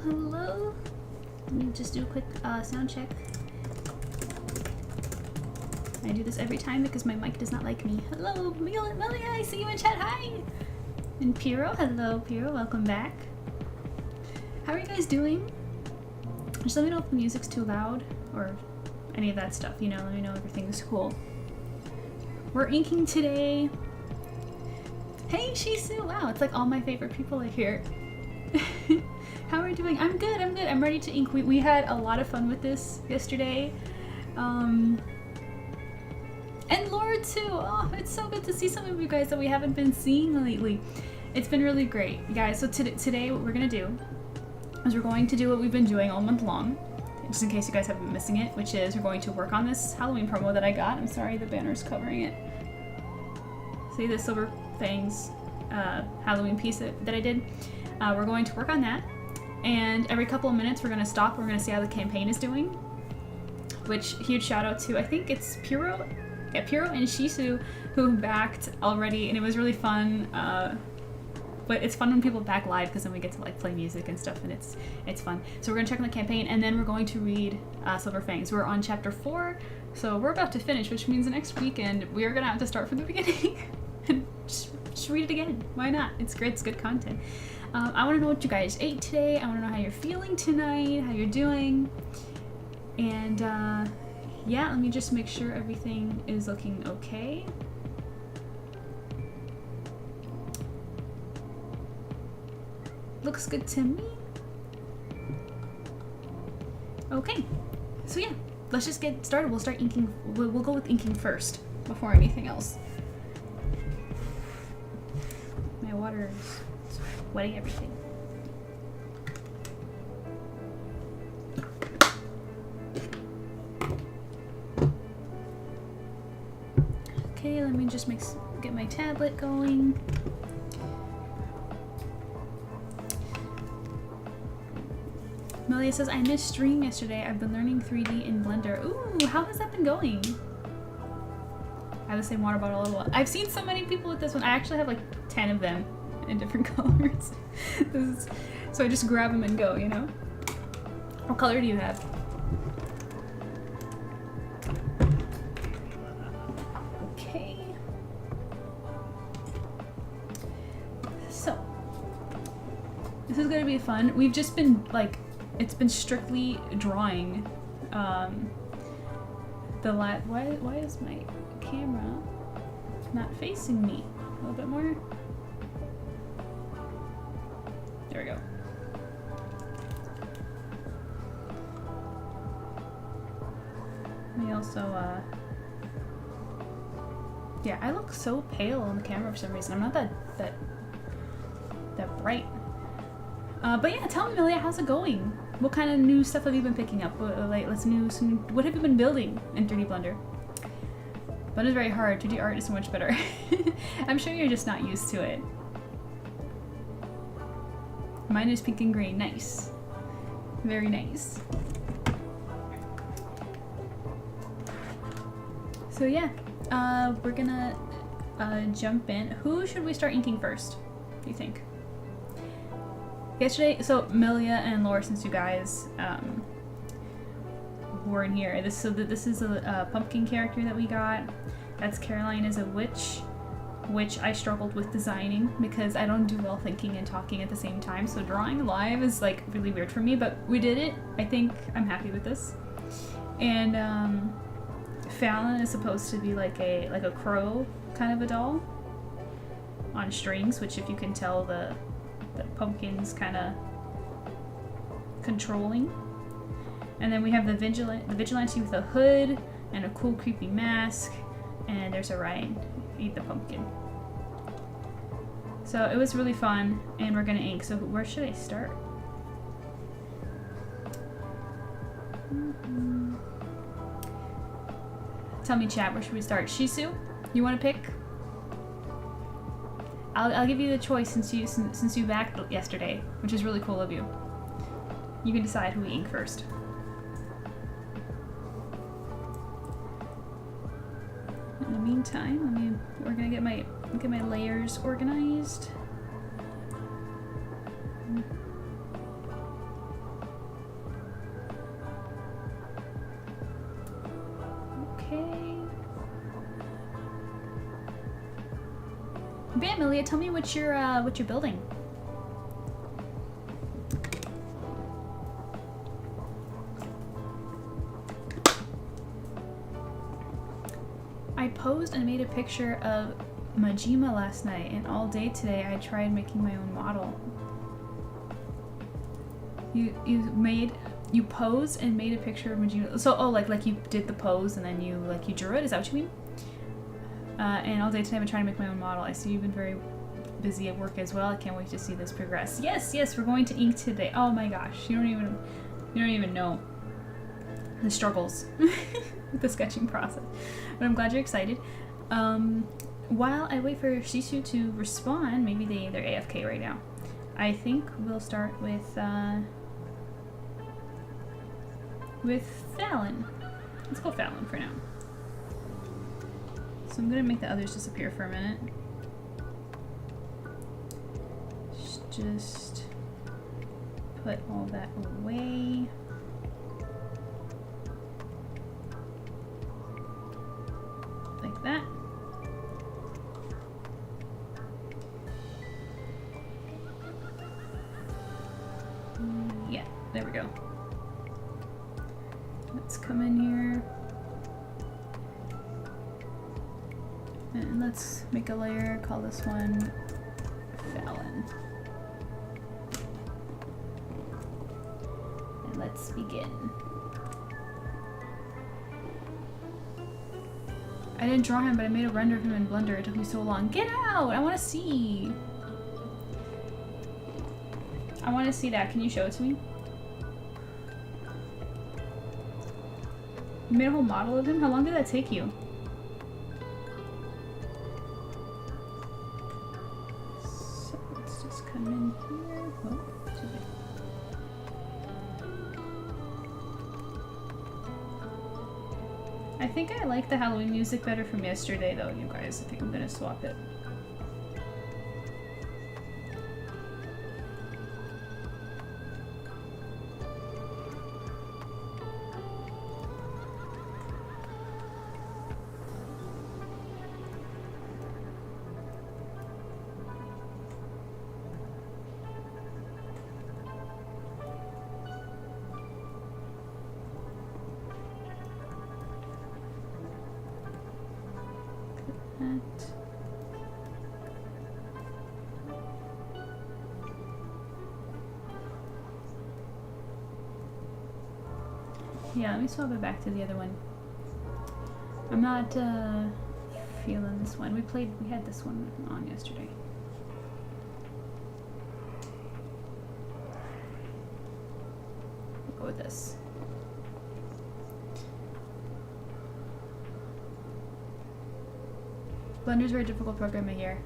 hello. Let me just do a quick sound check. I do this every time because my mic does not like me. Hello, Melia, I see you in chat. Hi. And Piro, hello, Piro, welcome back. How are you guys doing? Just let me know if the music's too loud or any of that stuff. You know, let me know everything's cool. We're inking today. Hey, Shisu. Wow, it's like all my favorite people are here. How are you doing? I'm good, I'm good. I'm ready to ink. We had a lot of fun with this yesterday. And Laura too. Oh, it's so good to see some of you guys that we haven't been seeing lately. It's been really great. You guys, so today what we're gonna do is we're going to do what we've been doing all month long, just in case you guys have been missing it, which is we're going to work on this Halloween promo that I got. I'm sorry, the banner's covering it. See the Silver FANGS Halloween piece that I did? We're going to work on that, and every couple of minutes we're going to stop. We're going to see how the campaign is doing, which huge shout out to, I think it's Piro and Shisu who backed already, and it was really fun. But it's fun when people back live because then we get to like play music and stuff, and it's fun. So we're going to check on the campaign, and then we're going to read Silver FANGS. We're on chapter 4, so we're about to finish, which means the next weekend we are going to have to start from the beginning and just read it again. Why not? It's great. It's good content. I want to know what you guys ate today. I want to know how you're feeling tonight, how you're doing. And yeah, let me just make sure everything is looking okay. Looks good to me. Okay, so yeah, let's just get started. We'll start inking. We'll go with inking first before anything else. My water is wetting everything. Okay, let me just get my tablet going. Melia says, I missed stream yesterday. I've been learning 3D in Blender. Ooh, how has that been going? I have the same water bottle as well. I've seen so many people with this one. I actually have like 10 of them in different colors. So I just grab them and go, you know? What color do you have? Okay. So, this is gonna be fun. We've just been like, it's been strictly drawing. Why is my camera not facing me? A little bit more. There we go. We also, yeah, I look so pale on the camera for some reason. I'm not that bright. But yeah, tell me, Melia, how's it going? What kind of new stuff have you been picking up? What have you been building in 3D Blender? Blender's very hard. 2D art is so much better. I'm sure you're just not used to it. Mine is pink and green. Nice. Very nice. So yeah, we're gonna jump in. Who should we start inking first, do you think? Yesterday, so Melia and Laura, since you guys were in here, this is a pumpkin character that we got. That's Caroline as a witch, which I struggled with designing because I don't do well thinking and talking at the same time. So drawing live is like really weird for me, but we did it. I think I'm happy with this. And Fallon is supposed to be like a crow kind of a doll on strings, which if you can tell the pumpkin's kind of controlling. And then we have the vigilante with a hood and a cool creepy mask, and there's Orion, eat the pumpkin. So it was really fun, and we're gonna ink. So where should I start? Tell me, chat, where should we start? Shisu, you want to pick? I'll give you the choice since you backed yesterday, which is really cool of you. You can decide who we ink first. In the meantime, we're gonna get my layers organized. Okay. Bam, Amelia, tell me what you're building. I posed and made a picture of Majima last night, and all day today I tried making my own model. You posed and made a picture of Majima. So like you did the pose and then you drew it. Is that what you mean? And all day today I've been trying to make my own model. I see you've been very busy at work as well. I can't wait to see this progress. Yes, we're going to ink today. Oh my gosh, you don't even know the struggles with the sketching process. But I'm glad you're excited. While I wait for Shisu to respond, maybe they're AFK right now. I think we'll start with Fallon. Let's go Fallon for now. So I'm gonna make the others disappear for a minute. Just put all that away. Like that. Yeah, there we go. Let's come in here. And let's make a layer, call this one Fallon. And let's begin. I didn't draw him, but I made a render of him in Blender. It took me so long. Get out! I want to see! I want to see that. Can you show it to me? You made a whole model of him? How long did that take you? So let's just come in here. Oh, too big. I think I like the Halloween music better from yesterday though, you guys. I think I'm gonna swap it. Yeah, let me swap it back to the other one. I'm not feeling this one. We had this one on yesterday. We'll go with this. Blender's a very difficult program to hear.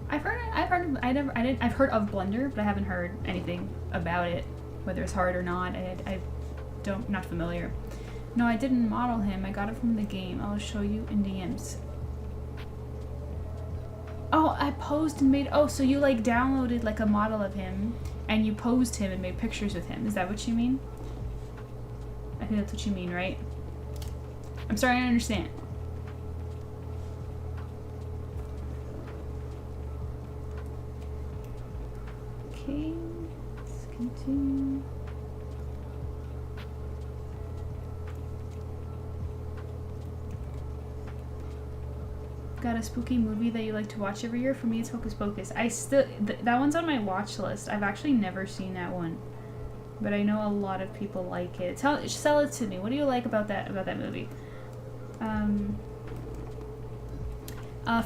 I've heard of Blender, but I haven't heard anything about it, whether it's hard or not. Not familiar. No, I didn't model him. I got it from the game. I'll show you in DMs. Oh, I posed and made. Oh, so you like downloaded like a model of him, and you posed him and made pictures with him. Is that what you mean? I think that's what you mean, right? I'm sorry, I don't understand. Okay, let's continue. Got a spooky movie that you like to watch every year? For me, it's Hocus Pocus. That one's on my watch list. I've actually never seen that one, but I know a lot of people like it. Sell it to me. What do you like about that movie?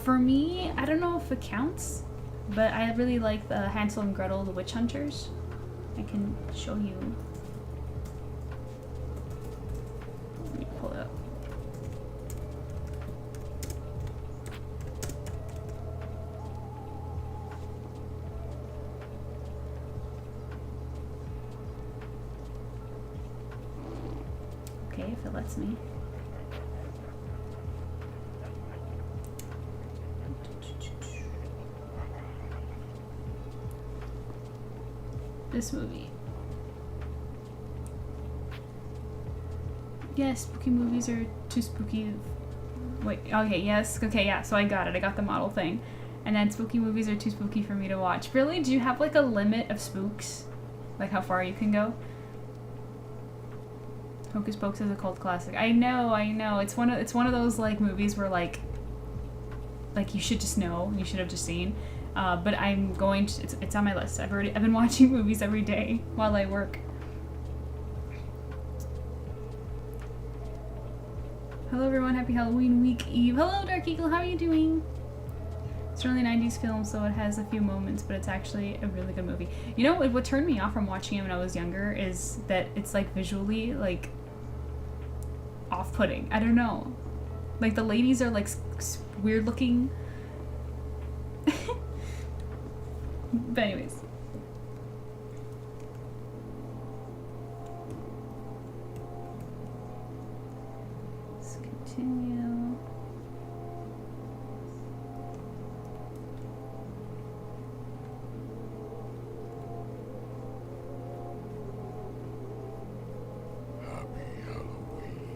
For me, I don't know if it counts, but I really like the Hansel and Gretel, the Witch Hunters. I can show you. Let me pull it up. Okay, if it lets me. This movie. Yes, spooky movies are too spooky. Wait, okay, yes, okay, yeah, so I got it. I got the model thing. And then spooky movies are too spooky for me to watch. Really? Do you have like a limit of spooks? Like how far you can go? Hocus Pocus is a cult classic. I know. It's one of those like movies where like you should just know, you should have just seen. But I'm going to, it's on my list. I've been watching movies every day while I work. Hello everyone, happy Halloween week Eve. Hello Dark Eagle, how are you doing? It's an early 90s film, so it has a few moments, but it's actually a really good movie. You know, what turned me off from watching it when I was younger is that it's like visually like off-putting. I don't know. Like the ladies are like weird looking. But anyways. Continue. Happy Halloween.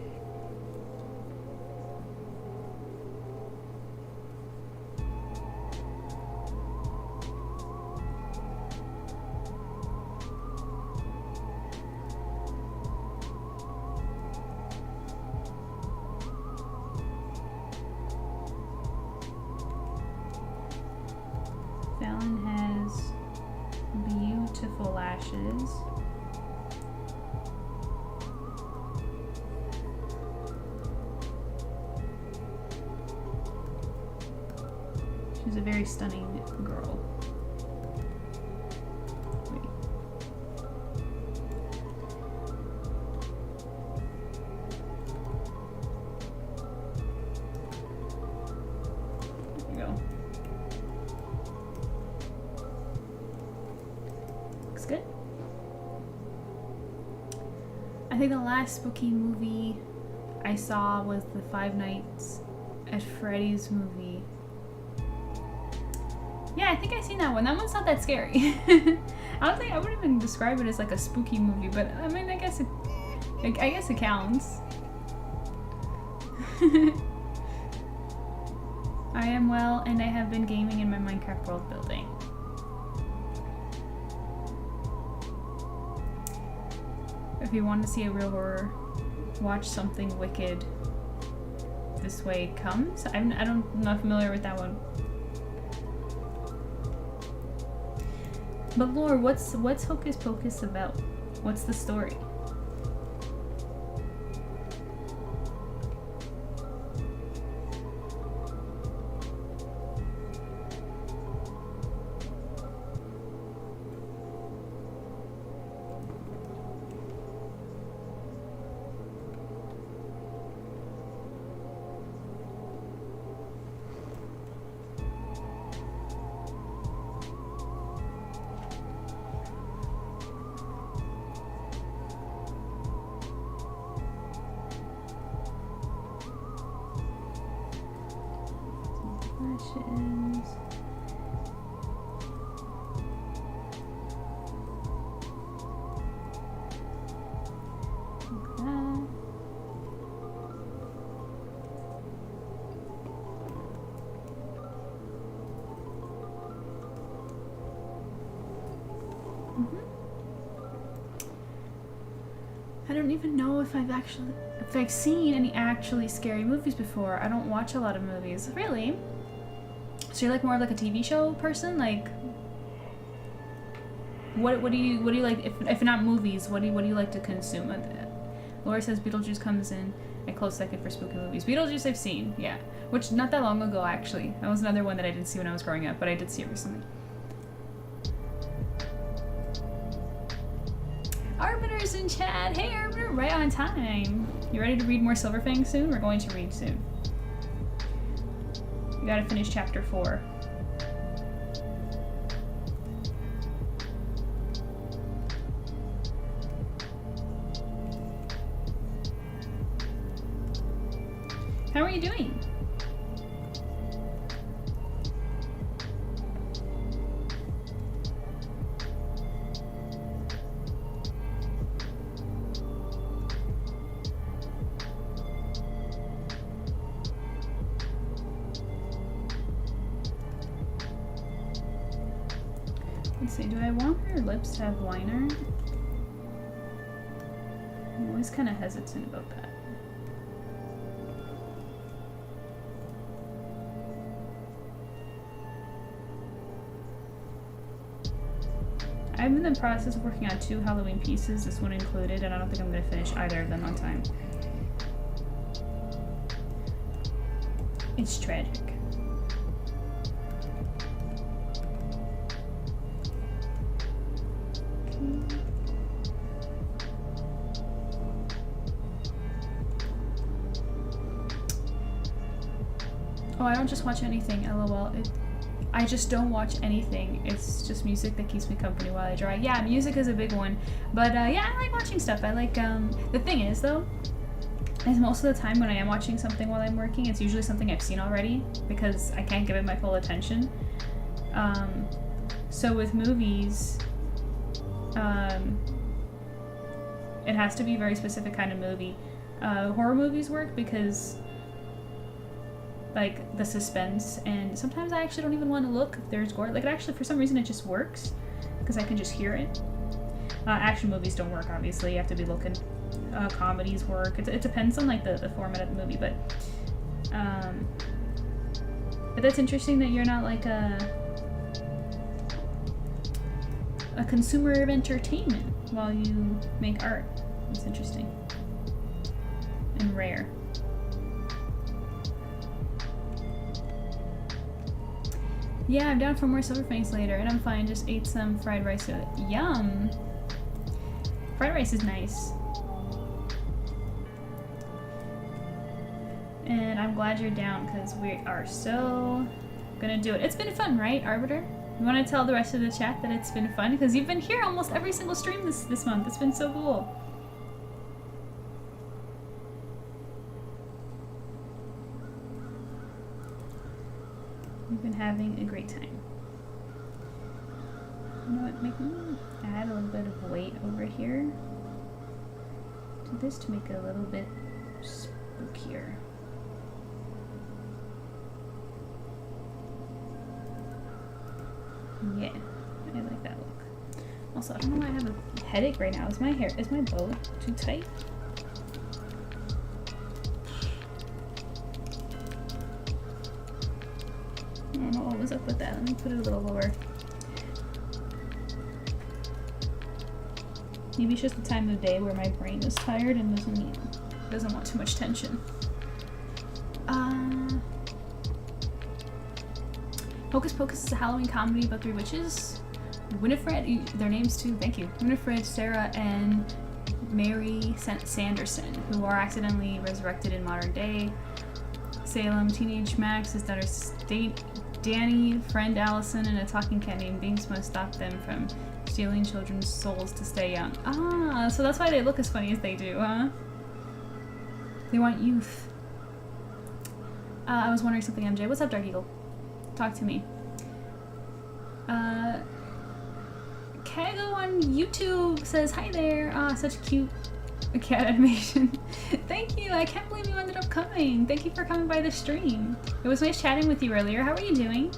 Fallon has beautiful lashes. She's a very stunning girl. Wait. There you go. Looks good. I think the last spooky movie I saw was the Five Nights at Freddy's movie. Yeah, I think I've seen that one. That one's not that scary. I wouldn't even describe it as like a spooky movie, but I mean, I guess it counts. I am well, and I have been gaming in my Minecraft world building. If you want to see a real horror, watch Something Wicked. This Way Comes. I'm not familiar with that one. But Lore, what's Hocus Pocus about? What's the story? Lashes. Like that. I don't even know if I've seen any actually scary movies before. I don't watch a lot of movies. Really? So you're like more of like a TV show person? Like what do you like if not movies, what do you like to consume? Laura says Beetlejuice comes in a close second for spooky movies. Beetlejuice I've seen, yeah. Which not that long ago actually. That was another one that I didn't see when I was growing up, but I did see it recently. Arbiter's in chat. Hey Arbiter, right on time. You ready to read more Silverfang soon? We're going to read soon. We gotta finish chapter 4. How are you doing? Let's see, do I want her lips to have liner? I'm always kind of hesitant about that. I'm in the process of working on 2 Halloween pieces, this one included, and I don't think I'm going to finish either of them on time. It's tragic. Oh, I don't just watch anything, lol. I just don't watch anything. It's just music that keeps me company while I draw. Yeah, music is a big one. But yeah, I like watching stuff. I like, the thing is though, is most of the time when I am watching something while I'm working, it's usually something I've seen already because I can't give it my full attention. So with movies, it has to be a very specific kind of movie. Horror movies work because like the suspense, and sometimes I actually don't even want to look if there's gore. Like it actually, for some reason, it just works because I can just hear it. Action movies don't work, obviously. You have to be looking. Comedies work. It depends on like the format of the movie, but that's interesting that you're not like a consumer of entertainment while you make art. It's interesting and rare. Yeah, I'm down for more SILVERPORT later, and I'm fine. Just ate some fried rice with it. Yum! Fried rice is nice. And I'm glad you're down, because we are so gonna do it. It's been fun, right, Arbiter? You want to tell the rest of the chat that it's been fun? Because you've been here almost every single stream this month. It's been so cool. We've been having a great time. You know what, make me add a little bit of weight over here to this to make it a little bit spookier. Yeah, I like that look. Also, I don't know why I have a headache right now. Is my bow too tight? I don't know what was up with that. Let me put it a little lower. Maybe it's just the time of day where my brain is tired and doesn't want too much tension. Hocus Pocus is a Halloween comedy about 3 witches. Winifred, their names too, thank you. Winifred, Sarah, and Mary Sanderson, who are accidentally resurrected in modern day. Salem, teenage Max, his daughter Danny, friend Allison, and a talking cat named Binks must stop them from stealing children's souls to stay young. Ah, so that's why they look as funny as they do, huh? They want youth. I was wondering something, MJ. What's up, Dark Eagle? Talk to me. Kago on YouTube says, hi there. Ah, such cute cat animation. Thank you. I can't believe you ended up coming. Thank you for coming by the stream. It was nice chatting with you earlier. How are you doing?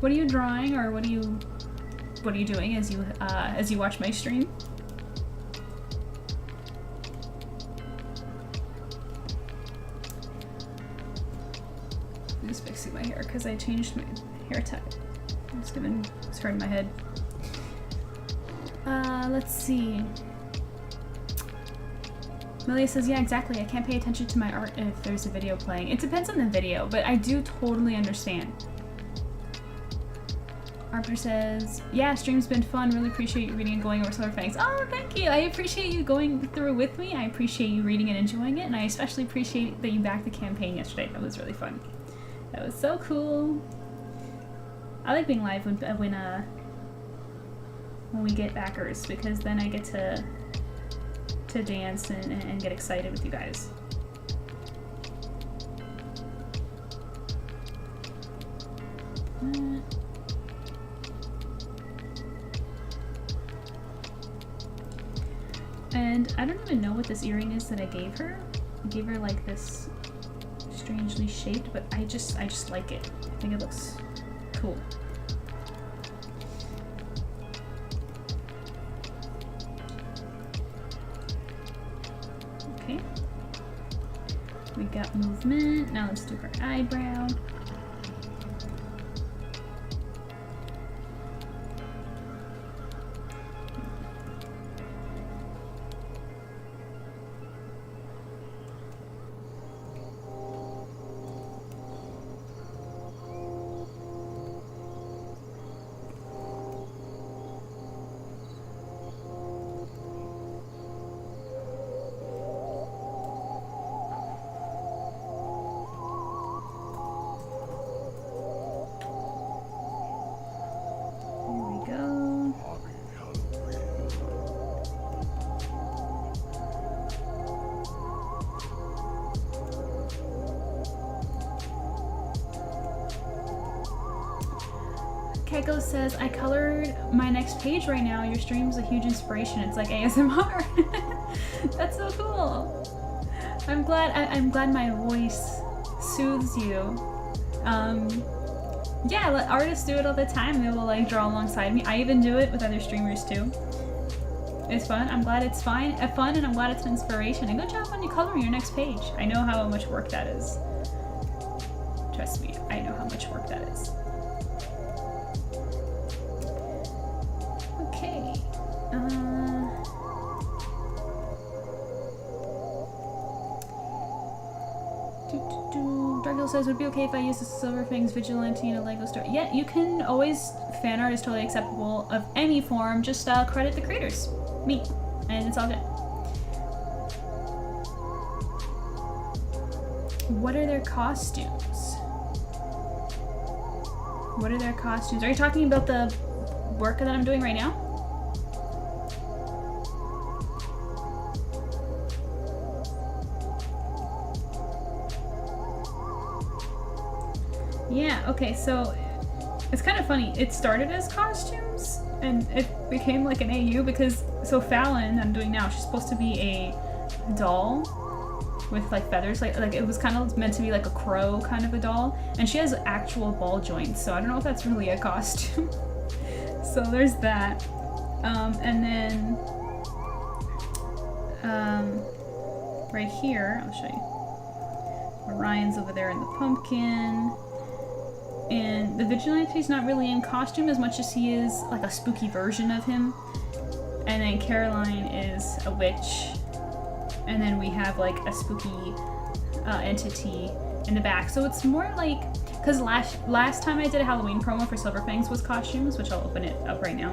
What are you drawing, or what are you doing as you watch my stream? I'm just fixing my hair because I changed my hair tie. It's hurting my head. Let's see. Melia says, yeah, exactly. I can't pay attention to my art if there's a video playing. It depends on the video, but I do totally understand. Arbiter says, yeah, stream's been fun. Really appreciate you reading and going over SILVERPORT. Oh, thank you. I appreciate you going through with me. I appreciate you reading and enjoying it, and I especially appreciate that you backed the campaign yesterday. That was really fun. That was so cool. I like being live when we get backers, because then I get to dance and get excited with you guys. And I don't even know what this earring is that I gave her. I gave her like this strangely shaped, but I just like it. I think it looks cool. Okay. We got movement. Now let's do her eyebrow. Keiko says, I colored my next page right now. Your stream's a huge inspiration. It's like ASMR. That's so cool. I'm glad my voice soothes you. Yeah, let artists do it all the time. They will like draw alongside me. I even do it with other streamers too. It's fun. I'm glad it's fun, and I'm glad it's an inspiration. And good job on your coloring your next page. I know how much work that is. Trust me, I know how much work that is. Okay. Darkhill says, would it be okay if I use the Silver FANGS Vigilante in a Lego store? Yeah, you can always, fan art is totally acceptable of any form, just credit the creators, me, and it's all good. What are their costumes? What are their costumes? Are you talking about the work that I'm doing right now? Yeah, okay, so it's kind of funny. It started as costumes and it became like an AU because, so Fallon, I'm doing now, she's supposed to be a doll with like feathers, like it was kind of meant to be like a crow kind of a doll, and she has actual ball joints, so I don't know if that's really a costume. So there's that. And then right here, I'll show you. Orion's over there in the pumpkin. And the Vigilante's not really in costume as much as he is like a spooky version of him. And then Caroline is a witch. And then we have like a spooky entity in the back. So it's more like, because last time I did a Halloween promo for Silver FANGS was costumes, which I'll open it up right now.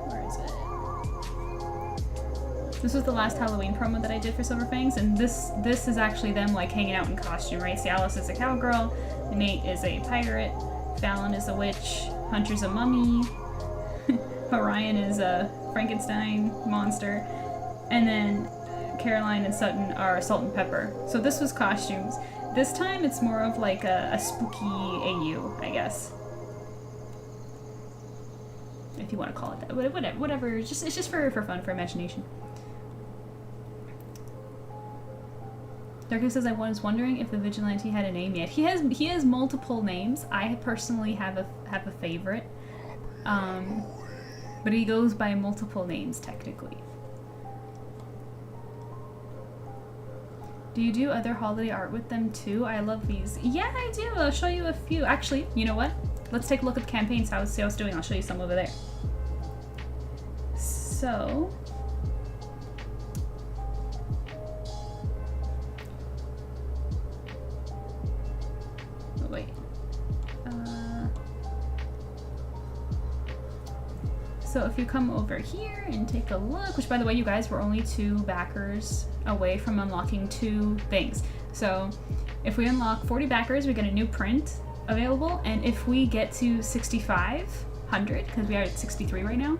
Where is it? This was the last Halloween promo that I did for Silver FANGS, and this is actually them like hanging out in costume, right? See, Alice is a cowgirl, Nate is a pirate, Fallon is a witch, Hunter's a mummy, Orion is a Frankenstein monster, and then Caroline and Sutton are Salt and Pepper. So this was costumes. This time it's more of like a spooky AU, I guess. If you want to call it that. Whatever. It's just for fun, for imagination. Darko says, I was wondering if the Vigilante had a name yet. He has multiple names. I personally have a favorite. But he goes by multiple names, technically. Do you do other holiday art with them too? I love these. Yeah, I do. I'll show you a few. Actually, you know what? Let's take a look at the campaigns, see how it's doing. I'll show you some over there. So... oh, wait. So if you come over here and take a look, which by the way, you guys, were only 2 backers away from unlocking 2 things. So if we unlock 40 backers, we get a new print available. And if we get to 6,500, because we are at 63 right now,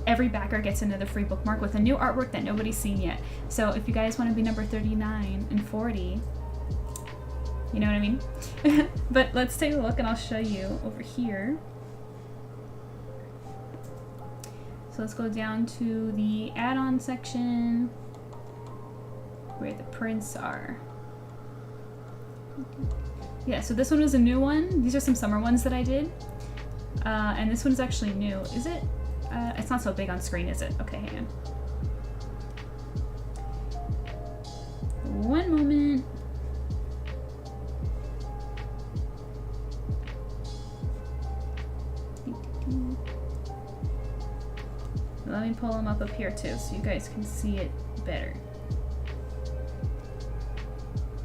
every backer gets another free bookmark with a new artwork that nobody's seen yet. So if you guys want to be number 39 and 40, you know what I mean? But let's take a look and I'll show you over here. So let's go down to the add-on section where the prints are. Yeah, so this one was a new one. These are some summer ones that I did. And this one's actually new. Is it? It's not so big on screen, is it? Okay, hang on. One moment. Let me pull them up here too so you guys can see it better.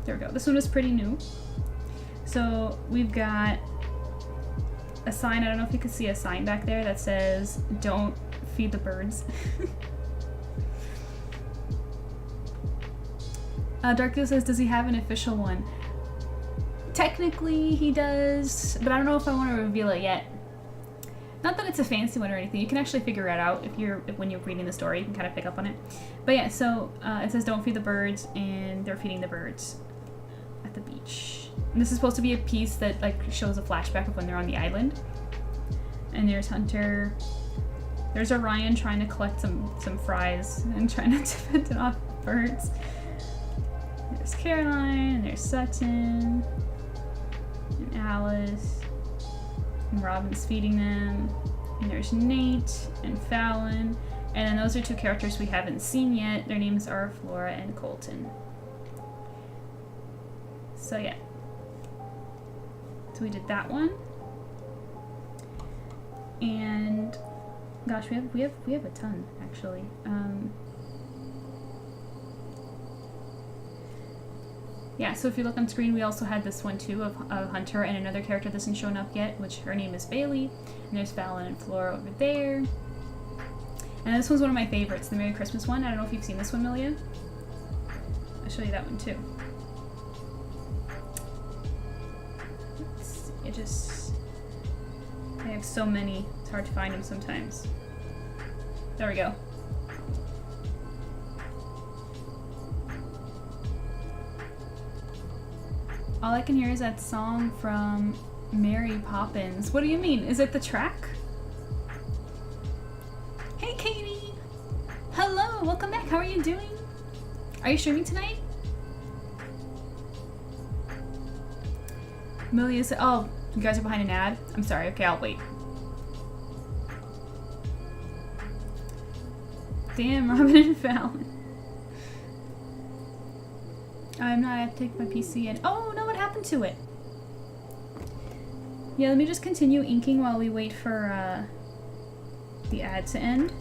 There we go. This one is pretty new. So we've got a sign. I don't know if you can see a sign back there that says, "Don't feed the birds." Darkio says, does he have an official one? Technically he does, but I don't know if I want to reveal it yet. Not that it's a fancy one or anything. You can actually figure it out when you're reading the story. You can kind of pick up on it. But yeah, so it says don't feed the birds, and they're feeding the birds at the beach. And this is supposed to be a piece that like shows a flashback of when they're on the island. And there's Hunter. There's Orion trying to collect some fries and trying not to fend it off birds. There's Caroline, and there's Sutton, and Alice, and Robin's feeding them, and there's Nate, and Fallon, and then those are two characters we haven't seen yet. Their names are Flora and Colton. So yeah. So we did that one. And gosh, we have a ton actually. Yeah, so if you look on screen, we also had this one too of Hunter and another character that hasn't shown up yet, which her name is Bailey. And there's Fallon and Flora over there. And this one's one of my favorites, the Merry Christmas one. I don't know if you've seen this one, Milia. I'll show you that one too. I have so many, it's hard to find them sometimes. There we go. All I can hear is that song from Mary Poppins. What do you mean? Is it the track? Hey, Katie! Hello! Welcome back! How are you doing? Are you streaming tonight? Millie is... Oh, you guys are behind an ad? I'm sorry. Okay, I'll wait. Damn, Robin and Fallon. I'm not. I have to take my PC in. Oh no, what happened to it? Yeah, let me just continue inking while we wait for the ad to end.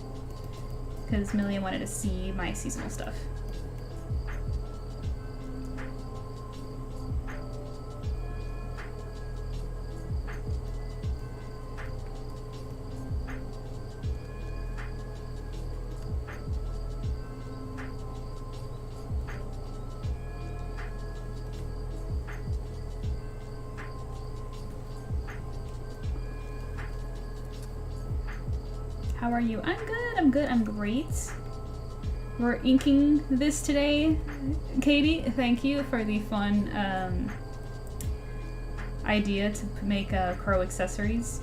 Because Millie wanted to see my seasonal stuff. How are you? I'm good, I'm good, I'm great. We're inking this today. Katie, thank you for the fun idea to make crow accessories.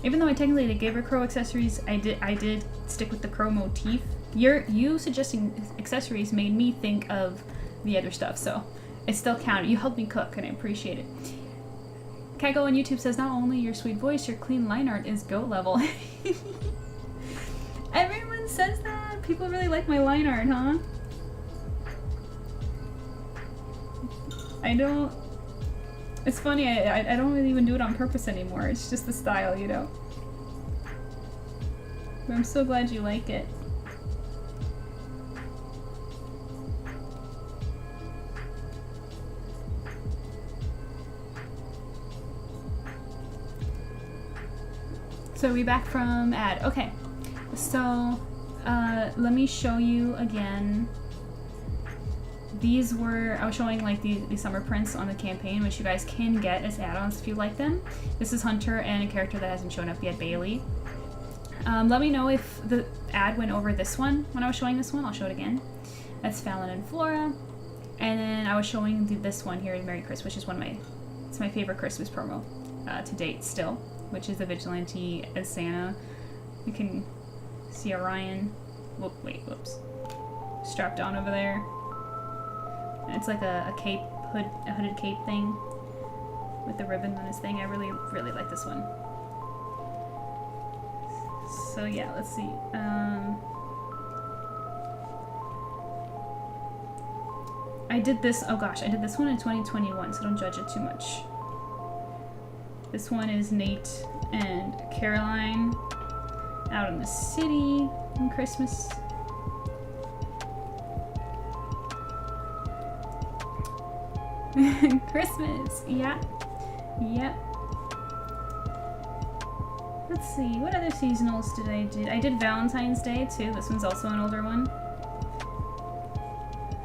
Even though I technically gave her crow accessories, I did stick with the crow motif. You suggesting accessories made me think of the other stuff, so it still counted. You helped me cook, and I appreciate it. Kago on YouTube says, not only your sweet voice, your clean line art is GOAT level. Everyone says that. People really like my line art, huh? I don't... It's funny, I don't really even do it on purpose anymore. It's just the style, you know? But I'm so glad you like it. So are we back from ad? Okay. So, let me show you again. These were, I was showing like the summer prints on the campaign, which you guys can get as add-ons if you like them. This is Hunter and a character that hasn't shown up yet, Bailey. Let me know if the ad went over this one when I was showing this one. I'll show it again. That's Fallon and Flora. And then I was showing this one here, Merry Christmas, which is it's my favorite Christmas promo to date still, which is the Vigilante as Santa. You can see Orion, whoops, strapped on over there. And it's like a cape, a hooded cape thing with the ribbon on his thing. I really, really like this one. So yeah, let's see. I did this, oh gosh, I did this one in 2021, so don't judge it too much. This one is Nate and Caroline out in the city on Christmas. Christmas, yeah. Yep. Let's see, what other seasonals did I do? I did Valentine's Day too. This one's also an older one.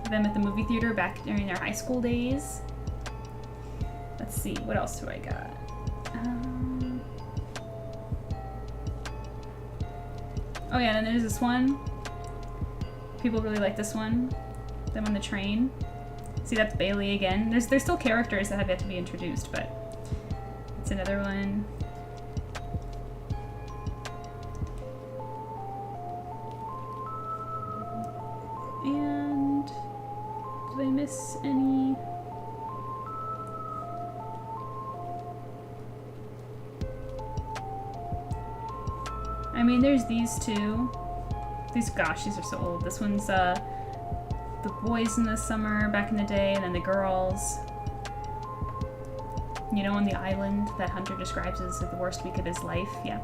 Them at the movie theater back during their high school days. Let's see, what else do I got? Oh yeah, and then there's this one. People really like this one. Them on the train. See, that's Bailey again. There's still characters that have yet to be introduced, but it's another one. And did I miss any? I mean, there's these two. Gosh, these are so old. This one's the boys in the summer back in the day, and then the girls. You know, on the island that Hunter describes as the worst week of his life. Yeah.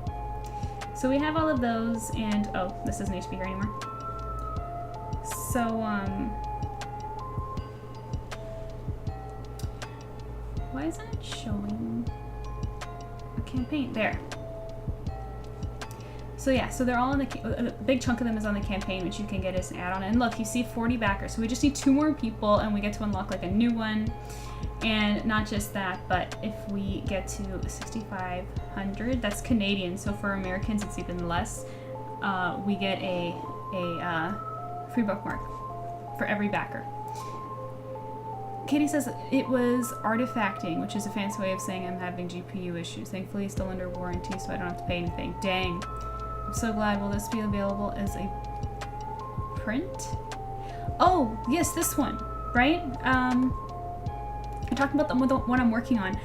So we have all of those, and oh, this doesn't need to be here anymore. So, why isn't it showing a campaign? There. So yeah, so they're all in a big chunk of them is on the campaign, which you can get as an add-on. And look, you see 40 backers. So we just need 2 more people, and we get to unlock like a new one. And not just that, but if we get to 6,500, that's Canadian. So for Americans, it's even less. We get a free bookmark for every backer. Katie says it was artifacting, which is a fancy way of saying I'm having GPU issues. Thankfully, it's still under warranty, so I don't have to pay anything. Dang. I'm so glad. Will this be available as a print? Oh, yes, this one, right? I'm talking about the one I'm working on.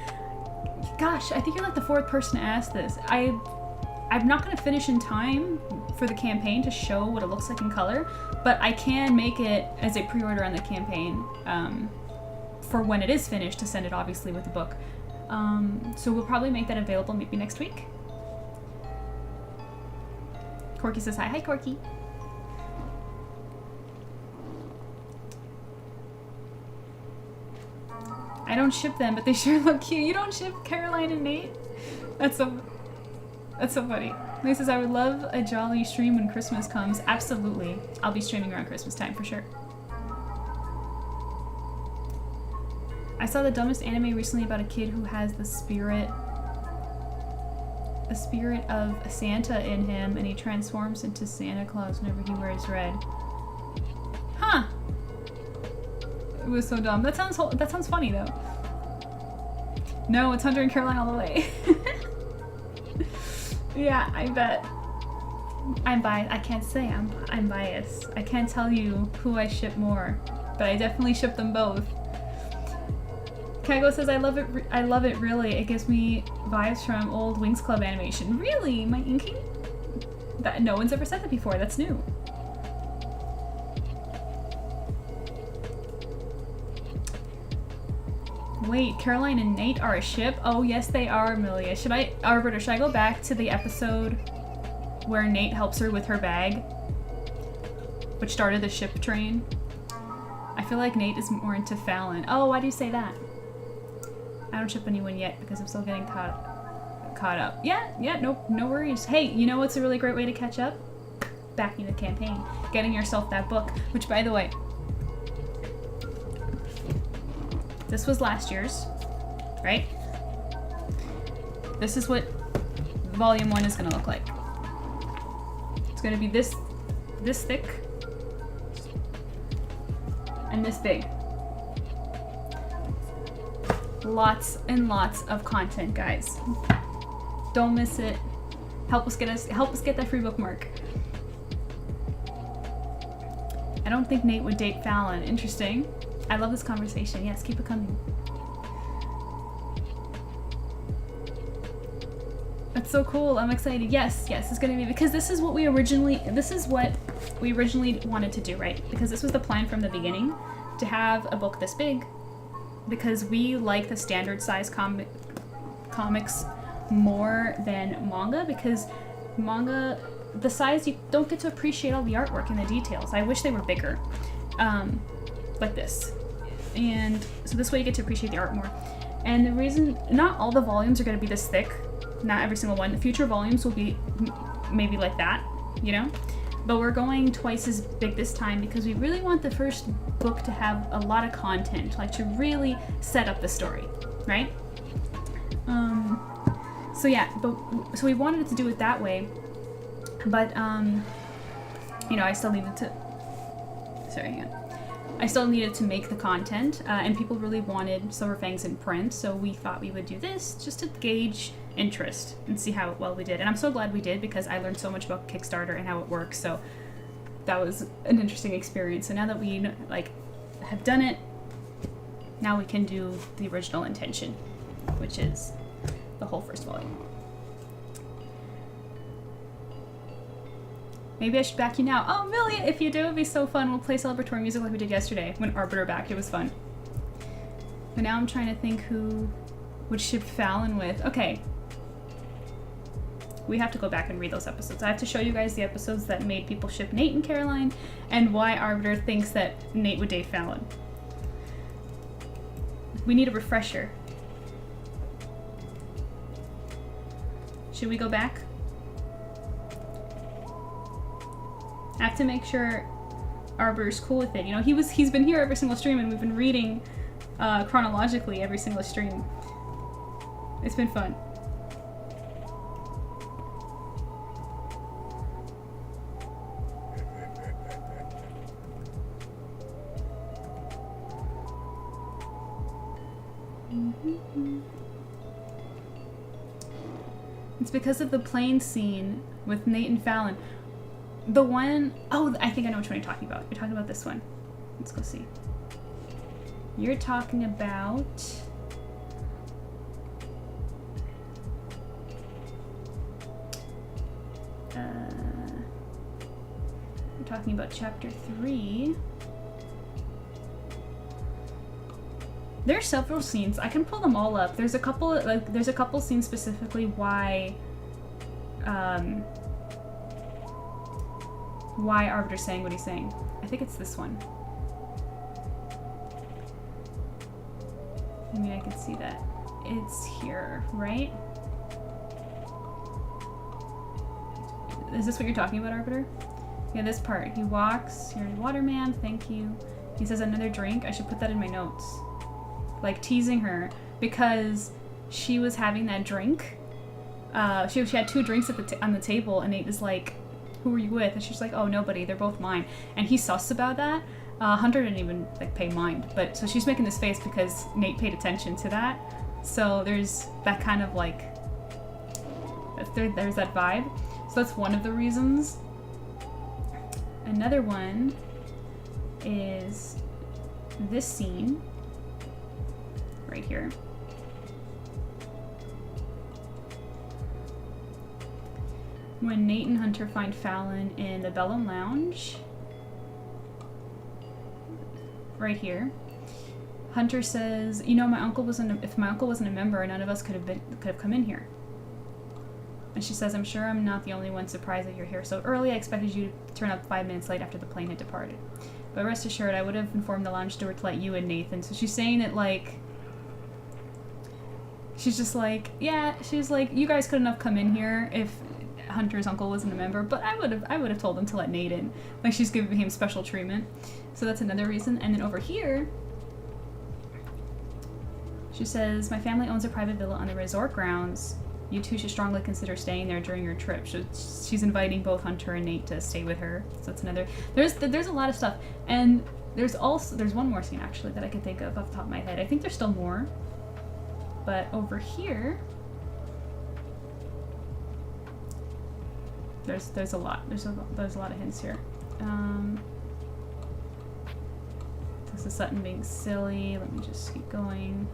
Gosh, I think you're like the 4th person to ask this. I'm not going to finish in time for the campaign to show what it looks like in color, but I can make it as a pre-order on the campaign for when it is finished to send it obviously with the book. So we'll probably make that available maybe next week. Corky says hi. Hi, Corky. I don't ship them, but they sure look cute. You don't ship Caroline and Nate? That's so funny. He says, I would love a jolly stream when Christmas comes. Absolutely. I'll be streaming around Christmas time for sure. I saw the dumbest anime recently about a kid who has the spirit of Santa in him, and he transforms into Santa Claus whenever he wears red. Huh. It was so dumb. That sounds funny though. No, it's Hunter and Caroline all the way. Yeah, I bet. I'm biased. I can't say I'm biased. I can't tell you who I ship more, but I definitely ship them both. Kago says I love it really. It gives me vibes from old Wings Club animation. Really? My inking? That no one's ever said that before. That's new. Wait, Caroline and Nate are a ship? Oh yes they are, Amelia. Should I go back to the episode where Nate helps her with her bag? Which started the ship train? I feel like Nate is more into Fallon. Oh, why do you say that? I don't ship anyone yet because I'm still getting caught up. Yeah, no worries. Hey, you know what's a really great way to catch up? Backing the campaign. Getting yourself that book, which by the way, this was last year's, right? This is what volume 1 is gonna look like. It's gonna be this thick and this big. Lots and lots of content, guys. Don't miss it. Help us get that free bookmark. I don't think Nate would date Fallon. Interesting. I love this conversation. Yes, keep it coming. That's so cool. I'm excited. Yes, it's gonna be, because this is what we originally wanted to do, right? Because this was the plan from the beginning, to have a book this big, because we like the standard size comics more than manga, because manga, the size, you don't get to appreciate all the artwork and the details. I wish they were bigger, like this. And so this way you get to appreciate the art more. And the reason, not all the volumes are going to be this thick, not every single one. The future volumes will be maybe like that, you know? But we're going twice as big this time because we really want the first book to have a lot of content, like to really set up the story, right? So yeah, so we wanted to do it that way, but you know, I still needed to, I still needed to make the content, and people really wanted Silver Fangs in print, so we thought we would do this just to gauge interest and see how well we did. And I'm so glad we did, because I learned so much about Kickstarter and how it works, so that was an interesting experience. So now that we have done it, now we can do the original intention, which is the whole first volume. Maybe I should back you now. Oh, Millie, if you do, it'd be so fun. We'll play celebratory music like we did yesterday when Arbiter backed. It was fun. But now I'm trying to think who would ship Fallon with. Okay. We have to go back and read those episodes. I have to show you guys the episodes that made people ship Nate and Caroline, and why Arbiter thinks that Nate would date Fallon. We need a refresher. Should we go back? I have to make sure Arbiter's cool with it. You know, he's been here every single stream, and we've been reading chronologically every single stream. It's been fun. It's because of the plane scene with Nate and Fallon. The one, oh, I think I know which one you're talking about. You're talking about this one. Let's go see. You're talking about... You're talking about chapter 3. There are several scenes. I can pull them all up. There's a couple, there's a couple scenes specifically why Arbiter's saying what he's saying. I think it's this one. I mean, I can see that. It's here, right? Is this what you're talking about, Arbiter? Yeah, this part. He walks, you're a waterman, thank you. He says another drink. I should put that in my notes. Like, teasing her because she was having that drink. She had 2 drinks at on the table, and Nate is like, who are you with? And she's like, oh, nobody, they're both mine. And he's sus about that. Hunter didn't even pay mind, but so she's making this face because Nate paid attention to that. So there's that kind of there's that vibe. So that's one of the reasons. Another one is this scene right here. When Nate and Hunter find Fallon in the Bellum Lounge, right here, Hunter says, "You know, if my uncle wasn't a member, none of us could have come in here." And she says, "I'm sure I'm not the only one surprised that you're here so early. I expected you to turn up 5 minutes late after the plane had departed. But rest assured, I would have informed the lounge steward to let you and Nathan." So she's saying that she's just like, yeah, she's like, you guys couldn't have come in here if Hunter's uncle wasn't a member, but I would have told him to let Nate in. Like, she's giving him special treatment. So that's another reason. And then over here, she says, "My family owns a private villa on the resort grounds. You two should strongly consider staying there during your trip." So she's inviting both Hunter and Nate to stay with her. So that's another. There's a lot of stuff, and there's one more scene actually that I can think of off the top of my head. I think there's still more, but over here, there's a lot. There's a lot of hints here. This is Sutton being silly. Let me just keep going.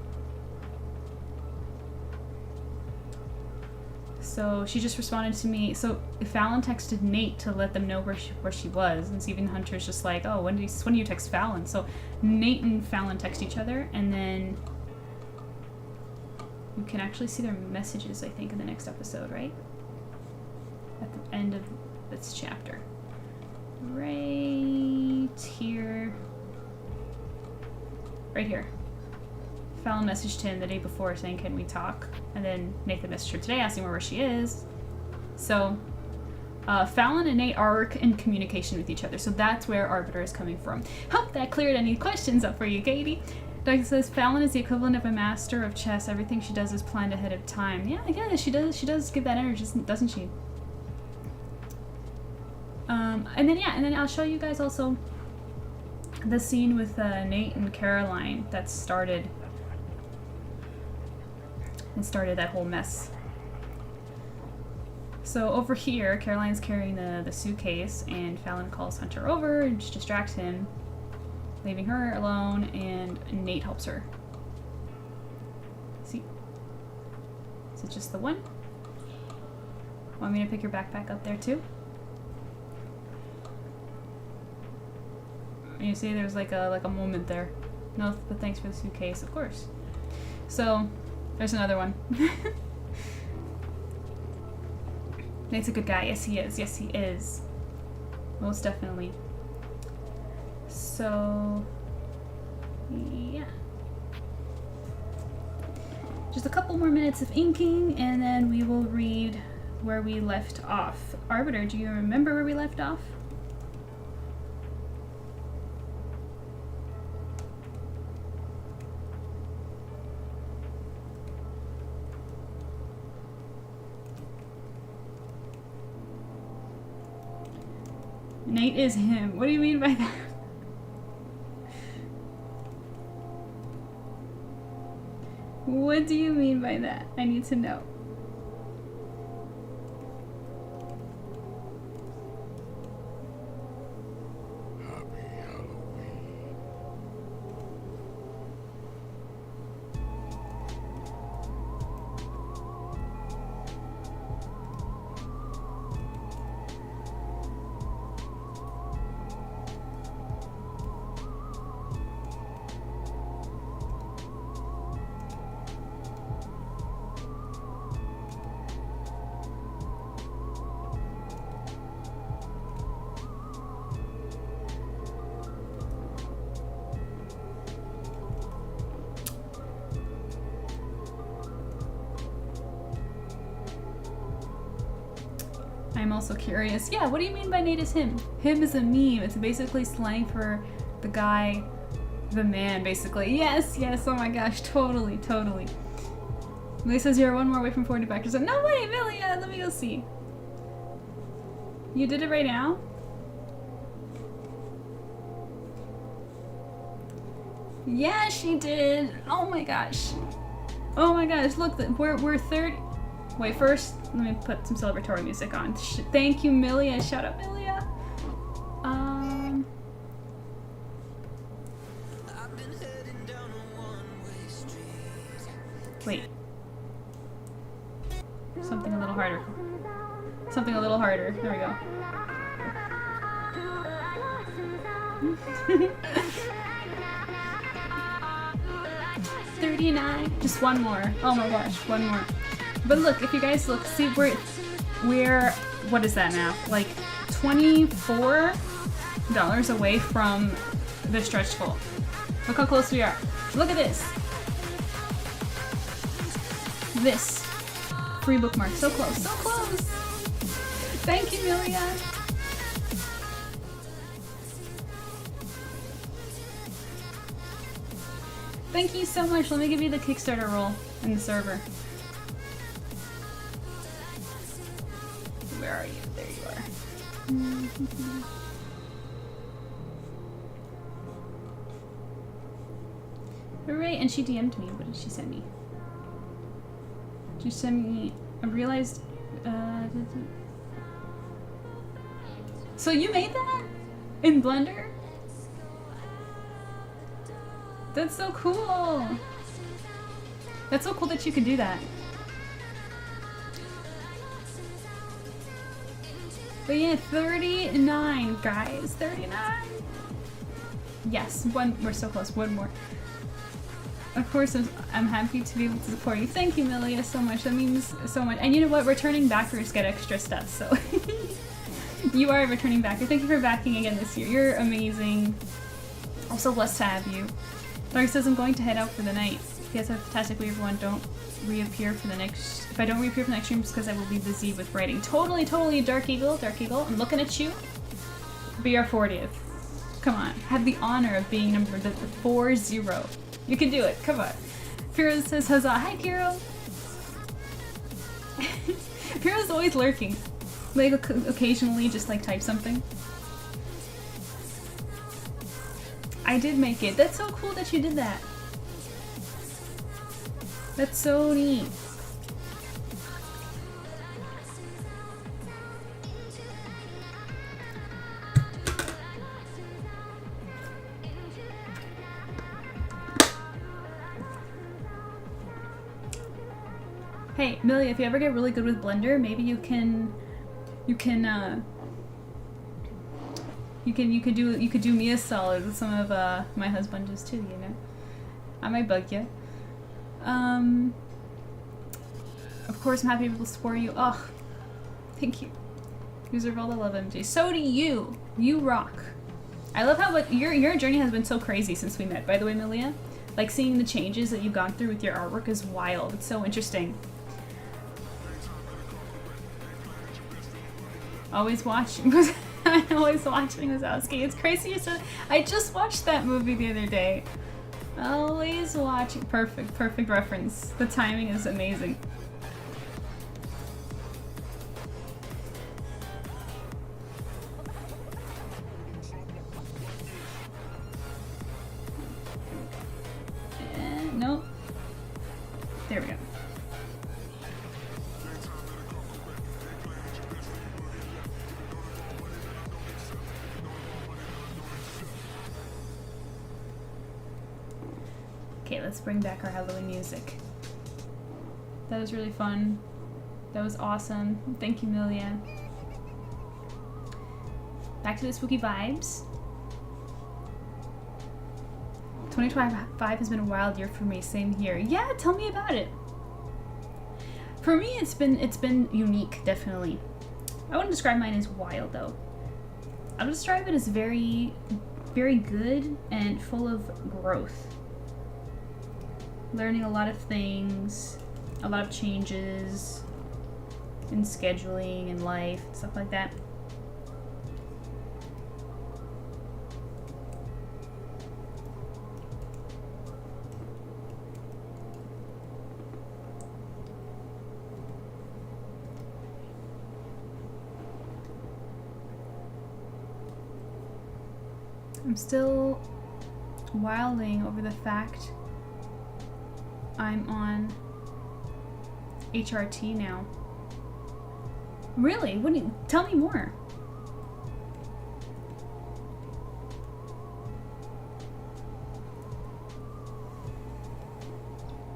So she just responded to me. So Fallon texted Nate to let them know where she was, and Steven Hunter's just like, oh, when do you text Fallon? So Nate and Fallon text each other, and then you can actually see their messages, I think, in the next episode, right? At the end of this chapter. Right here. Right here. Fallon messaged him the day before saying, can we talk? And then Nathan messaged her today asking where she is. So Fallon and Nate are in communication with each other. So that's where Arbiter is coming from. Hope that cleared any questions up for you, Katie. Doug says, Fallon is the equivalent of a master of chess. Everything she does is planned ahead of time. Yeah, I guess she does. She does give that energy, doesn't she? And then I'll show you guys also the scene with Nate and Caroline that started that whole mess. So over here, Caroline's carrying the suitcase, and Fallon calls Hunter over and just distracts him, leaving her alone, and Nate helps her. See? Is it just the one? Want me to pick your backpack up there too? You see, there's like a moment there. No, but thanks for the suitcase, of course. So, there's another one. Nate's a good guy. Yes, he is. Yes, he is. Most definitely. So, yeah. Just a couple more minutes of inking, and then we will read where we left off. Arbiter, do you remember where we left off? Nate is him. What do you mean by that? What do you mean by that? I need to know. Happy Halloween. I'm also curious. Yeah, what do you mean by Nate is him? Him is a meme. It's basically slang for the guy, the man, basically. Yes, yes, oh my gosh, totally, totally. Lee says you're one more away from 40%. No way, Amelia, let me go see. You did it right now? Yeah, she did. Oh my gosh. Oh my gosh, look, we're 30. Wait, first, let me put some celebratory music on. Thank you, Milia. Shout out, Milia. Wait. Something a little harder. Something a little harder. There we go. 39. Just one more. Oh my gosh, one more. But look, if you guys look, see, we're what is that now? Like $24 away from the stretch goal. Look how close we are. Look at this. This free bookmark. So close, so close. Thank you, Milia. Thank you so much. Let me give you the Kickstarter roll in the server. Where are you? There you are. Hooray, and she DM'd me. What did she send me? She sent me, I realized, so you made that? In Blender? That's so cool! That's so cool that you can do that. But yeah, 39, guys. 39. Yes, one. We're so close. One more. Of course, I'm happy to be able to support you. Thank you, Milia, so much. That means so much. And you know what? Returning backers get extra stuff, so you are a returning backer. Thank you for backing again this year. You're amazing. I'm so blessed to have you. Dark says I'm going to head out for the night. You guys have a fantastic week, everyone. Don't reappear for the next. If I don't reappear for the next stream, it's because I will be busy with writing. Totally, Dark Eagle. Dark Eagle. I'm looking at you. Be our 40th. Come on. Have the honor of being number the 40. You can do it. Come on. Piro says huzzah. Hi, Piro. Piro's always lurking. Like occasionally just like type something. I did make it. That's so cool that you did that. That's so neat. Hey, Millie, if you ever get really good with Blender, maybe you could do me a solid with some of my husband's too, you know. I might bug you. Of course, I'm happy to support you. Oh, thank you. You deserve all the love, MJ. So do you. You rock. I love how your journey has been so crazy since we met. By the way, Milia, like seeing the changes that you've gone through with your artwork is wild. It's so interesting. Always watching. I'm always watching Wazowski. It's crazy. I just watched that movie the other day. Always watching. Perfect reference. The timing is amazing. Nope. There we go. Okay, let's bring back our Halloween music. That was really fun. That was awesome. Thank you, Milia. Back to the spooky vibes. 2025 has been a wild year for me. Same here. Yeah, tell me about it. For me, it's been unique, definitely. I wouldn't describe mine as wild though. I would describe it as very, very good and full of growth. Learning a lot of things, a lot of changes in scheduling and life, stuff like that. I'm still wilding over the fact I'm on HRT now. Really? What do you, tell me more.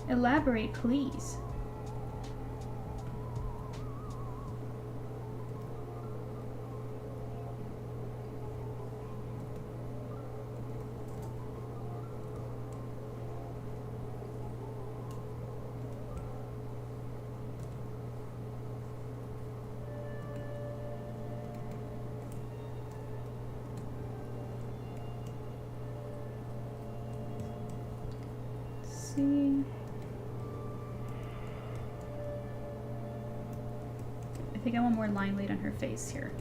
Elaborate, please. See. I think I want more line weight on her face here.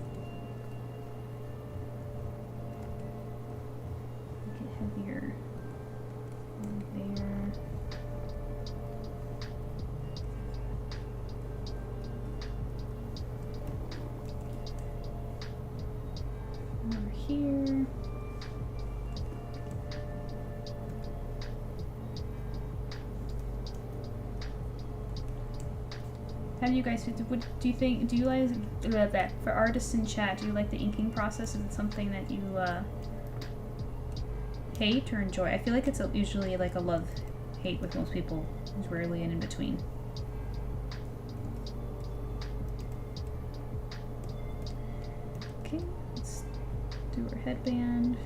Make it heavier. Over there. Over here. How do you guys, what do you think, do you guys, for artists in chat, do you like the inking process? Is it something that you hate or enjoy? I feel like it's usually like a love-hate with most people. There's rarely an in-between. Okay, let's do her headband.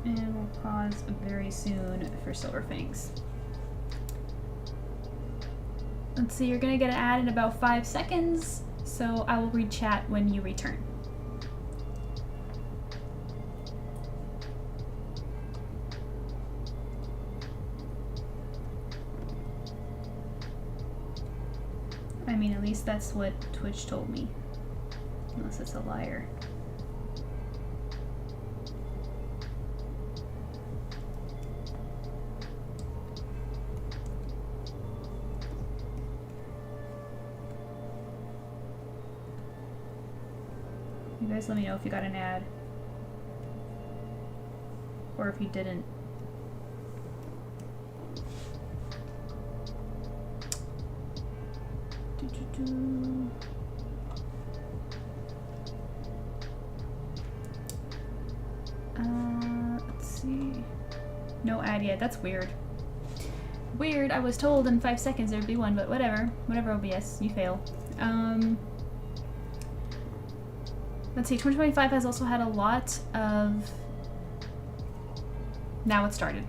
And we'll pause very soon for Silver Fangs. Let's see, you're gonna get an ad in about 5 seconds, so I will read chat when you return. I mean, at least that's what Twitch told me. Unless it's a liar. You guys let me know if you got an ad. Or if you didn't. Let's see. No ad yet. That's weird. Weird. I was told in 5 seconds there'd be one, but whatever. Whatever, OBS. You fail. Let's see. 2025 has also had a lot of... Now it started.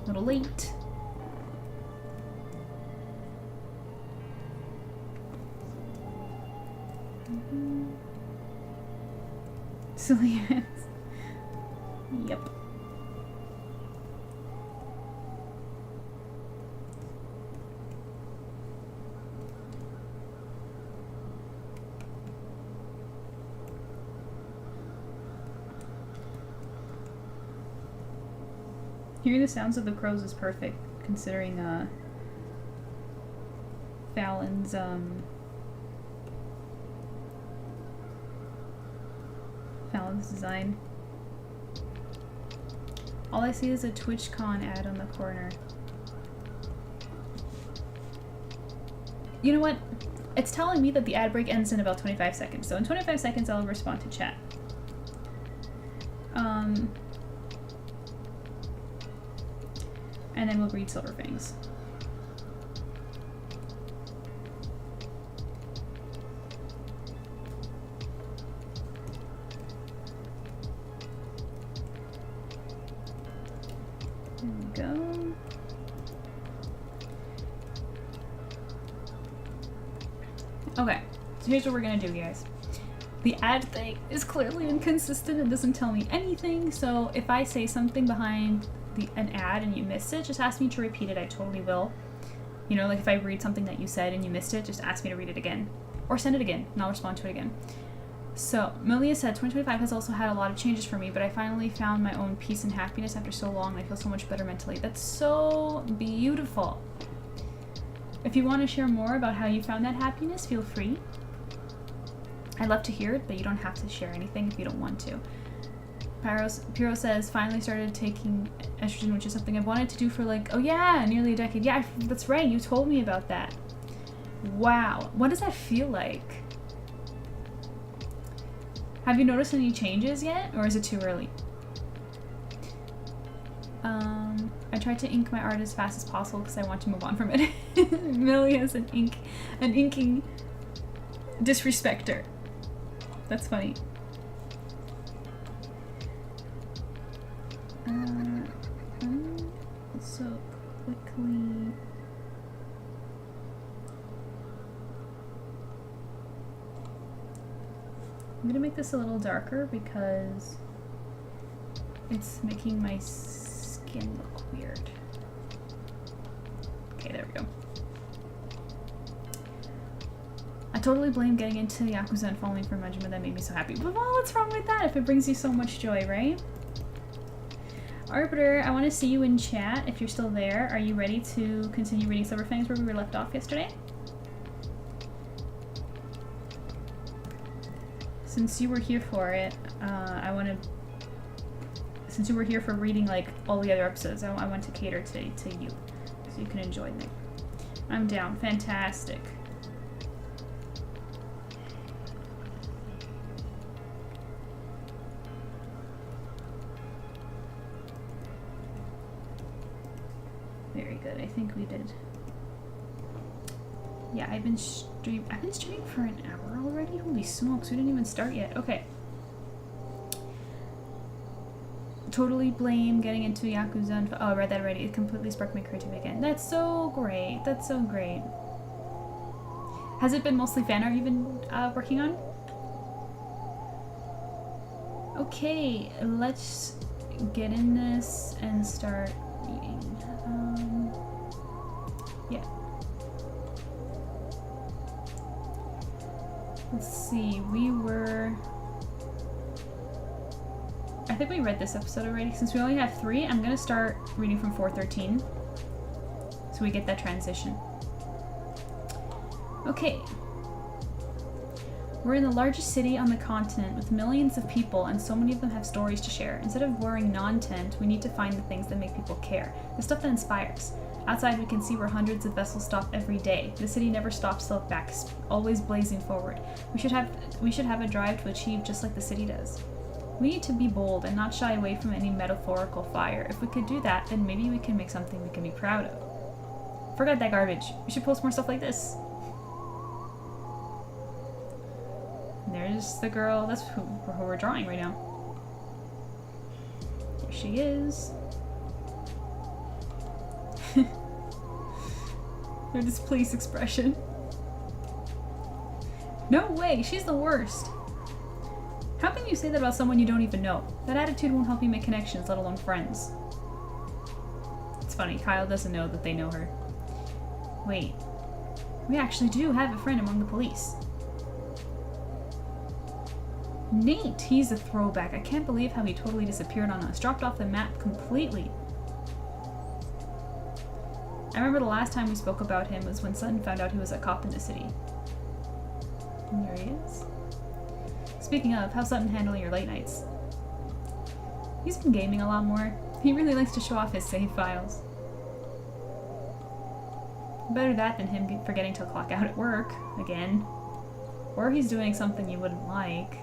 A little late. Silly hands. Yep. Hearing the sounds of the crows is perfect, considering Fallon's design. All I see is a TwitchCon ad on the corner. You know what? It's telling me that the ad break ends in about 25 seconds, so in 25 seconds I'll respond to chat. And then we'll read Silver Fangs. There we go. Okay, so here's what we're gonna do, guys. The ad thing is clearly inconsistent and doesn't tell me anything, so if I say something behind an ad and you missed it, just ask me to repeat it. I totally will. You know, like if I read something that you said and you missed it, just ask me to read it again. Or send it again, and I'll respond to it again. So, Melia said, 2025 has also had a lot of changes for me, but I finally found my own peace and happiness after so long. I feel so much better mentally. That's so beautiful. If you want to share more about how you found that happiness, feel free. I'd love to hear it, but you don't have to share anything if you don't want to. Piro says, finally started taking estrogen, which is something I've wanted to do for like, oh yeah, nearly a decade. Yeah, that's right, you told me about that. Wow, what does that feel like? Have you noticed any changes yet, or is it too early? I tried to ink my art as fast as possible because I want to move on from it. Millie is an inking disrespecter. That's funny. So quickly. I'm gonna make this a little darker because it's making my skin look weird. Okay, there we go. I totally blame getting into the Yakuza and falling for Majima. That made me so happy. But well, what's wrong with that if it brings you so much joy, right? Arbiter, I want to see you in chat if you're still there. Are you ready to continue reading Silver Fangs where we were left off yesterday? Since you were here for it, since you were here for reading like all the other episodes, I want to cater to you, so you can enjoy them. I'm down. Fantastic. Very good. I think we did. Yeah, I've been streaming for an hour already? Holy smokes, we didn't even start yet. Okay. Totally blame getting into Yakuza and oh, I read that already. It completely sparked my creativity again. That's so great. That's so great. Has it been mostly fan art you've been working on? Okay, let's get in this and start reading. Yeah. Let's see, I think we read this episode already. Since we only have 3, I'm gonna start reading from 413 so we get that transition. Okay. We're in the largest city on the continent with millions of people, and so many of them have stories to share. Instead of worrying non-tent, we need to find the things that make people care, the stuff that inspires. Outside we can see where hundreds of vessels stop every day. The city never stops to look back, always blazing forward. We should have a drive to achieve just like the city does. We need to be bold and not shy away from any metaphorical fire. If we could do that, then maybe we can make something we can be proud of. Forget that garbage. We should post more stuff like this. And there's the girl. That's who we're drawing right now. There she is. Her displeased expression. No way, she's the worst. How can you say that about someone you don't even know? That attitude won't help you make connections, let alone friends. It's funny, Kyle doesn't know that they know her. Wait, we actually do have a friend among the police. Nate, he's a throwback. I can't believe how he totally disappeared on us, dropped off the map completely. I remember the last time we spoke about him was when Sutton found out he was a cop in the city. And there he is. Speaking of, how's Sutton handling your late nights? He's been gaming a lot more. He really likes to show off his save files. Better that than him forgetting to clock out at work, again. Or he's doing something you wouldn't like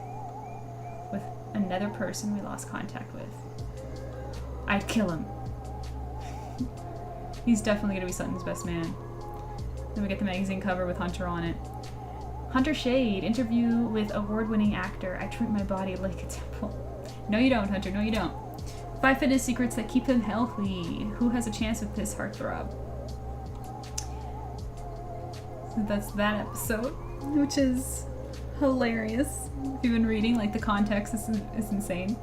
with another person we lost contact with. I'd kill him. He's definitely gonna be Sutton's best man. Then we get the magazine cover with Hunter on it. Hunter Shade, interview with award-winning actor. I treat my body like a temple. No you don't, Hunter, no you don't. 5 fitness secrets that keep him healthy. Who has a chance with this heartthrob? So that's that episode, which is hilarious. If you've been reading, like the context is insane.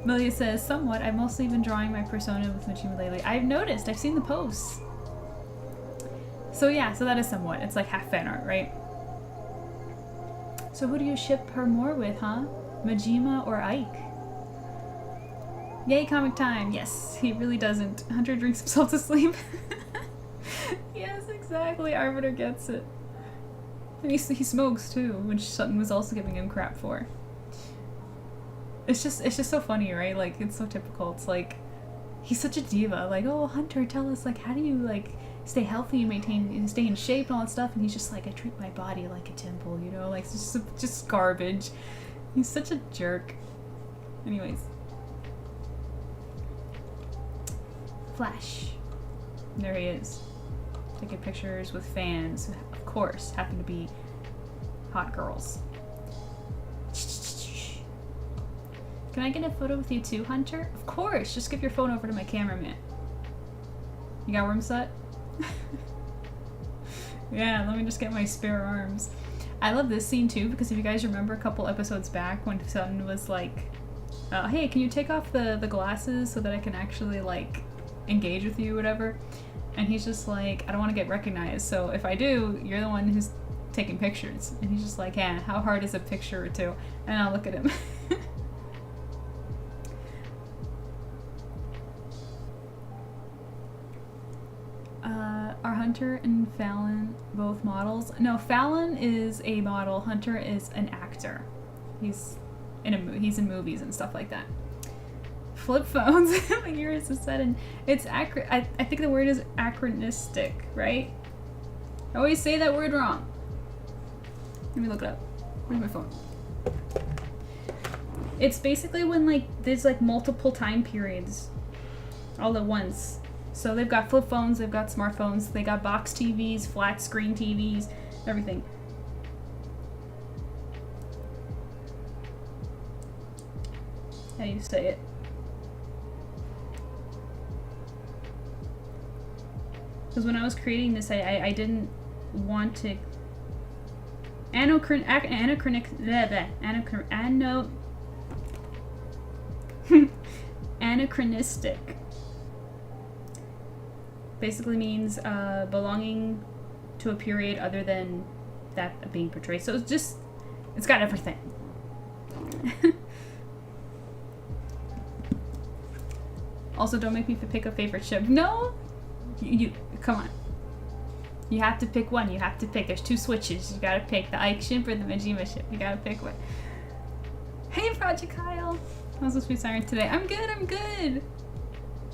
Melia says, somewhat. I've mostly been drawing my persona with Majima lately. I've noticed. I've seen the posts. So yeah, so that is somewhat. It's like half fan art, right? So who do you ship her more with, huh? Majima or Ike? Yay, comic time. Yes, he really doesn't. Hunter drinks himself to sleep. Yes, exactly. Arbiter gets it. And he smokes too, which Sutton was also giving him crap for. It's just so funny, right? Like, it's so typical. It's like, he's such a diva. Like, oh, Hunter, tell us, like, how do you, like, stay healthy and stay in shape and all that stuff? And he's just like, I treat my body like a temple, you know? Like, it's just garbage. He's such a jerk. Anyways. Flash. There he is. Taking pictures with fans. Of course, happen to be hot girls. Can I get a photo with you too, Hunter? Of course! Just give your phone over to my cameraman. You got room set? Yeah, let me just get my spare arms. I love this scene too, because if you guys remember a couple episodes back when Sutton was like, hey, can you take off the glasses so that I can actually, like, engage with you, whatever? And he's just like, I don't want to get recognized, so if I do, you're the one who's taking pictures. And he's just like, yeah, how hard is a picture or two? And I'll look at him. Hunter and Fallon both models? No, Fallon is a model. Hunter is an actor. He's he's in movies and stuff like that. Flip phones. Like yours is said, and it's I think the word is anachronistic, right? I always say that word wrong. Let me look it up. Where's my phone? It's basically when like there's like multiple time periods all at once. So they've got flip phones, they've got smartphones, they got box TVs, flat screen TVs, everything. How do you say it? Because when I was creating this, I didn't want to anachronistic basically means belonging to a period other than that being portrayed. So it's got everything. Also, don't make me pick a favorite ship. No, you come on. You have to pick one. You have to pick. There's 2 switches. You gotta pick the Ike ship or the Majima ship. You gotta pick one. Hey, Project Kyle. How's supposed to be Siren today? I'm good. I'm good.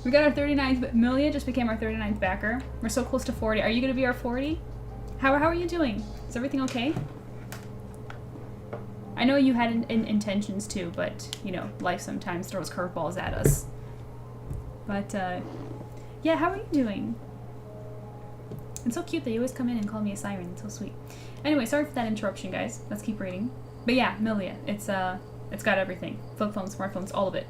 We got our 39th. Milia just became our 39th backer. We're so close to 40. Are you gonna be our 40? How are you doing? Is everything okay? I know you had intentions too, but you know, life sometimes throws curveballs at us. But yeah, how are you doing? It's so cute that you always come in and call me a siren. It's so sweet. Anyway, sorry for that interruption, guys. Let's keep reading. But yeah, Milia, it's got everything. Flip phones, smartphones, all of it.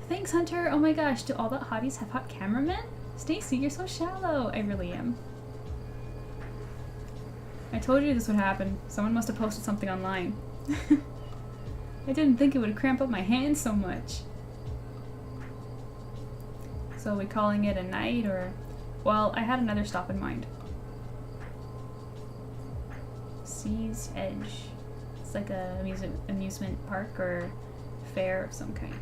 Thanks, Hunter. Oh my gosh, do all the hotties have hot cameramen? Stacy, you're so shallow. I really am. I told you this would happen. Someone must have posted something online. I didn't think it would cramp up my hands so much. So are we calling it a night, or... Well, I had another stop in mind. Sea's Edge. It's like a amusement park or fair of some kind.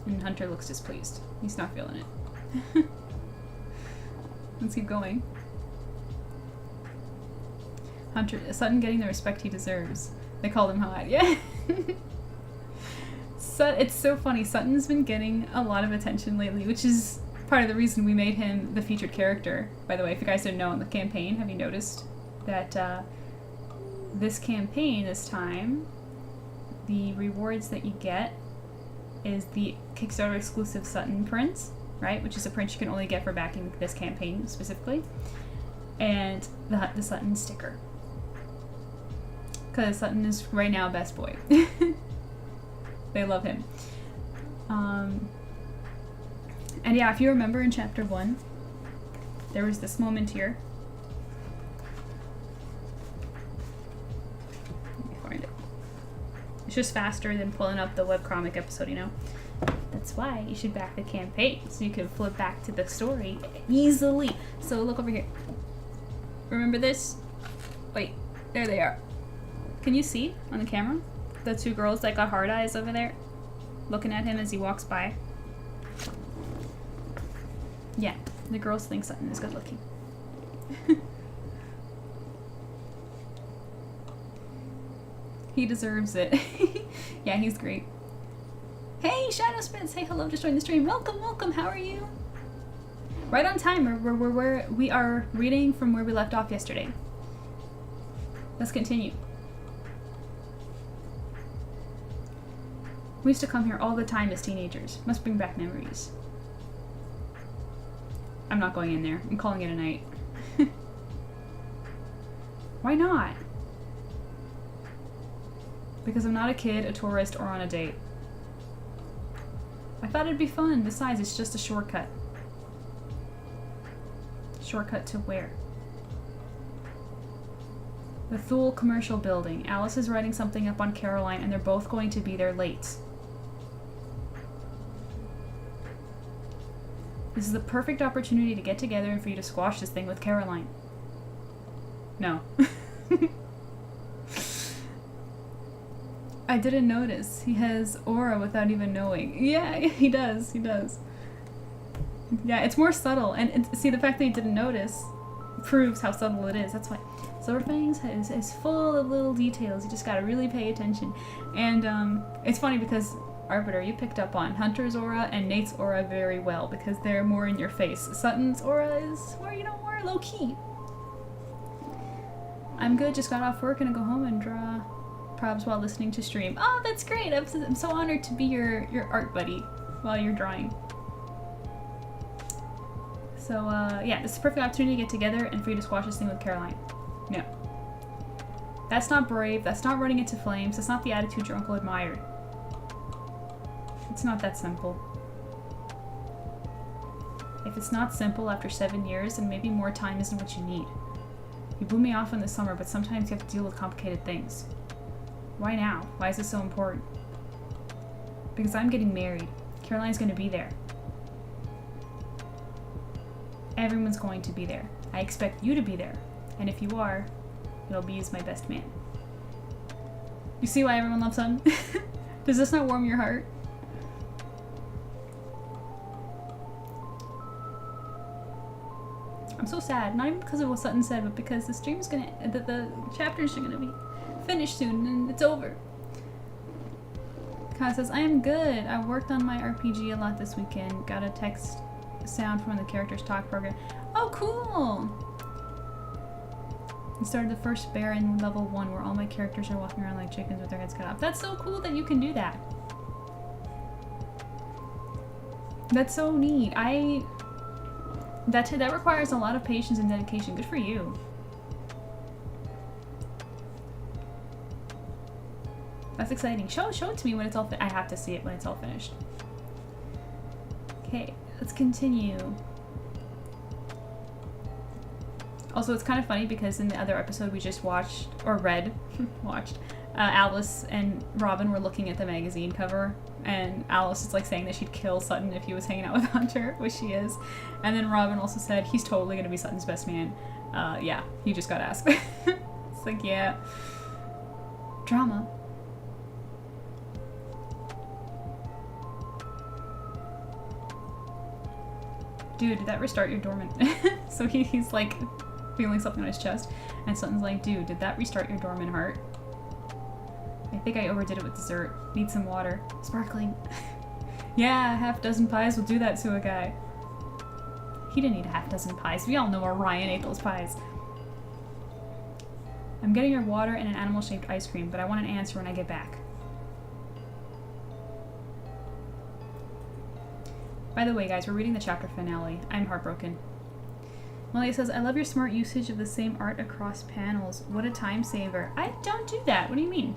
And Hunter looks displeased. He's not feeling it. Let's keep going. Hunter, Sutton getting the respect he deserves. They called him hot. Yeah. It's so funny. Sutton's been getting a lot of attention lately, which is part of the reason we made him the featured character. By the way, if you guys didn't know, in the campaign, have you noticed that this campaign, this time, the rewards that you get is the Kickstarter exclusive Sutton print, right? Which is a print you can only get for backing this campaign specifically. And the Sutton sticker. Because Sutton is right now best boy. They love him. And yeah, if you remember in chapter 1, there was this moment here. Let me find it. It's just faster than pulling up the webcomic episode, you know? That's why you should back the campaign, so you can flip back to the story easily. So look over here. Remember this? Wait, there they are. Can you see on the camera? The 2 girls that got hard eyes over there, looking at him as he walks by. Yeah, the girls think Sutton is good looking. He deserves it. Yeah, he's great. Hey, Shadow Spence! Hey, hello, just joined the stream. Welcome, welcome, how are you? Right on time, we are reading from where we left off yesterday. Let's continue. We used to come here all the time as teenagers. Must bring back memories. I'm not going in there. I'm calling it a night. Why not? Because I'm not a kid, a tourist, or on a date. I thought it'd be fun. Besides, it's just a shortcut. Shortcut to where? The Thule Commercial Building. Alice is writing something up on Caroline, and they're both going to be there late. This is the perfect opportunity to get together and for you to squash this thing with Caroline. No. I didn't notice. He has aura without even knowing. Yeah, he does. He does. Yeah, it's more subtle. And see, the fact that he didn't notice proves how subtle it is. That's why SilverFangs is full of little details. You just gotta really pay attention. And it's funny because Arbiter, you picked up on Hunter's aura and Nate's aura very well because they're more in your face. Sutton's aura is more, you know, more low key. I'm good. Just got off work and go home and draw probs while listening to stream. Oh, that's great. I'm so honored to be your art buddy while you're drawing. So yeah, this is a perfect opportunity to get together and for you to squash this thing with Caroline. No. That's not brave. That's not running into flames. That's not the attitude your uncle admired. It's not that simple. If it's not simple after 7 years, then maybe more time isn't what you need. You blew me off in the summer, but sometimes you have to deal with complicated things. Why now? Why is this so important? Because I'm getting married. Caroline's gonna be there. Everyone's going to be there. I expect you to be there. And if you are, it'll be as my best man. You see why everyone loves Sutton? Does this not warm your heart? I'm so sad, not even because of what Sutton said, but because the stream's gonna, the chapters are gonna be finished soon and it's over. Kyle says, I am good. I worked on my RPG a lot this weekend. Got a text sound from the characters talk program. Oh, cool! I started the first bear in level 1 where all my characters are walking around like chickens with their heads cut off. That's so cool that you can do that. That's so neat. That requires a lot of patience and dedication. Good for you. That's exciting. Show it to me when it's all I have to see it when it's all finished. Okay, let's continue. Also, it's kind of funny because in the other episode we just watched, or read, Alice and Robin were looking at the magazine cover, and Alice is like saying that she'd kill Sutton if he was hanging out with Hunter, which she is. And then Robin also said he's totally gonna be Sutton's best man. Yeah, he just got asked. It's like, yeah. Drama. Dude, did that restart your dormant? So he's like feeling something on his chest, and Sutton's like, dude, did that restart your dormant heart? I think I overdid it with dessert. Need some water. Sparkling. Yeah, a half-dozen pies will do that to a guy. He didn't eat a half-dozen pies. We all know Orion ate those pies. I'm getting your water and an animal-shaped ice cream, but I want an answer when I get back. By the way, guys, we're reading the chapter finale. I'm heartbroken. Molly says, I love your smart usage of the same art across panels. What a time saver. I don't do that. What do you mean?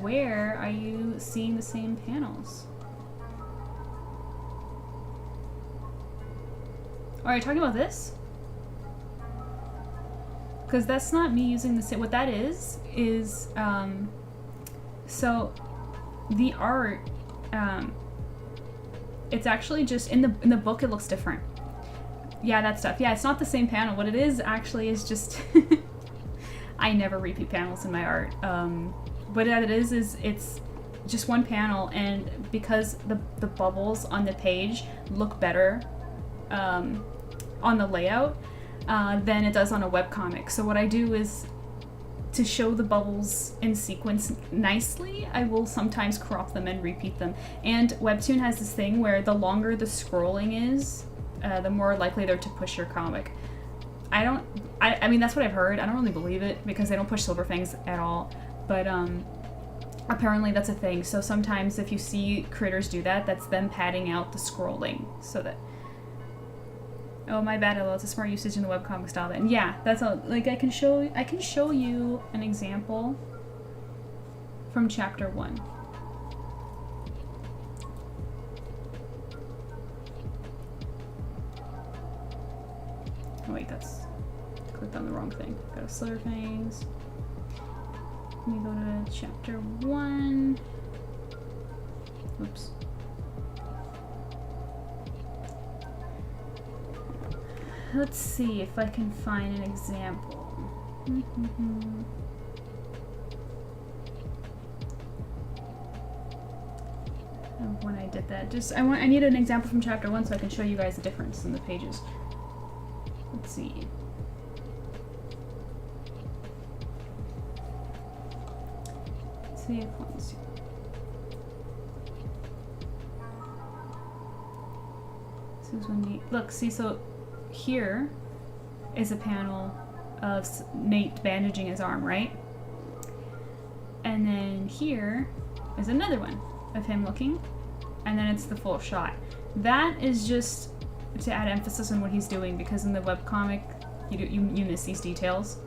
Where are you seeing the same panels? Oh, are you talking about this? Because that's not me using the same. What that is so the art, it's actually just in the book. It looks different. Yeah, that stuff. Yeah, it's not the same panel. What it is actually is just. I never repeat panels in my art. What it is it's just one panel, and because the bubbles on the page look better on the layout than it does on a webcomic. So what I do is, to show the bubbles in sequence nicely, I will sometimes crop them and repeat them. And Webtoon has this thing where the longer the scrolling is, the more likely they're to push your comic. I mean, that's what I've heard. I don't really believe it because they don't push SilverFangs at all. But apparently that's a thing. So sometimes if you see creators do that, that's them padding out the scrolling so that. Oh, my bad, Ella. It's a smart usage in the webcomic style then. Yeah, that's all. Like, I can show you an example from chapter 1. Oh wait, that's clicked on the wrong thing. Go to SilverFangs. Let me go to chapter 1. Oops. let's see if I can find an example. Of when I did that. I need an example from chapter 1 so I can show you guys the difference in the pages. Let's see. Let's see if one's... Look, see, so here is a panel of Nate bandaging his arm, right? And then here is another one of him looking, and then it's the full shot. That is just to add emphasis on what he's doing, because in the webcomic, you miss these details.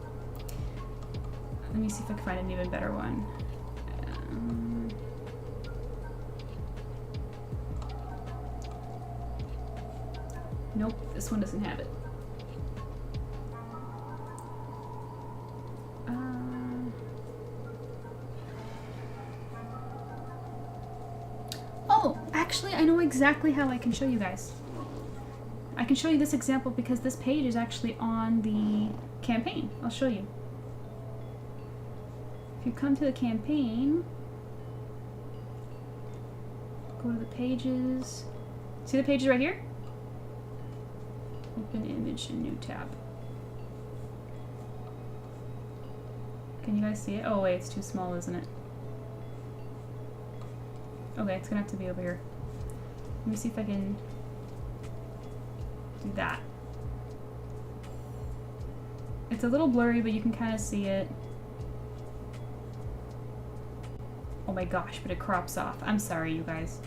Let me see if I can find an even better one. Nope, this one doesn't have it. Oh, actually, I know exactly how I can show you guys. I can show you this example because this page is actually on the campaign. I'll show you. If you come to the campaign, go to the pages. See the pages right here? Open image and new tab. Can you guys see it? Oh wait, it's too small, isn't it? Okay, it's gonna have to be over here. Let me see if I can do that. It's a little blurry, but you can kind of see it. Oh my gosh, but it crops off. I'm sorry, you guys.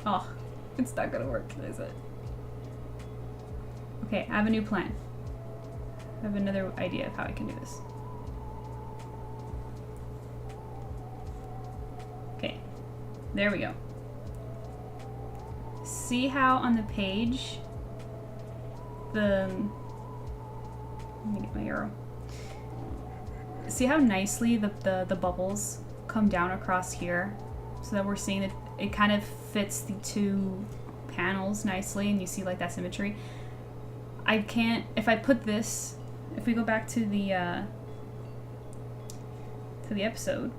Oh, it's not gonna work, is it? Okay, I have a new plan. I have another idea of how I can do this. Okay, there we go. See how on the page, let me get my arrow. See how nicely the bubbles come down across here, so that we're seeing that it kind of fits the two panels nicely, and you see like that symmetry. I can't, if I put this, if we go back to the episode,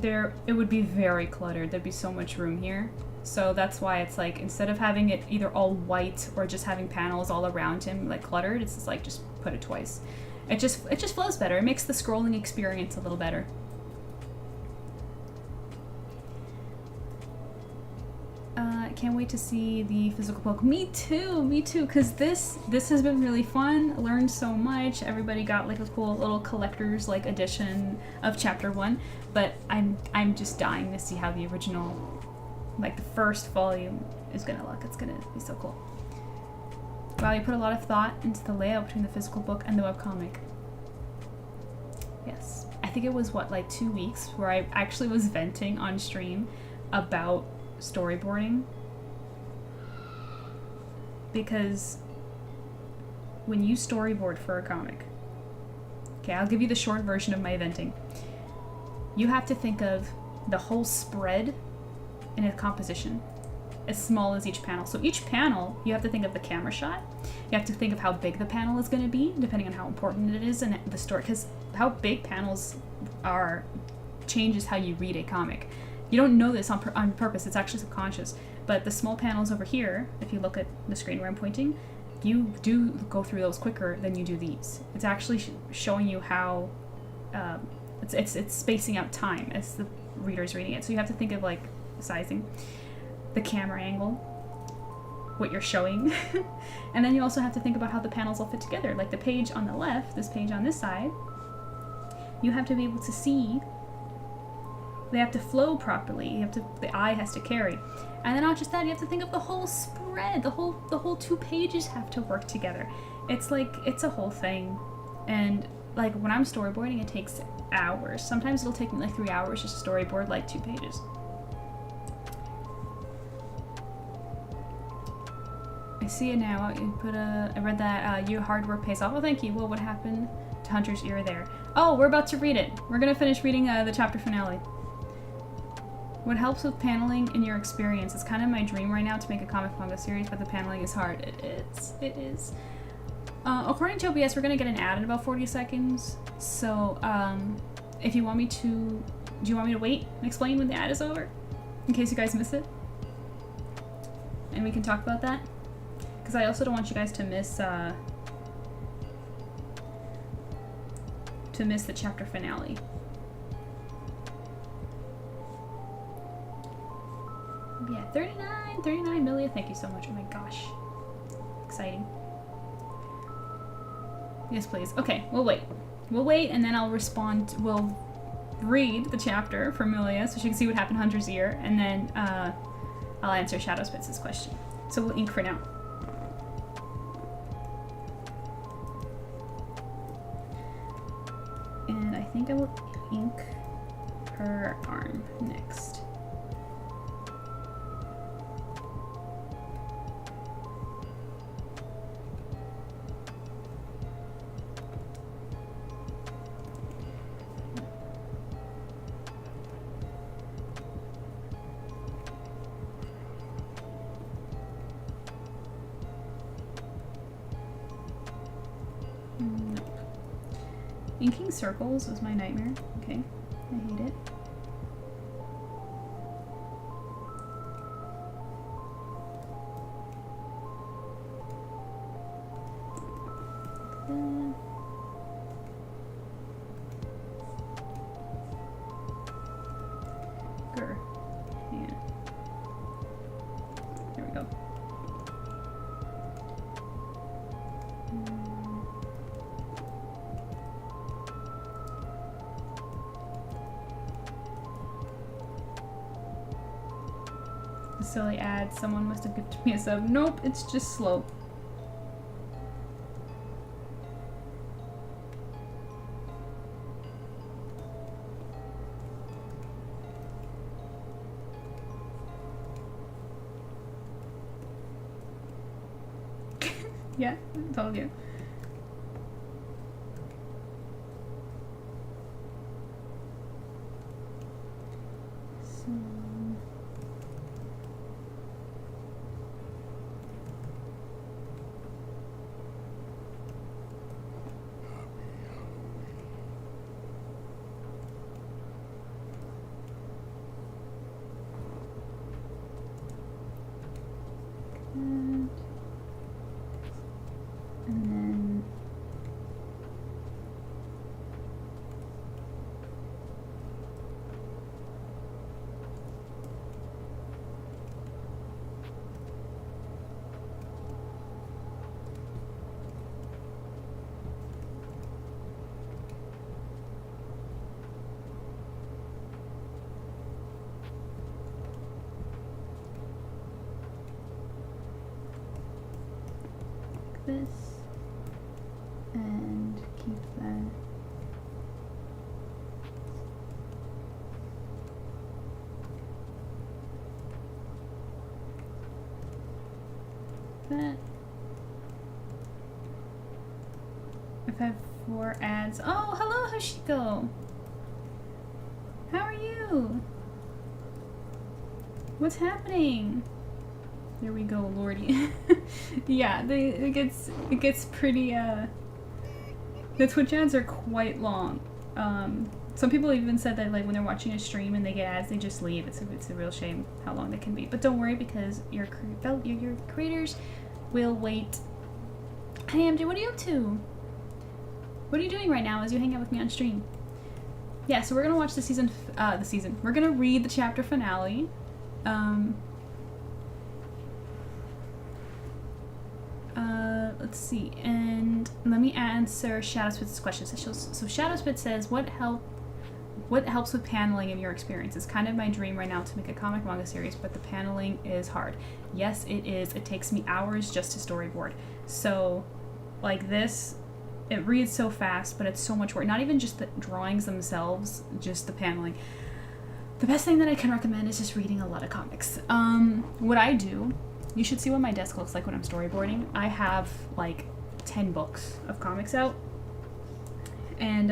it would be very cluttered. There'd be so much room here. So that's why it's like, instead of having it either all white or just having panels all around him like cluttered, it's just like, just put it twice. It just flows better. It makes the scrolling experience a little better. Can't wait to see the physical book. Me too, because this has been really fun. Learned so much. Everybody got like a cool little collector's like edition of chapter 1, but I'm just dying to see how the original, like the first volume, is gonna look. It's gonna be so cool. Wow, you put a lot of thought into the layout between the physical book and the webcomic. Yes, I think it was what, like 2 weeks where I actually was venting on stream about storyboarding. Because when you storyboard for a comic, okay, I'll give you the short version of my venting. You have to think of the whole spread in a composition, as small as each panel. So each panel, you have to think of the camera shot. You have to think of how big the panel is going to be, depending on how important it is in the story, because how big panels are changes how you read a comic. You don't know this on purpose, it's actually subconscious. But the small panels over here, if you look at the screen where I'm pointing, you do go through those quicker than you do these. It's actually showing you how, it's spacing out time as the reader's reading it. So you have to think of like sizing, the camera angle, what you're showing, and then you also have to think about how the panels all fit together. Like the page on the left, this page on this side, you have to be able to see. They have to flow properly. The eye has to carry. And then not just that, you have to think of the whole spread. The whole 2 pages have to work together. It's like, it's a whole thing. And like when I'm storyboarding, it takes hours. Sometimes it'll take me like 3 hours just to storyboard like 2 pages. I see it now. I read that your hard work pays off. Oh, thank you. Well, what happened to Hunter's ear there? Oh, we're about to read it. We're gonna finish reading the chapter finale. What helps with paneling in your experience? It's kind of my dream right now to make a comic manga series, but the paneling is hard. It is. According to OBS, we're gonna get an ad in about 40 seconds. So, if you want me to, do you want me to wait and explain when the ad is over? In case you guys miss it? And we can talk about that? Because I also don't want you guys to miss the chapter finale. Yeah, 39 million. Thank you so much. Oh my gosh. Exciting. Yes, please. Okay, we'll wait. We'll wait, and then I'll respond. We'll read the chapter for Milia so she can see what happened Hunter's ear, and then I'll answer Shadow Spitz's question. So we'll ink for now. And I think I will ink her arm next. Inking circles was my nightmare. Okay, I hate it. Grr. Yeah. There we go. Silly ad. Someone must have given me a sub. Nope, it's just slow. Yeah, I told you. So... And then this. And keep that. That. If I have 4 ads. Oh, hello, Hashiko. How are you? What's happening? There we go, Lordy. Yeah, it gets pretty, the Twitch ads are quite long. Some people even said that, like, when they're watching a stream and they get ads, they just leave. It's a real shame how long they can be. But don't worry, because your creators will wait. Hey, MJ, what are you up to? What are you doing right now as you hang out with me on stream? Yeah, so we're gonna watch we're gonna read the chapter finale. Let's see, and let me answer Shadow Spitz's question. So Shadow Spitz says, what helps with paneling in your experience? It's kind of my dream right now to make a comic manga series, but the paneling is hard. Yes, it is. It takes me hours just to storyboard. So, like this, it reads so fast, but it's so much work. Not even just the drawings themselves, just the paneling. The best thing that I can recommend is just reading a lot of comics. What I do, you should see what my desk looks like when I'm storyboarding. I have like 10 books of comics out, and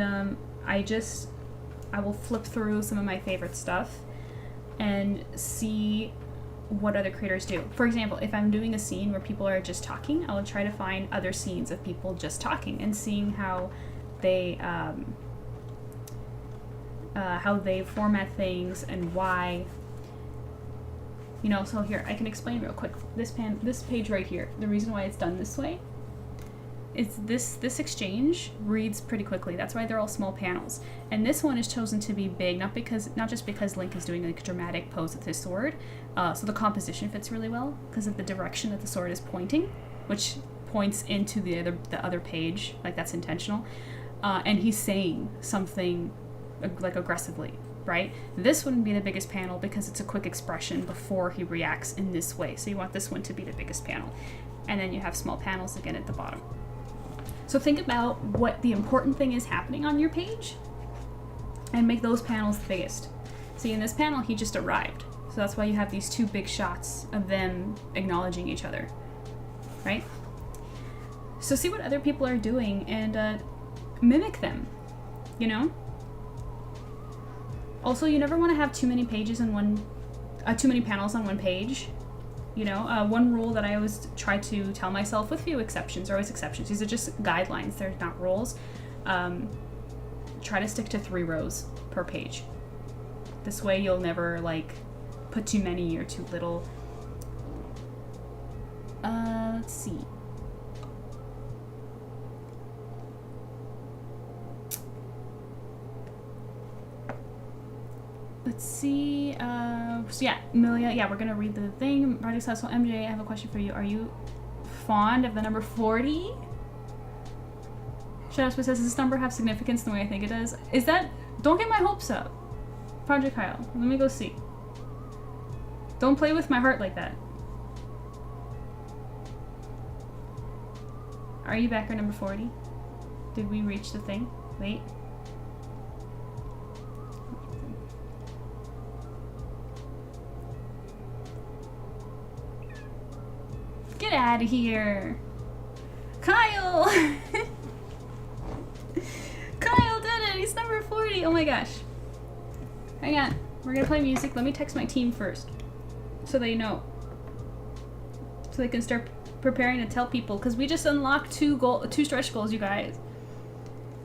I will flip through some of my favorite stuff. and see what other creators do. For example, if I'm doing a scene where people are just talking, I'll try to find other scenes of people just talking and seeing how they format things and why. You know, so here, I can explain real quick. This page right here, the reason why it's done this way is this exchange reads pretty quickly. That's why they're all small panels. And this one is chosen to be big, not just because Link is doing like a dramatic pose with his sword. So the composition fits really well because of the direction that the sword is pointing, which points into the other page, like that's intentional. And he's saying something like aggressively. Right? This wouldn't be the biggest panel because it's a quick expression before he reacts in this way. So you want this one to be the biggest panel. And then you have small panels again at the bottom. So think about what the important thing is happening on your page and make those panels the biggest. See, in this panel, he just arrived. So that's why you have these two big shots of them acknowledging each other, right? So see what other people are doing and mimic them, you know? Also, you never want to have too many pages in too many panels on one page. You know, one rule that I always try to tell myself, with few exceptions, or always exceptions, these are just guidelines, they're not rules. Try to stick to 3 rows per page. This way you'll never like put too many or too little. Let's see. Let's see, so yeah, Amelia, yeah, we're gonna read the thing. ArtSirenMJ, I have a question for you. Are you fond of the number 40? Shadow says, does this number have significance the way I think it does? Is that, don't get my hopes up. Project Kyle, let me go see. Don't play with my heart like that. Are you back at number 40? Did we reach the thing? Wait. Get out of here. Kyle! Kyle did it! He's number 40! Oh my gosh. Hang on. We're gonna play music. Let me text my team first. So they know. So they can start preparing to tell people. Because we just unlocked 2 stretch goals, you guys.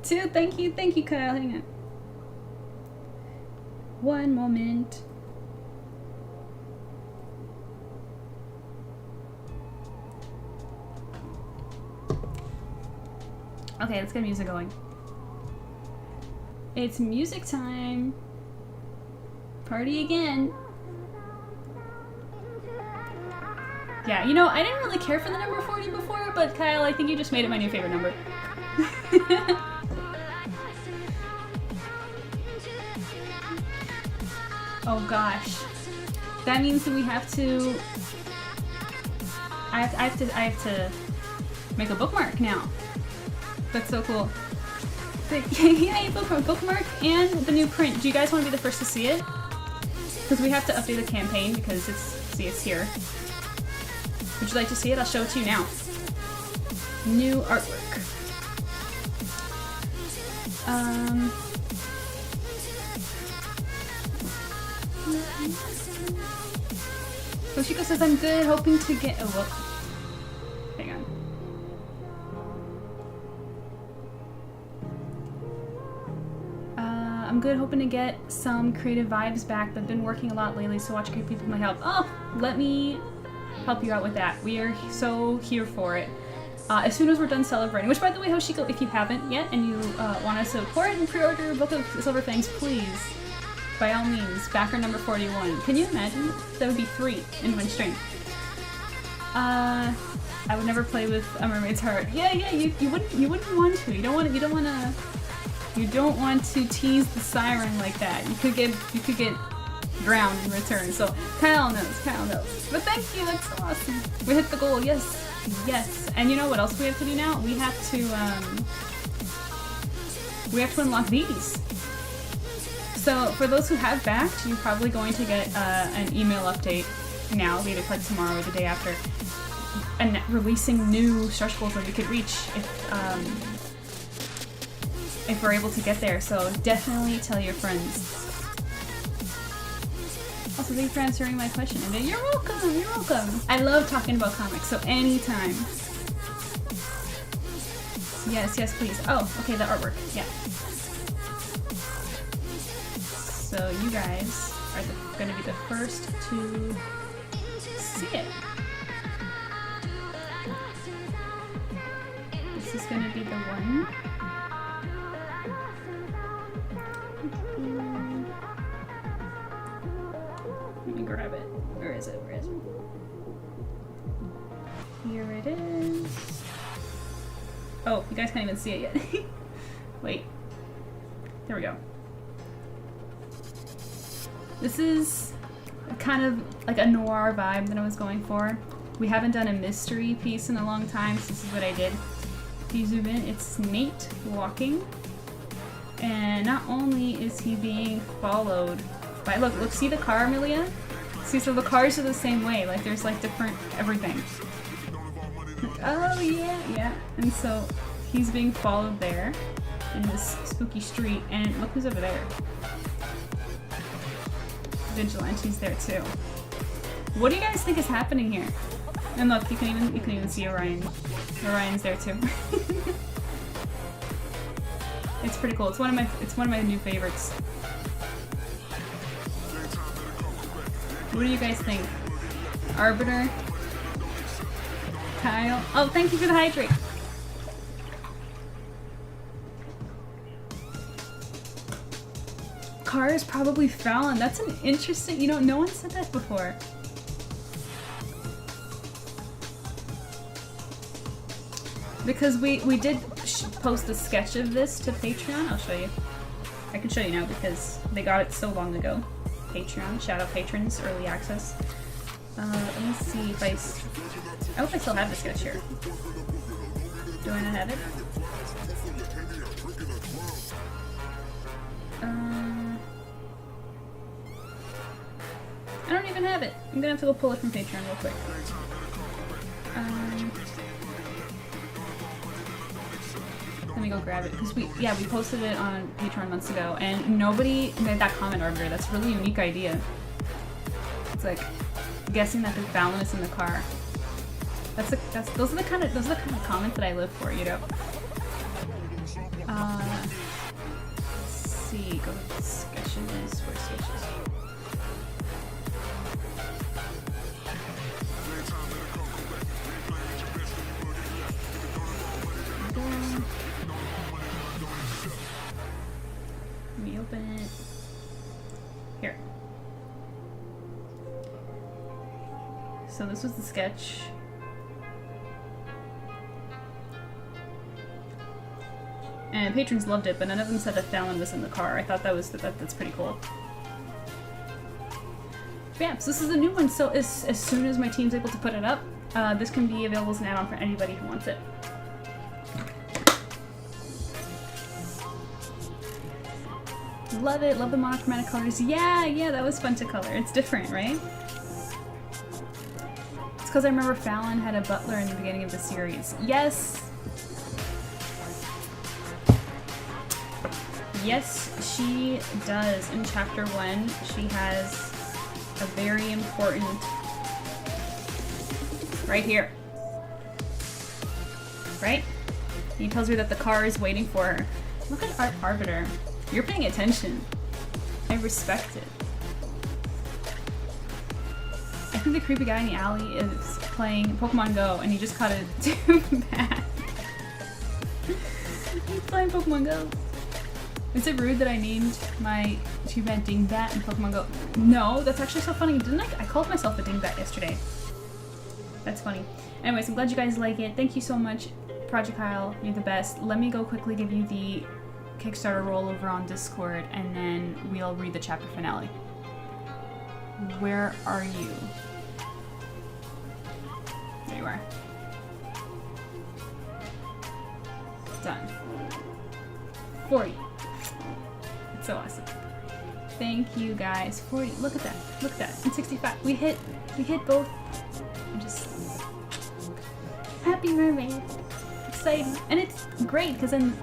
2, thank you, Kyle. Hang on. One moment. Okay, let's get music going. It's music time. Party again. Yeah, you know, I didn't really care for the number 40 before, but Kyle, I think you just made it my new favorite number. Oh gosh. That means that we have to... I have to make a bookmark now. That's so cool. Yay, bookmark and the new print. Do you guys want to be the first to see it? Because we have to update the campaign because it's here. Would you like to see it? I'll show it to you now. New artwork. Toshiko says I'm good, hoping to get. Oh, whoop. Hang on. I'm good, hoping to get some creative vibes back, but been working a lot lately, so watching people might help. Oh, let me help you out with that. We are so here for it. As soon as we're done celebrating, which by the way, Hoshiko, if you haven't yet and you want to support and pre-order Book of Silver Fangs, please, by all means, backer number 41. Can you imagine? That would be 3 in one string. I would never play with a mermaid's heart. Yeah, you wouldn't want to. You don't want to tease the siren like that. You could get drowned in return. So Kyle knows. But thank you, that's so awesome. We hit the goal, yes. And you know what else we have to do now? We have to unlock these. So for those who have backed, you're probably going to get an email update now, either like tomorrow or the day after, and releasing new stretch goals that we could reach if we're able to get there. So definitely tell your friends. Also, thank you for answering my question. And you're welcome. You're welcome. I love talking about comics, so anytime. Yes, yes, please. Oh, okay, the artwork. Yeah. So you guys are going to be the first to see it. This is going to be the one. Let me grab it. Where is it? Where is it? Here it is. Oh, you guys can't even see it yet. Wait. There we go. This is kind of like a noir vibe that I was going for. We haven't done a mystery piece in a long time, so this is what I did. If you zoom in, it's Nate walking. And not only is he being followed by, look, see the car, Amelia? See, so the cars are the same way, like there's like different everything. Oh yeah, yeah. And so he's being followed there in this spooky street, and look who's over there. Vigilante's there too. What do you guys think is happening here? And look, you can even see Orion. Orion's there too. It's pretty cool. It's one of my new favorites. What do you guys think? Arbiter? Kyle? Oh, thank you for the hydrate. Car is probably Fallon. That's an interesting, you know, no one said that before. Because we did post a sketch of this to Patreon. I'll show you. I can show you now because they got it so long ago. Patreon, shout out patrons, early access. Let me see if I hope I still have the sketch here. Do I not have it? I don't even have it. I'm gonna have to go pull it from Patreon real quick. Let me go grab it because we posted it on Patreon months ago and nobody made that comment, Arbiter. That's a really unique idea. It's like guessing that the Fallon is in the car. Those are the kind of comments that I live for, you know. Let's see, go to sketches. Where's sketches? Let me open it. Here. So this was the sketch. And patrons loved it, but none of them said that Fallon was in the car. I thought that's pretty cool. But yeah, so this is a new one. So as soon as my team's able to put it up, this can be available as an add-on for anybody who wants it. Love it, love the monochromatic colors. Yeah, that was fun to color. It's different, right? It's because I remember Fallon had a butler in the beginning of the series. Yes! Yes, she does. In chapter 1, she has a very important... right here. Right? He tells her that the car is waiting for her. Look at Arbiter. You're paying attention. I respect it. I think the creepy guy in the alley is playing Pokemon Go and he just caught a Dingbat. He's playing Pokemon Go. Is it rude that I named my Dingbat Dingbat in Pokemon Go? No, that's actually so funny. Didn't I called myself a Dingbat yesterday. That's funny. Anyways, I'm glad you guys like it. Thank you so much, Project Kyle. You're the best. Let me go quickly give you the Kickstarter rollover on Discord, and then we'll read the chapter finale. Where are you? There you are. Done. 40. It's so awesome. Thank you guys. 40. Look at that. Look at that. And 65. We hit both. I'm just happy mermaid. Exciting. And it's great because then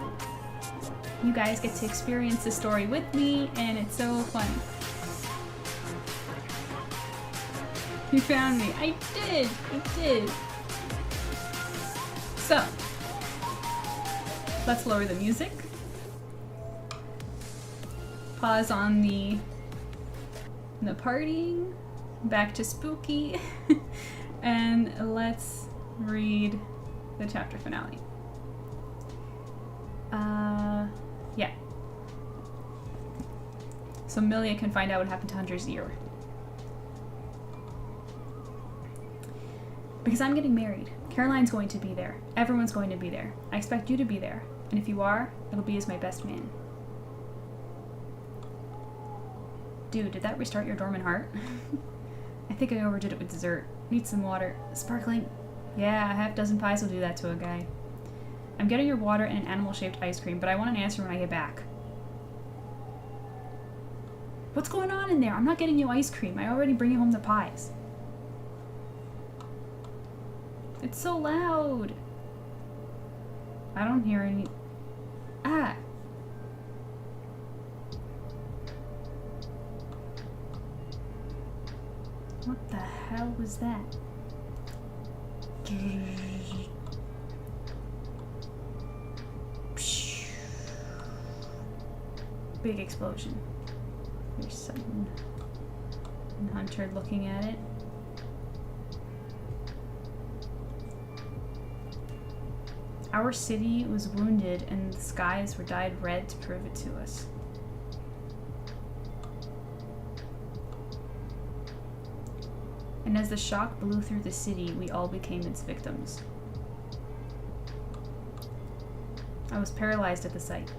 you guys get to experience the story with me, and it's so fun. You found me. I did. I did. So, let's lower the music. Pause on the partying. Back to spooky. And let's read the chapter finale. Yeah. So Milia can find out what happened to Hunter's ear. Because I'm getting married. Caroline's going to be there. Everyone's going to be there. I expect you to be there. And if you are, it'll be as my best man. Dude, did that restart your dormant heart? I think I overdid it with dessert. Need some water. Sparkling? Yeah, a half-dozen pies will do that to a guy. I'm getting your water and an animal-shaped ice cream, but I want an answer when I get back. What's going on in there? I'm not getting you ice cream. I already bring you home the pies. It's so loud. I don't hear any... Ah! What the hell was that? Big explosion. There's something. And Hunter looking at it. Our city was wounded and the skies were dyed red to prove it to us. And as the shock blew through the city, we all became its victims. I was paralyzed at the sight,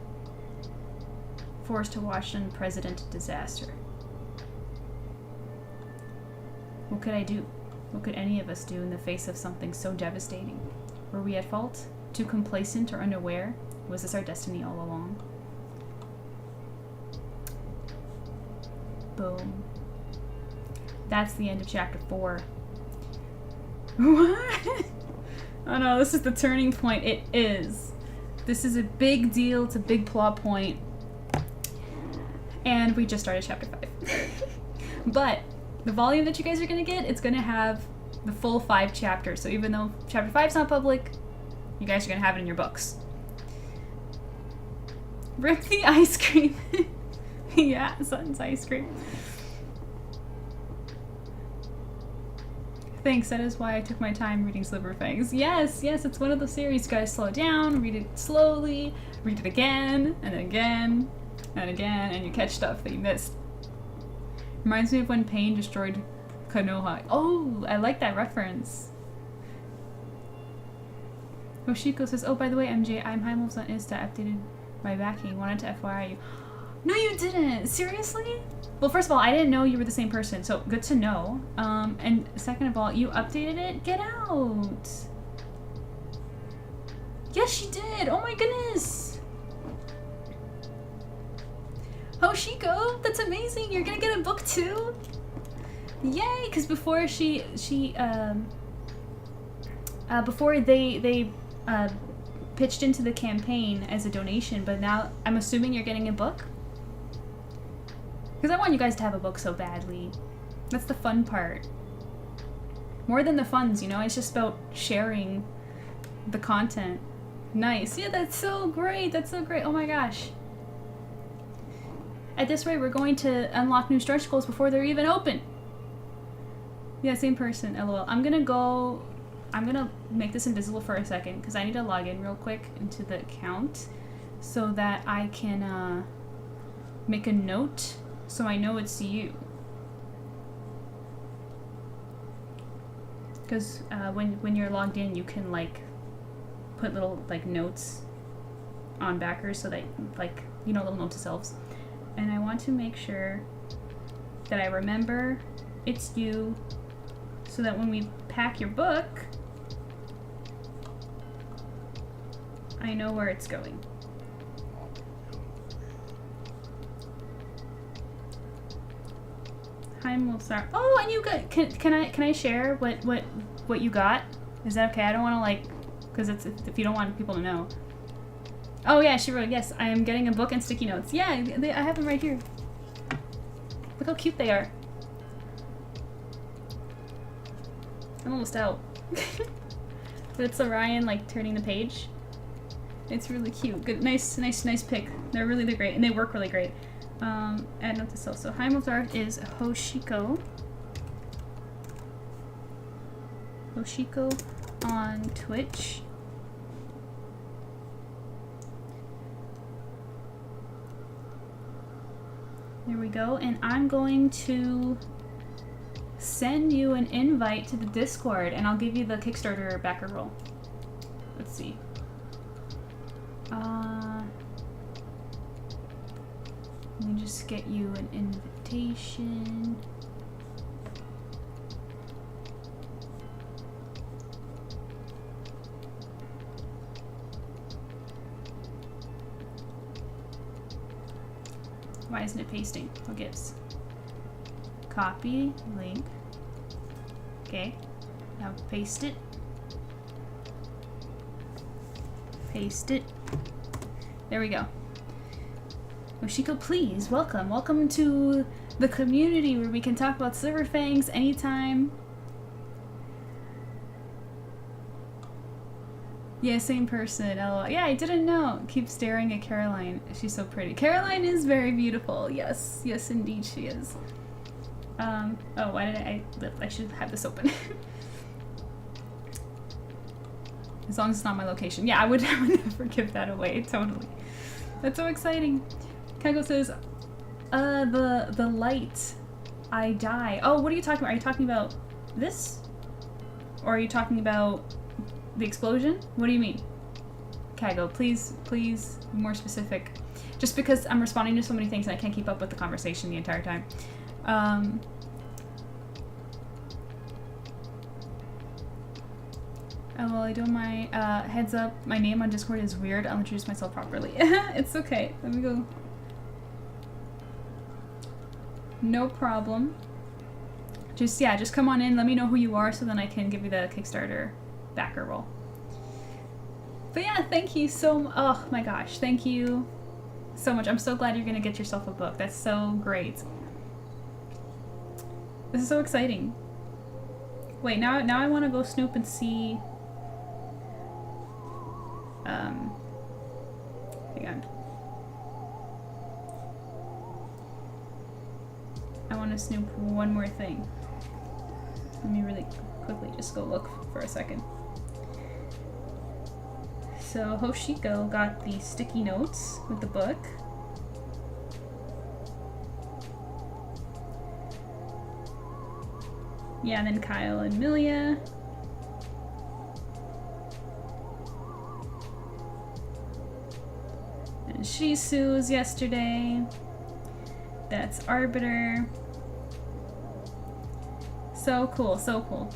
forced to watch an unprecedented disaster. What could I do? What could any of us do in the face of something so devastating? Were we at fault? Too complacent or unaware? Was this our destiny all along? Boom. That's the end of chapter 4. What? Oh no, this is the turning point. It is. This is a big deal. It's a big plot point. And we just started chapter 5. But the volume that you guys are going to get, it's going to have the full 5 chapters. So even though chapter 5 is not public, you guys are going to have it in your books. Rip the ice cream. Yeah, Sutton's ice cream. Thanks, that is why I took my time reading FANGS. Yes, yes, it's one of the series. You gotta slow it down, read it slowly, read it again, and again, and again, and you catch stuff that you missed. Reminds me of when Pain destroyed Konoha. Oh, I like that reference. Hoshiko says, oh, by the way, MJ, I'm High Wolves on Insta, updated my backing. Wanted to FYI you. No, you didn't! Seriously? Well, first of all, I didn't know you were the same person, so good to know. And second of all, you updated it? Get out! Yes, she did! Oh my goodness! Hoshiko, that's amazing! You're gonna get a book too? Yay! Because before before they pitched into the campaign as a donation, but now I'm assuming you're getting a book? Because I want you guys to have a book so badly. That's the fun part. More than the funds, you know? It's just about sharing the content. Nice. Yeah, that's so great. That's so great. Oh my gosh. At this rate, we're going to unlock new stretch goals before they're even open. Yeah, same person. LOL. I'm gonna make this invisible for a second because I need to log in real quick into the account so that I can make a note so I know it's you. Because when you're logged in, you can like put little like notes on backers so that like, you know, little note to selves. And I want to make sure that I remember it's you so that when we pack your book, I know where it's going. Oh, and you got, can I share what you got? Is that okay? I don't want to like, because it's if you don't want people to know. Oh yeah, she wrote, yes, I am getting a book and sticky notes. Yeah, I have them right here. Look how cute they are. I'm almost out. But it's Orion like turning the page. It's really cute. Good, nice pick. They're great, and they work really great. Add note to self. So Heimel's art is Hoshiko. Hoshiko on Twitch. There we go, and I'm going to send you an invite to the Discord, and I'll give you the Kickstarter backer roll. Let's see. Let me just get you an invitation. Why isn't it pasting? What gives? Copy link. Okay. Now paste it. Paste it. There we go. Yoshiko, please, welcome. Welcome to the community where we can talk about Silver Fangs anytime. Yeah, same person. LOL. Yeah, I didn't know. Keep staring at Caroline. She's so pretty. Caroline is very beautiful. Yes, yes, indeed she is. Oh, why did I should have this open. As long as it's not my location. Yeah, I would never give that away. Totally. That's so exciting. Kaigo says, the light. I die. Oh, what are you talking about? Are you talking about this? Or are you talking about the explosion? What do you mean? Kaigo, please be more specific. Just because I'm responding to so many things and I can't keep up with the conversation the entire time. Oh, well, I don't mind. Heads up, my name on Discord is weird. I'll introduce myself properly. It's okay. Let me go. No problem. Just come on in. Let me know who you are so then I can give you the Kickstarter backer roll. But yeah, thank you so oh my gosh, thank you so much. I'm so glad you're gonna get yourself a book. That's so great. This is so exciting. Wait, now I want to go snoop and see. Hang on. I want to snoop one more thing. Let me really quickly just go look for a second. So Hoshiko got the sticky notes with the book. Yeah, and then Kyle and Milia. And Shisu's yesterday. That's Arbiter. So cool, so cool.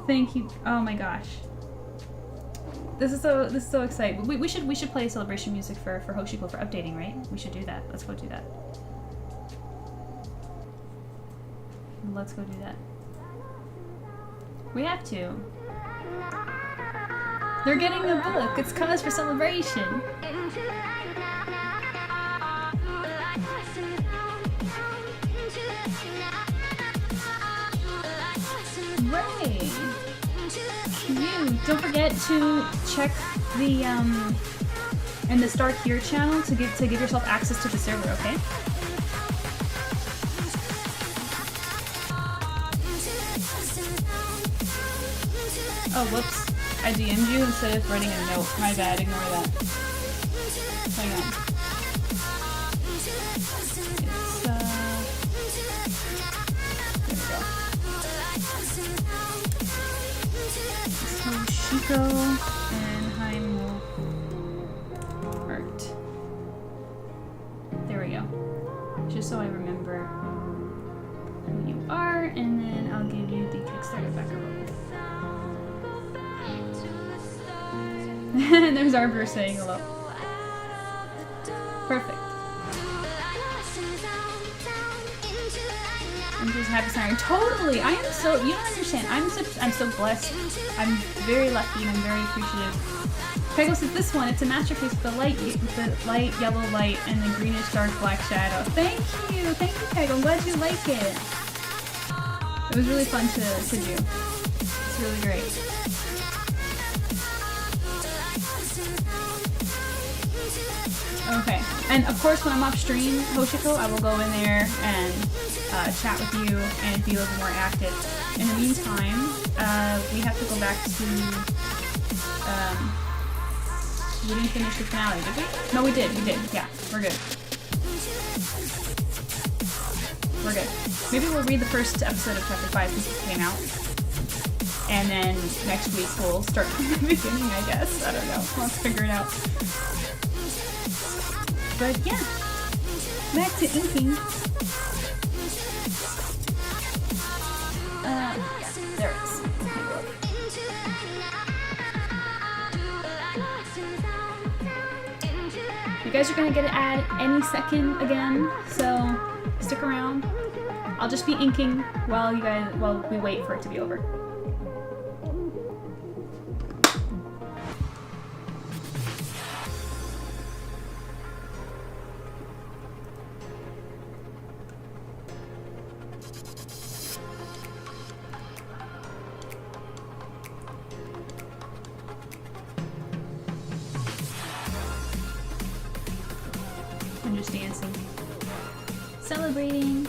Thank you. Oh my gosh. This is so exciting. We should play celebration music for Hoshiko for updating, right? We should do that. Let's go do that. Let's go do that. We have to. They're getting the book. It's cause for celebration. Ray! Don't forget to check the and the Start Here channel to give yourself access to the server, okay? Oh, whoops. I DM'd you instead of writing a note. My bad, ignore that. Hang on. It's, there we go. Hoshiko and Heimel art. There we go. Just so I remember who you are, and then I'll give you the Kickstarter backer roll. And there's Arbor saying hello. Perfect. I'm just happy siren. Totally! I am so, you don't understand. I'm so blessed. I'm very lucky and I'm very appreciative. Pego says this one, it's a masterpiece with the light yellow light and the greenish dark black shadow. Thank you, Pego. I'm glad you like it. It was really fun to do. It's really great. Okay, and of course when I'm off stream, Hoshiko, I will go in there and chat with you and be a little more active. In the meantime, we have to go back to, we didn't finish the finale, did we? No, we did, yeah, we're good. We're good. Maybe we'll read the first episode of Chapter 5 since it came out. And then next week we'll start from the beginning, I guess. I don't know. Let's figure it out. But yeah. Back to inking. Yeah, there it is. You guys are gonna get an ad any second again, so stick around. I'll just be inking while we wait for it to be over. I'm just dancing. Celebrating.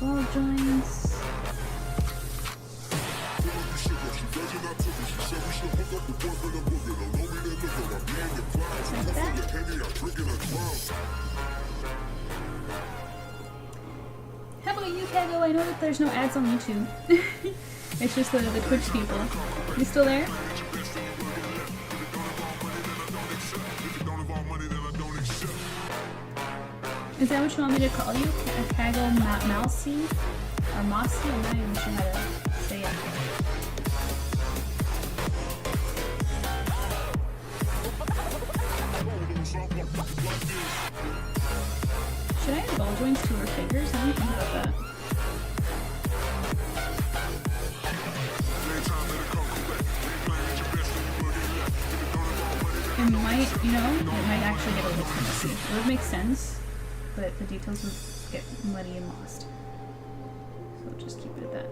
Ball joints. Like that. How about you, Kego? I know that there's no ads on YouTube. It's just the Twitch people. You still there? Is that what you want me to call you? Kaggle Mousy? Or Mossy? I'm not even sure how to say it. Should I add ball joints to her fingers? How do you think about that? It might, you know, it might actually get a little too messy. It would make sense, but the details would get muddy and lost. So we'll just keep it at that.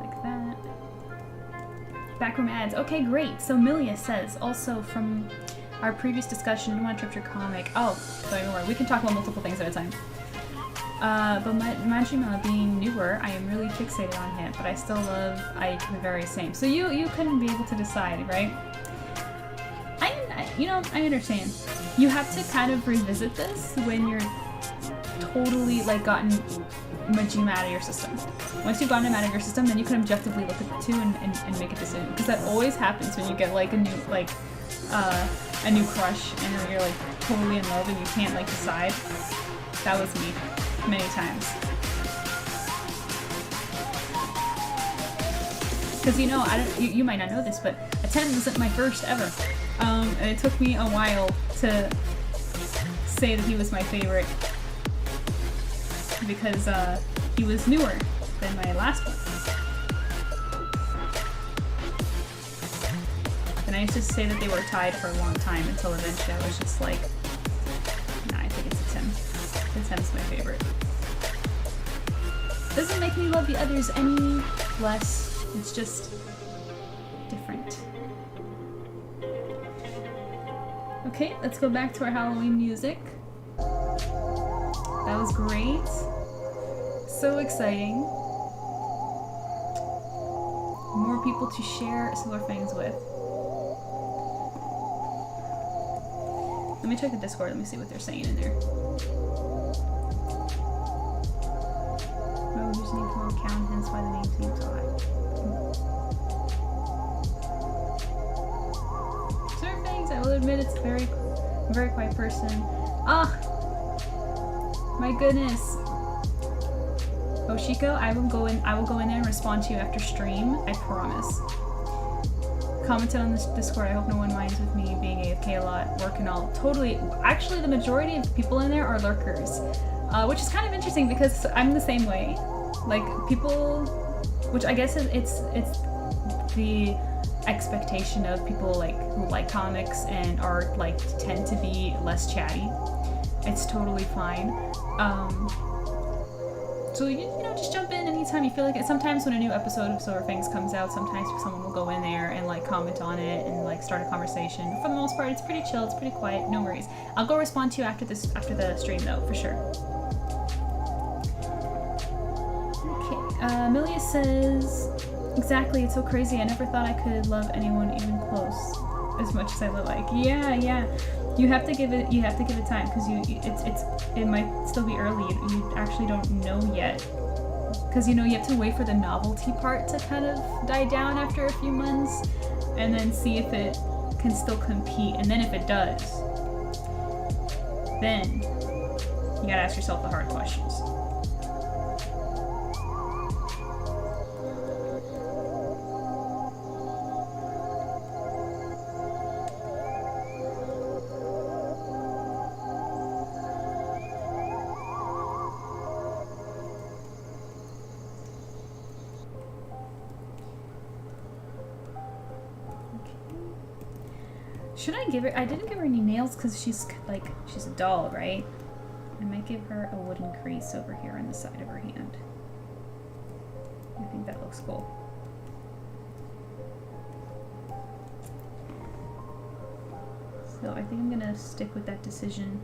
Like that. Backroom ads. Okay, great. So Milia says, also from our previous discussion, you want to trip your comic. Oh, sorry, don't worry. We can talk about multiple things at a time. But Majima being newer, I am really fixated on him, but I still love Ike the very same. So you couldn't be able to decide, right? I understand. You have to kind of revisit this when you're totally, like, gotten Majima out of your system. Once you've gotten him out of your system, then you can objectively look at the two and make a decision. Because that always happens when you get, like, a new crush, and then you're, like, totally in love and you can't, like, decide. That was me. Many times. Because, you know, you might not know this, but a 10 wasn't my first ever. And it took me a while to say that he was my favorite because he was newer than my last one. And I used to say that they were tied for a long time until eventually I was just like, nah, I think it's a 10. The 10's my favorite. Doesn't make me love the others any less, it's just different. Okay, let's go back to our Halloween music. That was great. So exciting. more people to share Silver Fangs with. Let me check the Discord. Let me see what they're saying in there. No username from account, hence why the name seems so high. Silver Fangs, I will admit it's a very quiet person. Ah! My goodness. Oshiko, I will go in there and respond to you after stream, I promise. Commented on this Discord, I hope no one minds with me being AFK a lot, work and all. Totally. Actually, the majority of people in there are lurkers. Which is kind of interesting because I'm the same way. Like, people, which I guess it's the expectation of people like who like comics and art, like, tend to be less chatty. It's totally fine. So you know, just jump in anytime you feel like it. Sometimes when a new episode of Silver Fangs comes out, sometimes someone will go in there and like comment on it and like start a conversation. But for the most part, it's pretty chill, it's pretty quiet, no worries. I'll go respond to you after the stream though, for sure. Okay, Amelia says, exactly, it's so crazy. I never thought I could love anyone even close as much as I look like. Yeah. You have to give it time because it might still be early. You actually don't know yet. Because you have to wait for the novelty part to kind of die down after a few months and then see if it can still compete. And then if it does, then you gotta ask yourself the hard questions. Should I give her? I didn't give her any nails because she's a doll, right? I might give her a wooden crease over here on the side of her hand. I think that looks cool. So I think I'm gonna stick with that decision.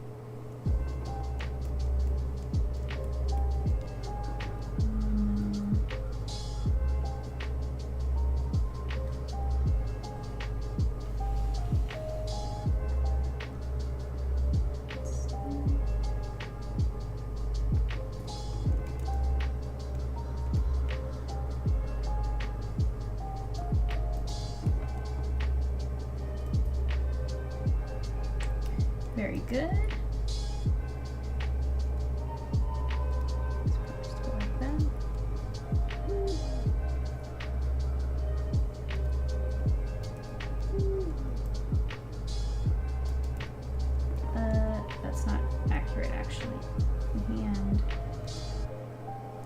Very good. Just go like that. That's not accurate actually. The hand.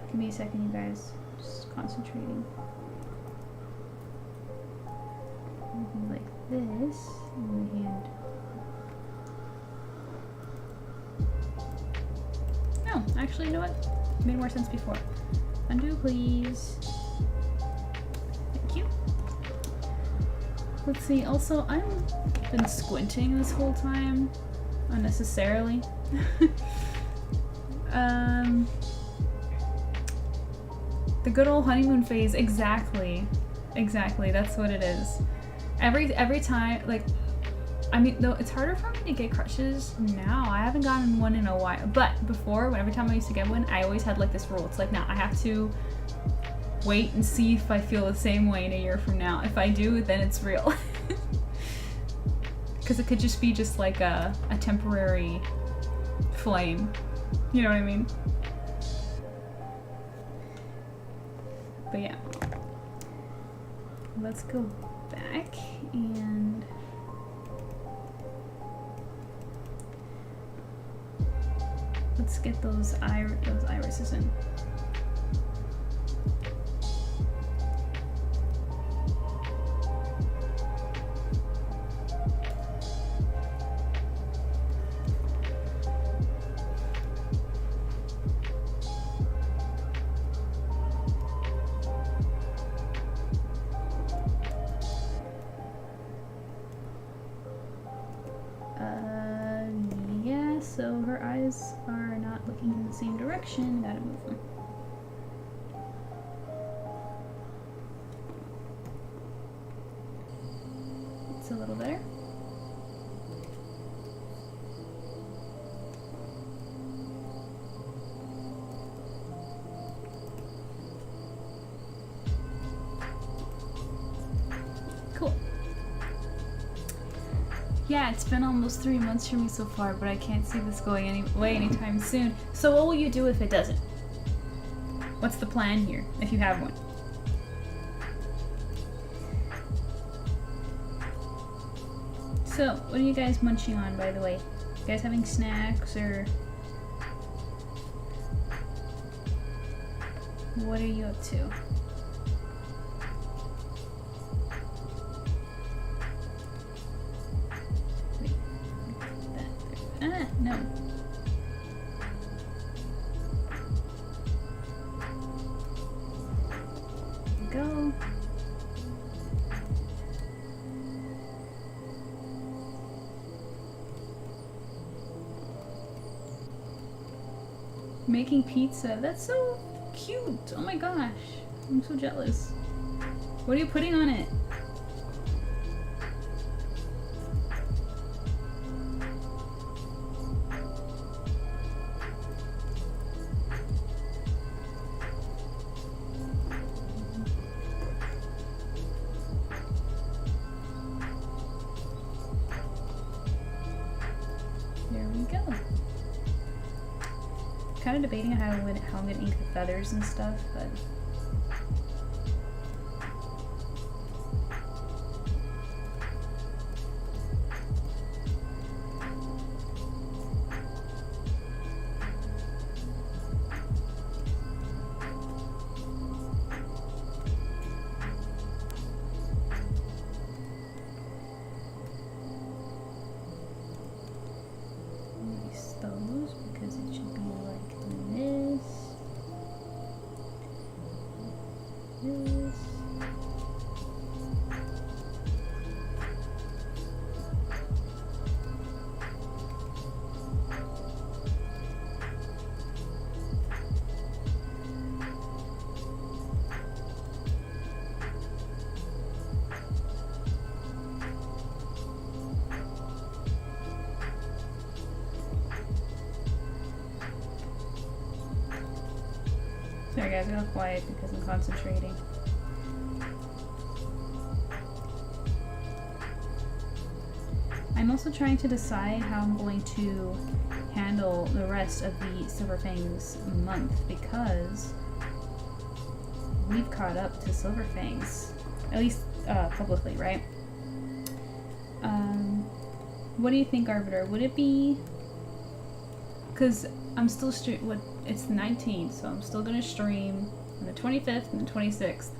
Give me a second, you guys. Just concentrating. Maybe like this, and the hand. No, actually, you know what? It made more sense before. Undo, please. Thank you. Let's see. Also, I've been squinting this whole time, unnecessarily. The good old honeymoon phase. Exactly. That's what it is. Every time, like. I mean, though, it's harder for me to get crushes now. I haven't gotten one in a while. But before, every time I used to get one, I always had like this rule. It's like, now I have to wait and see if I feel the same way in a year from now. If I do, then it's real. Because it could just be just like a temporary flame. You know what I mean? But yeah. Let's go back and... let's get those irises in. Yeah, so her eyes are not looking in the same direction. Gotta move them. That's a little better. Cool. Yeah, it's been almost 3 months for me so far, but I can't see this going away anytime soon. So what will you do if it doesn't? What's the plan here, if you have one? So, what are you guys munching on, by the way? You guys having snacks, or what are you up to? Wait, that. Ah, no. There we go. Making pizza. That's so cute. Oh my gosh. I'm so jealous. What are you putting on it? There we go. Kind of debating how I'm gonna ink the feathers and stuff, but release those because it should be like this. This. Sorry guys, I got quiet because I'm concentrating. I'm also trying to decide how I'm going to handle the rest of the Silver Fangs month because we've caught up to Silver Fangs, at least publicly, right? What do you think, Arbiter? Would it be? Because I'm still it's the 19th, so I'm still gonna stream on the 25th and the 26th.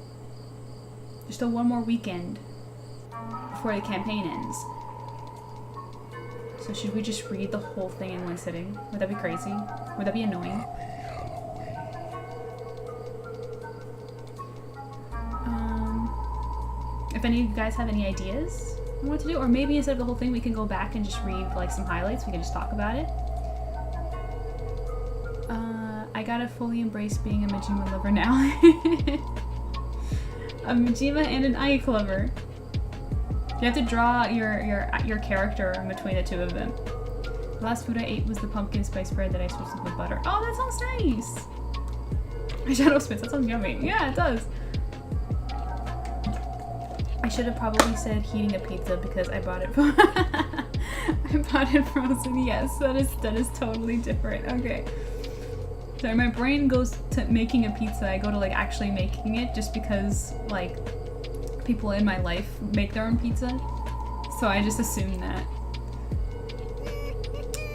There's still one more weekend before the campaign ends. So should we just read the whole thing in one sitting? Would that be crazy? Would that be annoying? If any of you guys have any ideas on what to do, or maybe instead of the whole thing we can go back and just read like some highlights, we can just talk about it. I gotta fully embrace being a Majima lover now. A Majima and an Ike lover. You have to draw your character in between the two of them. The last food I ate was the pumpkin spice bread that I switched with butter. Oh, that sounds nice! Shadow Spits, that sounds yummy. Yeah, it does. I should have probably said heating a pizza because I bought it I bought it frozen. Yes, that is totally different. Okay. Sorry, my brain goes to making a pizza. I go to like actually making it just because like people in my life make their own pizza. So I just assumed that.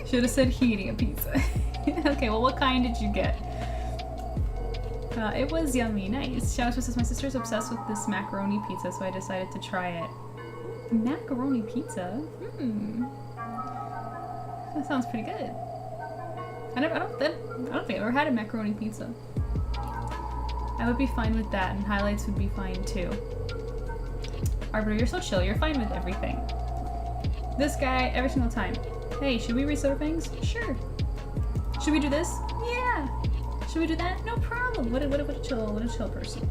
Should have said heating a pizza. Okay, well what kind did you get? It was yummy, nice. Shadow says my sister's obsessed with this macaroni pizza, so I decided to try it. Macaroni pizza? That sounds pretty good. I don't think I've ever had a macaroni pizza. I would be fine with that, and highlights would be fine too. Arbiter, you're so chill. You're fine with everything. This guy, every single time. Hey, should we read Silver Fangs? Sure. Should we do this? Yeah. Should we do that? No problem. What a chill person.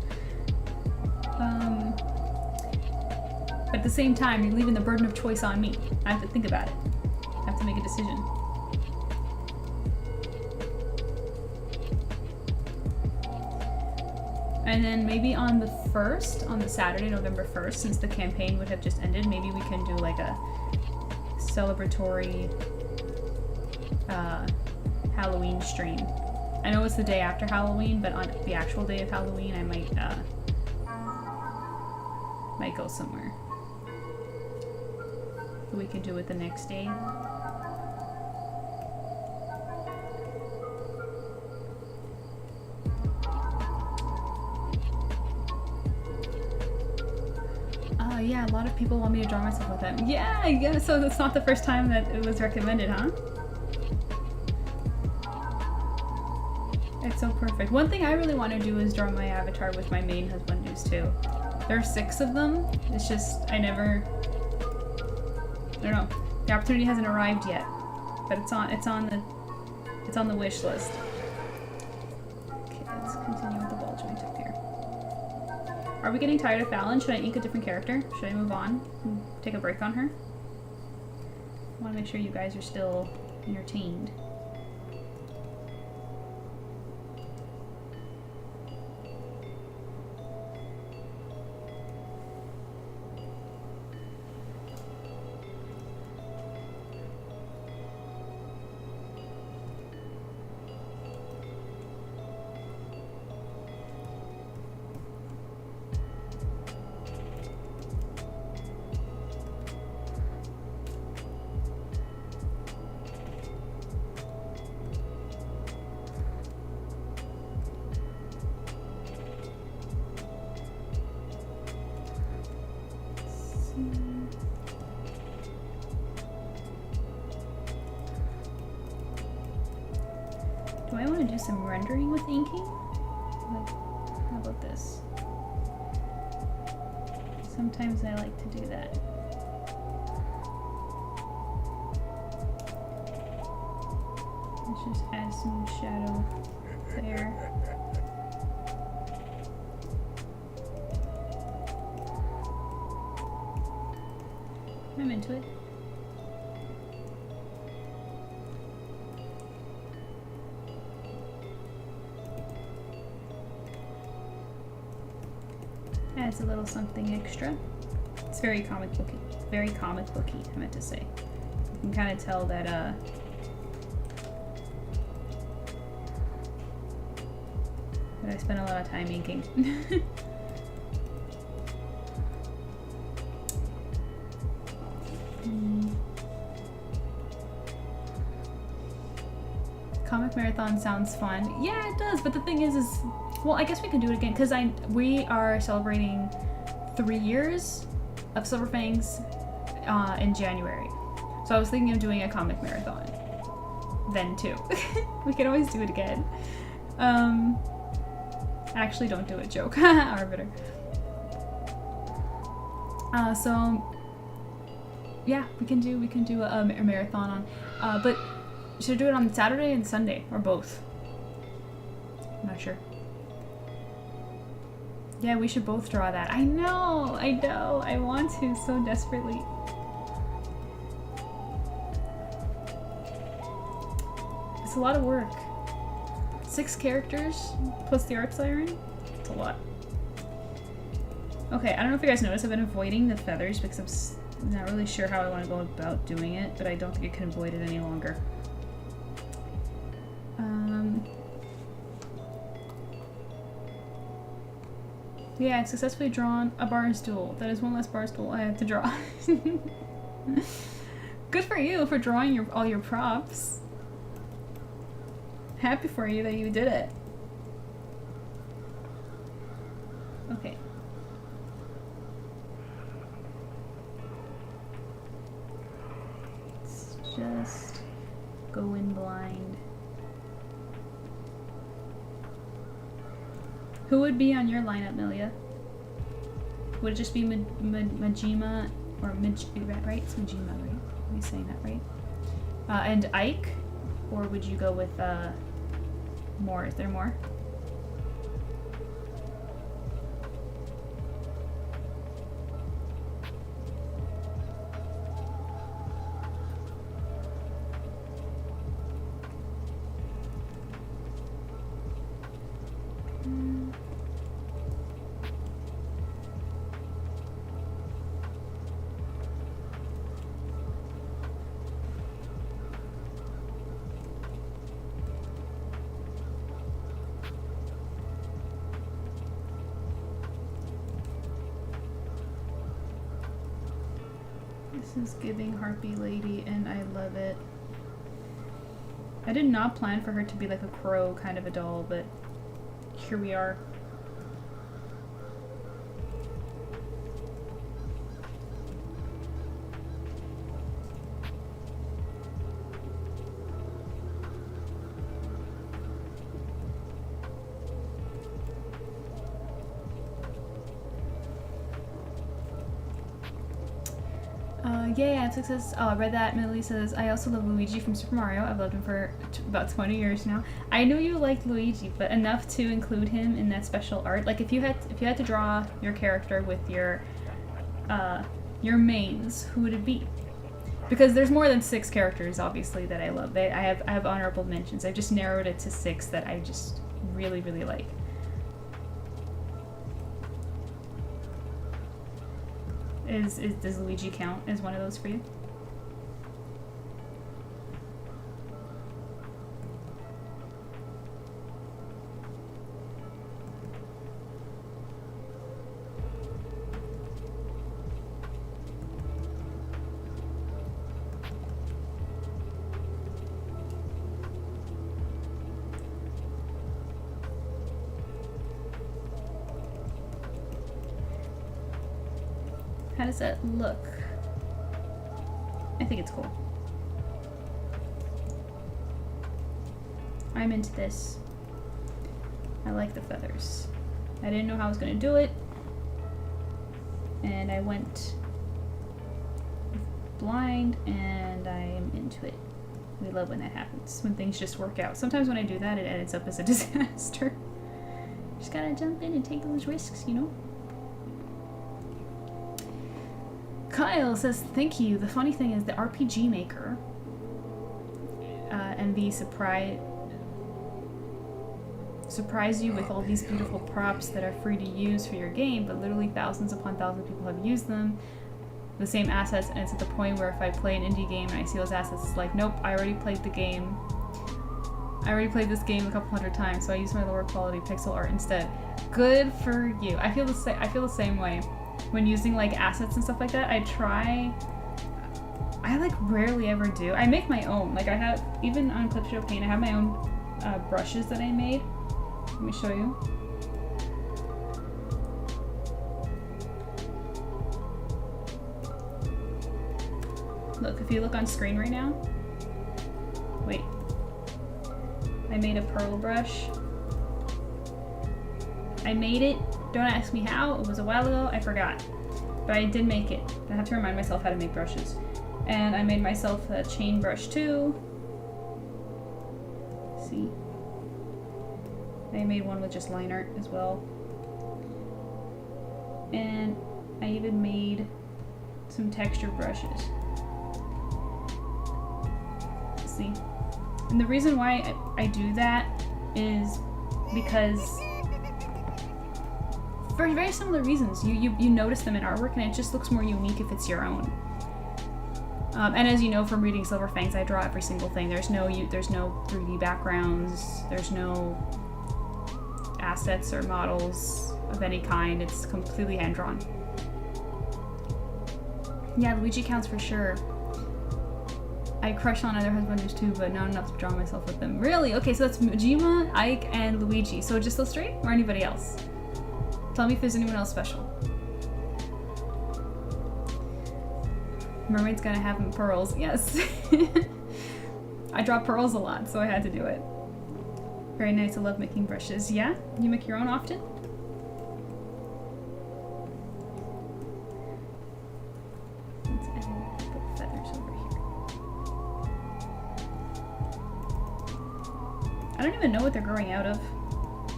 But at the same time, you're leaving the burden of choice on me. I have to think about it. I have to make a decision. And then maybe on the 1st, on the Saturday, November 1st, since the campaign would have just ended, maybe we can do like a celebratory Halloween stream. I know it's the day after Halloween, but on the actual day of Halloween, I might go somewhere. We can do it the next day. Yeah, a lot of people want me to draw myself with them. Yeah, so it's not the first time that it was recommended, huh? It's so perfect. One thing I really want to do is draw my avatar with my main husband news too. There are 6 of them. It's just, I don't know. The opportunity hasn't arrived yet, but it's on the wish list. Okay, let's continue with the ball joint up here. Are we getting tired of Fallon? Should I ink a different character? Should I move on and take a break on her? I want to make sure you guys are still entertained. Do I want to do some rendering with inking? Like, how about this? Sometimes I like to do that. Let's just add some shadow there. I'm into it. Adds a little something extra. It's very comic booky. Very comic booky, I meant to say. You can kind of tell that that I spent a lot of time inking. Comic marathon sounds fun. Yeah, it does, but the thing is well, I guess we can do it again, because we are celebrating 3 years of Silver Fangs in January. So I was thinking of doing a comic marathon then too. We can always do it again. Actually, don't do it, joke. Arbiter. So yeah, we can do a marathon on, but should I do it on Saturday and Sunday, or both? I'm not sure. Yeah, we should both draw that. I know, I want to so desperately. It's a lot of work. 6 characters plus the art siren? It's a lot. Okay, I don't know if you guys noticed, I've been avoiding the feathers because I'm not really sure how I want to go about doing it, but I don't think I can avoid it any longer. Yeah, I successfully drawn a bar stool. That is one less bar stool I have to draw. Good for you for drawing all your props. Happy for you that you did it. Okay. Let's just go in blind. Who would be on your lineup, Milia? Would it just be Majima or right? It's Majima, right? Am I saying that right? And Ike, or would you go with more? Is there more? This is giving Harpy Lady, and I love it. I did not plan for her to be like a crow kind of a doll, but here we are. Yeah, it says, oh, I read that. Millie says, I also love Luigi from Super Mario. I've loved him for about 20 years now. I knew you liked Luigi, but enough to include him in that special art. Like, if you had to draw your character with your mains, who would it be? Because there's more than 6 characters, obviously, that I love. I have honorable mentions. I've just narrowed it to 6 that I just really, really like. Does Luigi count as one of those for you? How does that look? I think it's cool. I'm into this. I like the feathers. I didn't know how I was gonna do it, and I went blind, and I am into it. We love when that happens, when things just work out. Sometimes when I do that, it ends up as a disaster. Just gotta jump in and take those risks, you know? Kyle says, thank you. The funny thing is the RPG Maker and the surprise you with all these beautiful props that are free to use for your game, but literally thousands upon thousands of people have used them. The same assets, and it's at the point where if I play an indie game and I see those assets, it's like, nope, I already played the game. I already played this game a couple hundred times, so I use my lower quality pixel art instead. Good for you. I feel the same way. When using like assets and stuff like that, I like rarely ever do. I make my own. Like I have, even on Clipshow Paint, I have my own brushes that I made. Let me show you. Look, if you look on screen right now, wait. I made a pearl brush. I made it. Don't ask me how. It was a while ago. I forgot. But I did make it. I have to remind myself how to make brushes. And I made myself a chain brush too. See? I made one with just line art as well. And I even made some texture brushes. See? And the reason why I do that is because for very similar reasons. You notice them in artwork, and it just looks more unique if it's your own. And as you know from reading Silver Fangs, I draw every single thing. There's no 3D backgrounds. There's no assets or models of any kind. It's completely hand drawn. Yeah, Luigi counts for sure. I crush on other husbanders too, but not enough to draw myself with them. Really? Okay, so that's Majima, Ike, and Luigi. So just those 3, or anybody else? Tell me if there's anyone else special. Mermaid's gonna have them pearls. Yes. I draw pearls a lot, so I had to do it. Very nice. I love making brushes. Yeah? You make your own often? Let's put feathers over here. I don't even know what they're growing out of.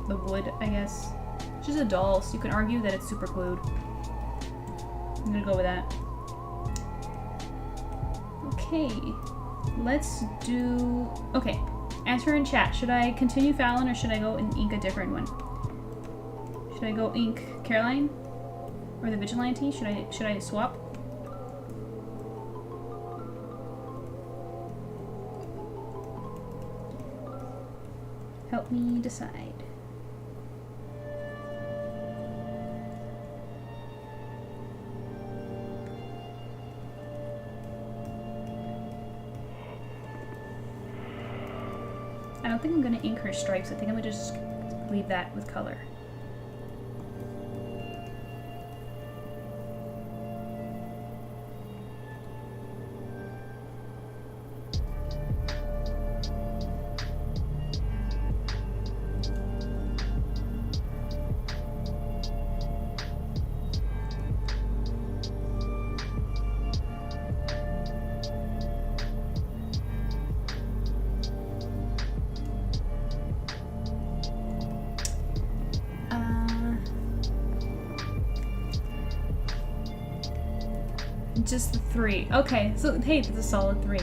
The wood, I guess. It's just a doll, so you can argue that it's super glued. I'm gonna go with that. Okay, let's do... Okay, answer in chat. Should I continue Fallon or should I go and ink a different one? Should I go ink Caroline? Or the Vigilante? Should I swap? Help me decide. don't think I'm gonna ink her stripes. I think I'm gonna just leave that with color. Just the 3. Okay, so hey, that's a solid 3.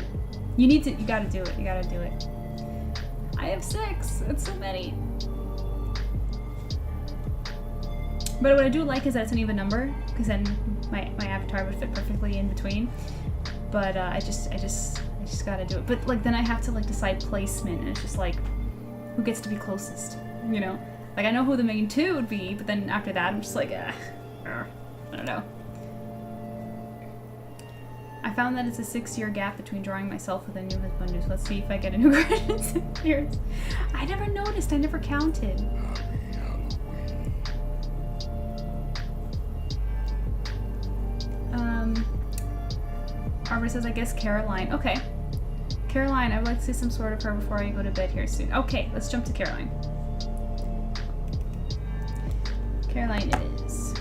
You gotta do it. You gotta do it. I have 6. That's so many. But what I do like is that it's an even number, because then my avatar would fit perfectly in between. But I just gotta do it. But like then I have to like decide placement, and it's just like, who gets to be closest? You know, like I know who the main 2 would be, but then after that I'm just like, I don't know. I found that it's a 6-year gap between drawing myself with a new husband. So let's see if I get a new card in 6 years. I never noticed. I never counted. Arbor says, I guess Caroline. Okay. Caroline, I would like to see some sort of her before I go to bed here soon. Okay, let's jump to Caroline. Caroline it is.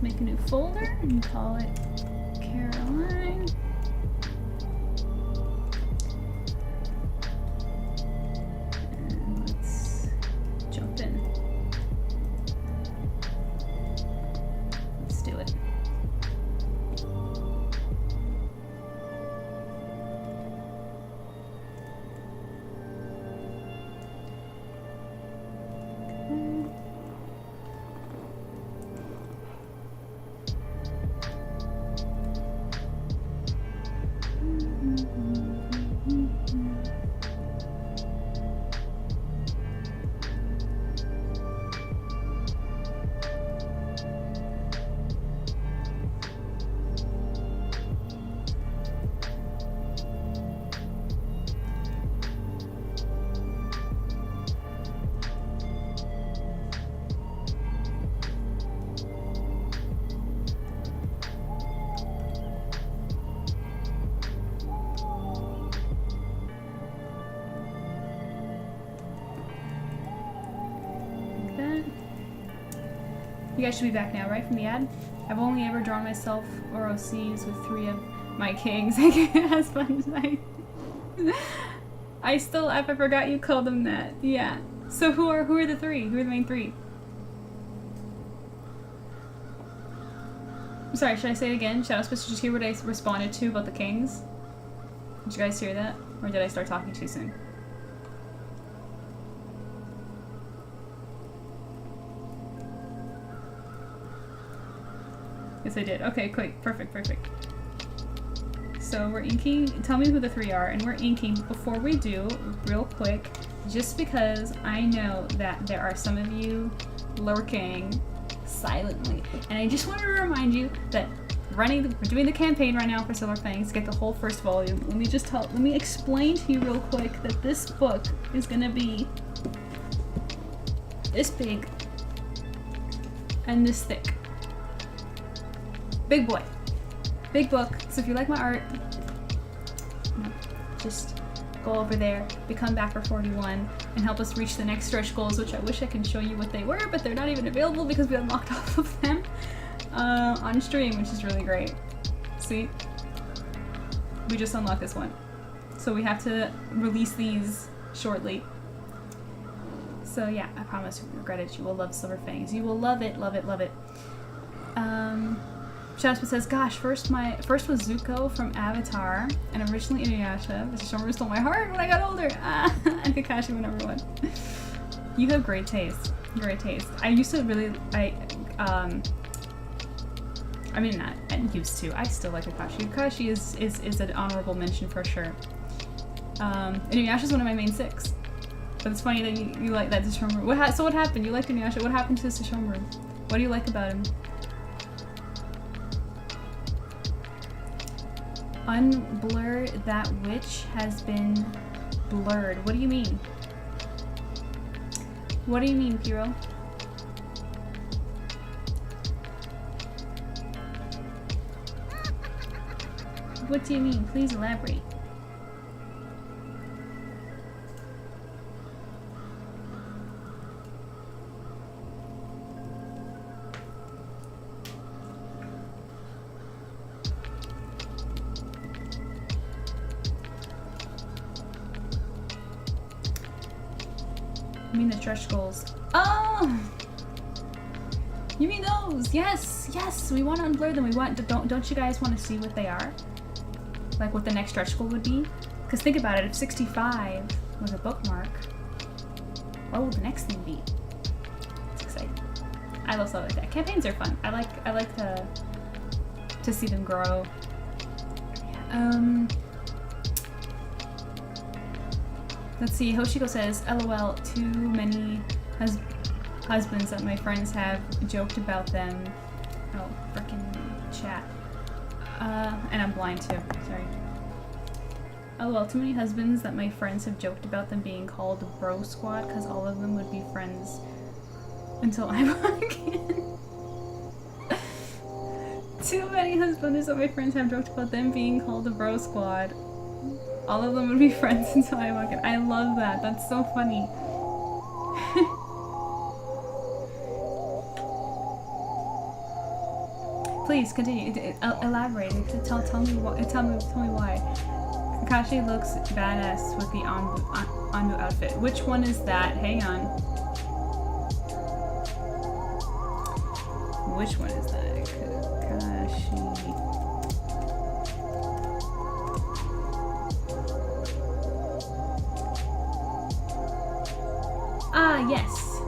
Make a new folder and call it Caroline. And let's jump in. Let's do it. You guys should be back now, right, from the ad? I've only ever drawn myself or OCs with 3 of my kings. Has fun tonight. I forgot you called them that. Yeah. So who are the 3? Who are the main 3? I'm sorry, should I say it again? Shadow Space, did you hear what I responded to about the kings? Did you guys hear that? Or did I start talking too soon? Yes, I did. Okay, quick. Perfect. So we're inking. Tell me who the 3 are, and we're inking. Before we do, real quick, just because I know that there are some of you lurking silently, and I just want to remind you that we're doing the campaign right now for Silver Fangs to get the whole first volume. Let me explain to you real quick that this book is gonna be this big and this thick. Big boy. Big book. So if you like my art, just go over there, become backer 41, and help us reach the next stretch goals, which I wish I can show you what they were, but they're not even available because we unlocked all of them on stream, which is really great. See? We just unlocked this one. So we have to release these shortly. So yeah, I promise you won't regret it. You will love Silver Fangs. You will love it, love it, love it. Shadowspit says, gosh, first was Zuko from Avatar, and originally Inuyasha. Mr. Stormer stole my heart when I got older. And Kakashi went number 1. You have great taste. Great taste. I used to really, I used to. I still like Kakashi. Kakashi is an honorable mention for sure. Inuyasha is one of my main 6. But it's funny that you like that Sesshomaru. So what happened? You liked Inuyasha. What happened to Sesshomaru? What do you like about him? Unblur that which has been blurred. What do you mean? What do you mean, Piro? What do you mean? Please elaborate. I mean the stretch goals. Oh! You mean those? Yes, yes. We want to unblur them. We want. Don't you guys want to see what they are? Like what the next stretch goal would be? Because think about it. If 65 was a bookmark, what will the next thing be? It's exciting. I love stuff like that. Campaigns are fun. I like to see them grow. Let's see. Hoshiko says, "LOL. Too many husbands that my friends have joked about them." Oh, frickin' chat. And I'm blind too. Sorry. LOL. Too many husbands that my friends have joked about them being called bro squad because all of them would be friends until I walk in. Too many husbands that my friends have joked about them being called a bro squad. All of them would be friends until I walk in. I love that. That's so funny. Please continue. Elaborate. Tell me why. Kakashi looks badass with the Anbu outfit. Which one is that? Hang on. Which one is that? Kakashi. Ah, yes.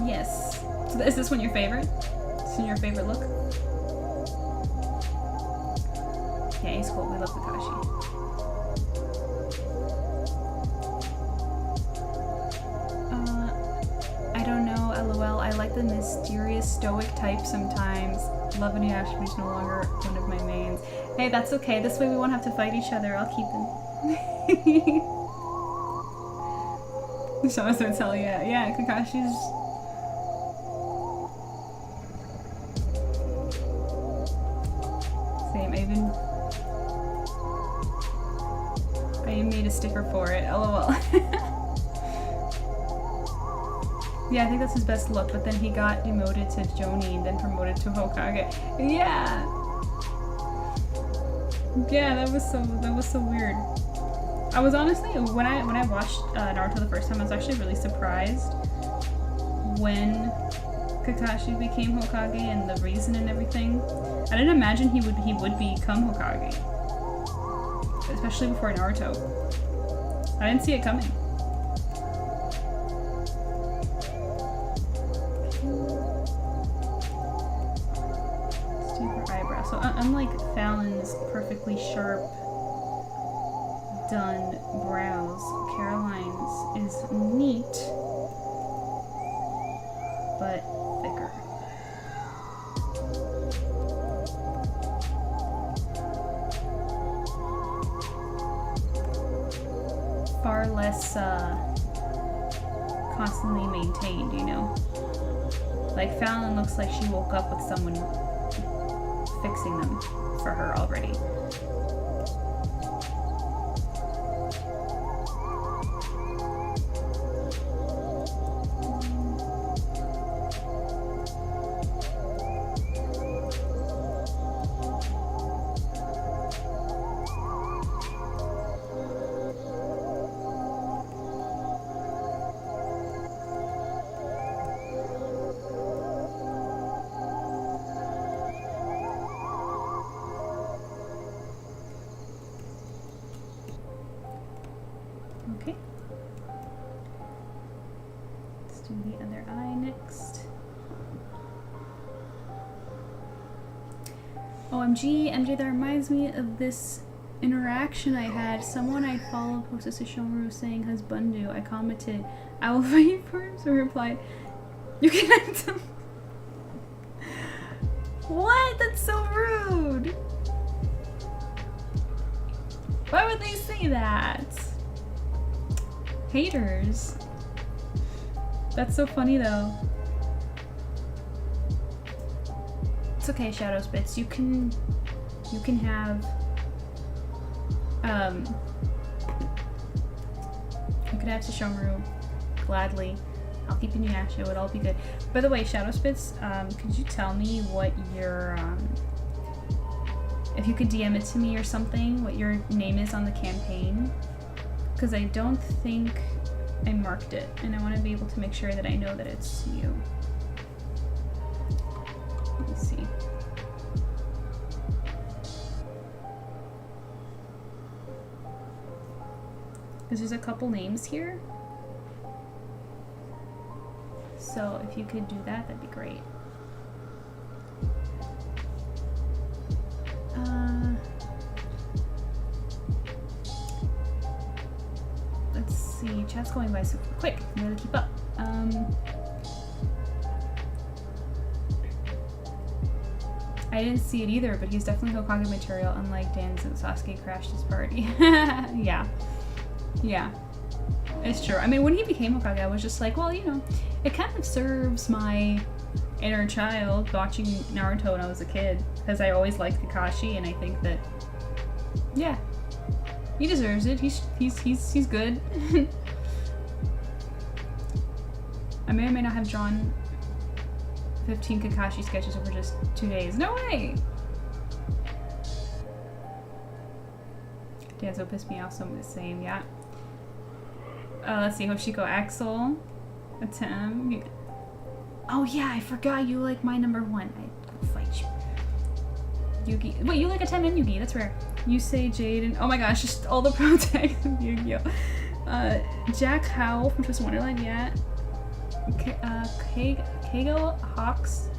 Yes. So is this one your favorite? Is this your favorite look? Yeah, he's cool. We love Kakashi. I don't know, LOL. I like the mysterious stoic type sometimes. Love and Yashibi is no longer one of my mains. Hey, that's okay. This way we won't have to fight each other. I'll keep him. Shaw starts hell yeah. Yeah, Kakashi's... Same, I even made a sticker for it, lol. Yeah, I think that's his best look, but then he got demoted to Jonin, then promoted to Hokage. Yeah! Yeah, that was so weird. I was honestly, when I watched Naruto the first time, I was actually really surprised when Kakashi became Hokage and the reason and everything. I didn't imagine he would become Hokage, especially before Naruto. I didn't see it coming. Let's do her eyebrow. So unlike Fallon's perfectly sharp done brows, Caroline's is neat but thicker. Far less constantly maintained, you know? Like Fallon looks like she woke up with someone fixing them for her already. Okay. Let's do the other eye next. OMG, MJ, that reminds me of this interaction I had. Someone I followed posted to Shomaru saying husbandu. I commented, I will fight for him, so he replied, you can act him. What? That's so rude. Why would they say that? Haters. That's so funny though. It's okay, Shadow Spitz. You can have you could have Sesshomaru gladly. I'll keep Inuyasha, it'll all be good. By the way, Shadow Spitz, could you tell me what your if you could DM it to me or something, what your name is on the campaign? Because I don't think I marked it, and I want to be able to make sure that I know that it's you. Let me see. Because there's a couple names here. So if you could do that, that'd be great. Let's see, chat's going by super quick. I'm gonna keep up. I didn't see it either, but he's definitely Hokage material, unlike Dan since Sasuke crashed his party. Yeah. Yeah. It's true. I mean, when he became Hokage, I was just like, well, you know, it kind of serves my inner child watching Naruto when I was a kid, because I always liked Kakashi, and I think that, yeah, he deserves it. He's good. I may or may not have drawn 15 Kakashi sketches over just 2 days. No way! Danzo pissed me off, so I'm the same, yeah. Let's see, Hoshiko Axel. Atem. Oh yeah, I forgot you like my number 1. I'll fight you. Yugi. Wait, you like Atem and Yugi, that's rare. You say Jade and oh my gosh, just all the pro tags of Yu-Gi-Oh! Jack Howell from Twisted Wonderland, yeah. Kago Hawks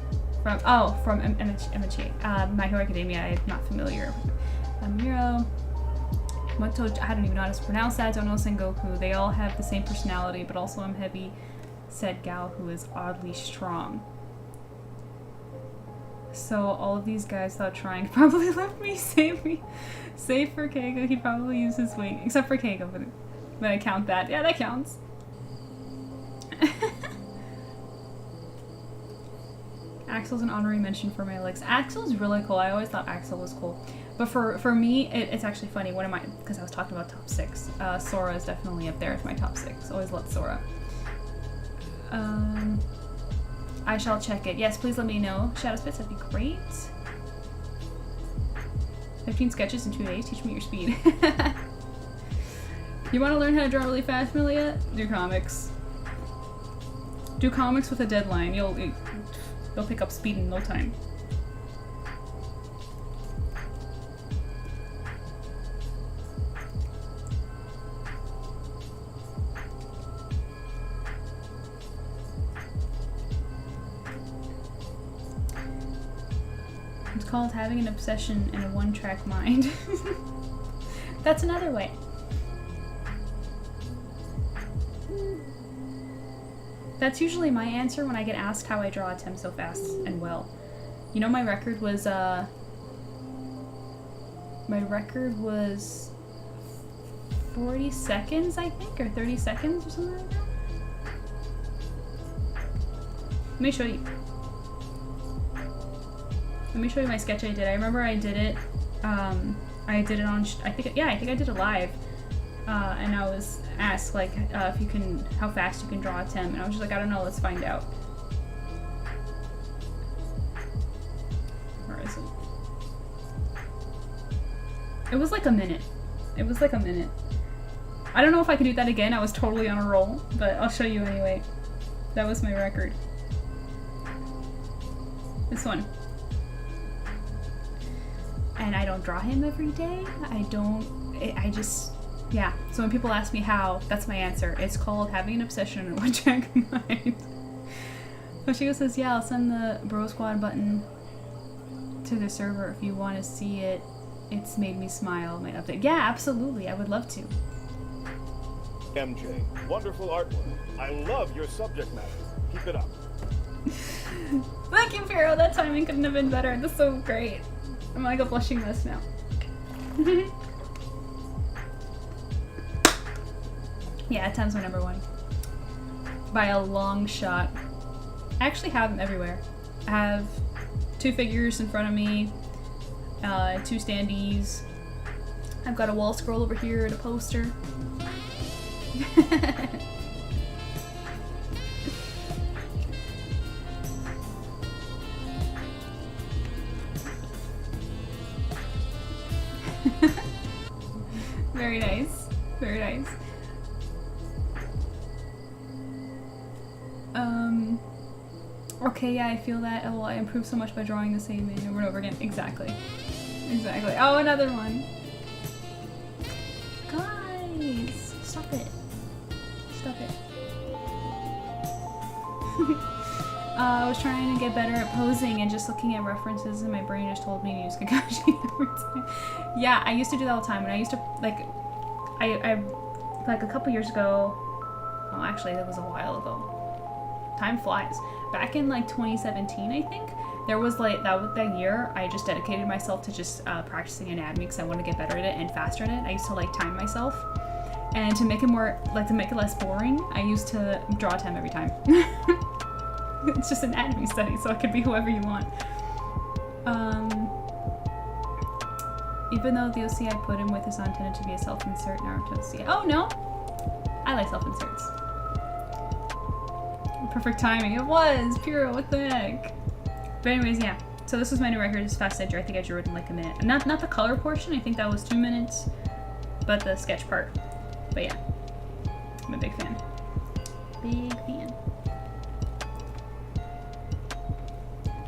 from MHA. My Hero Academia, I'm not familiar with. Miro. Moto, I don't even know how to pronounce that. Don't know Sengoku. They all have the same personality, but also I'm heavy. Said Gal, who is oddly strong. So all of these guys, without trying, probably left me. Save for Keigo. He'd probably use his wing, except for Keigo, but I count that. Yeah, that counts. Axel's an honorary mention for my legs. Axel's really cool. I always thought Axel was cool. But for me, it's actually funny. One of my, because I was talking about top 6. Sora is definitely up there with my top 6. Always loved Sora. I shall check it. Yes, please let me know. Shadow Spitz, that'd be great. 15 sketches in 2 days. Teach me your speed. You want to learn how to draw really fast, Milia? Do comics. Do comics with a deadline. You'll pick up speed in no time. It's called having an obsession and a one-track mind. That's another way. That's usually my answer when I get asked how I draw Atem so fast and well. You know, my record was 40 seconds, I think, or 30 seconds or something like that. Let me show you. Let me show you my sketch I did. I remember I did it. I did it on. I think I did it live. And I was asked like if you can, how fast you can draw Atem, and I was just like, I don't know. Let's find out. Where is it? It was like a minute. It was like a minute. I don't know if I can do that again. I was totally on a roll, but I'll show you anyway. That was my record. This one. And I don't draw him every day. I just, yeah. So when people ask me how, that's my answer. It's called having an obsession and one track mind. Hoshiko says, yeah, I'll send the Bro Squad button to the server if you want to see it. It's made me smile, my update. Yeah, absolutely. I would love to. MJ, wonderful artwork. I love your subject matter. Keep it up. Thank you, Piero. That timing couldn't have been better. That's so great. I'm like a blushing mess now. Yeah, 10's my number one. By a long shot. I actually have them everywhere. I have 2 figures in front of me, 2 standees. I've got a wall scroll over here and a poster. Very nice. Very nice. Okay, yeah, I feel that. Oh, well, I improve so much by drawing the same thing over and over again. Exactly. Exactly. Oh, another one. Guys, stop it. Stop it. I was trying to get better at posing and just looking at references, and my brain just told me to use Kakashi every time. Yeah, I used to do that all the time. When I used to, like, I like a couple years ago. Oh, actually, that was a while ago. Time flies. Back in like 2017, I think, there was like that year I just dedicated myself to just practicing anatomy because I wanted to get better at it and faster at it. I used to like time myself, and to make it more like to make it less boring, I used to draw time every time. It's just anatomy study, so it could be whoever you want. Even though the OC I put him with is not intended to be a self-insert Naruto OC. Oh no, I like self-inserts. Perfect timing. It was! Puro, what the heck? But anyways, yeah. So this was my new record, it's fast I drew. I think I drew it in like a minute. Not the color portion, I think that was 2 minutes. But the sketch part. But yeah. I'm a big fan. Big fan.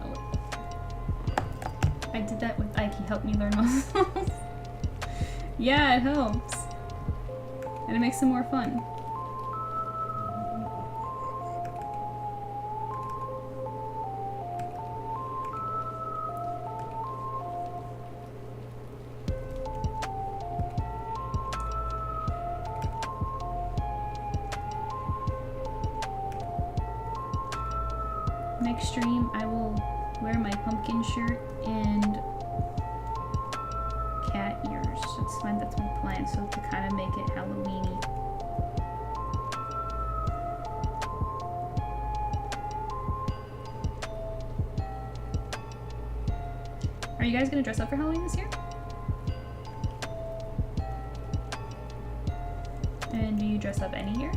Oh wait. I did that with Ike, he helped me learn muscles. Yeah, it helps. And it makes it more fun. Next stream, I will wear my pumpkin shirt and cat ears. That's my plan, so to kind of make it Halloween-y. Are you guys gonna dress up for Halloween this year? And do you dress up any year?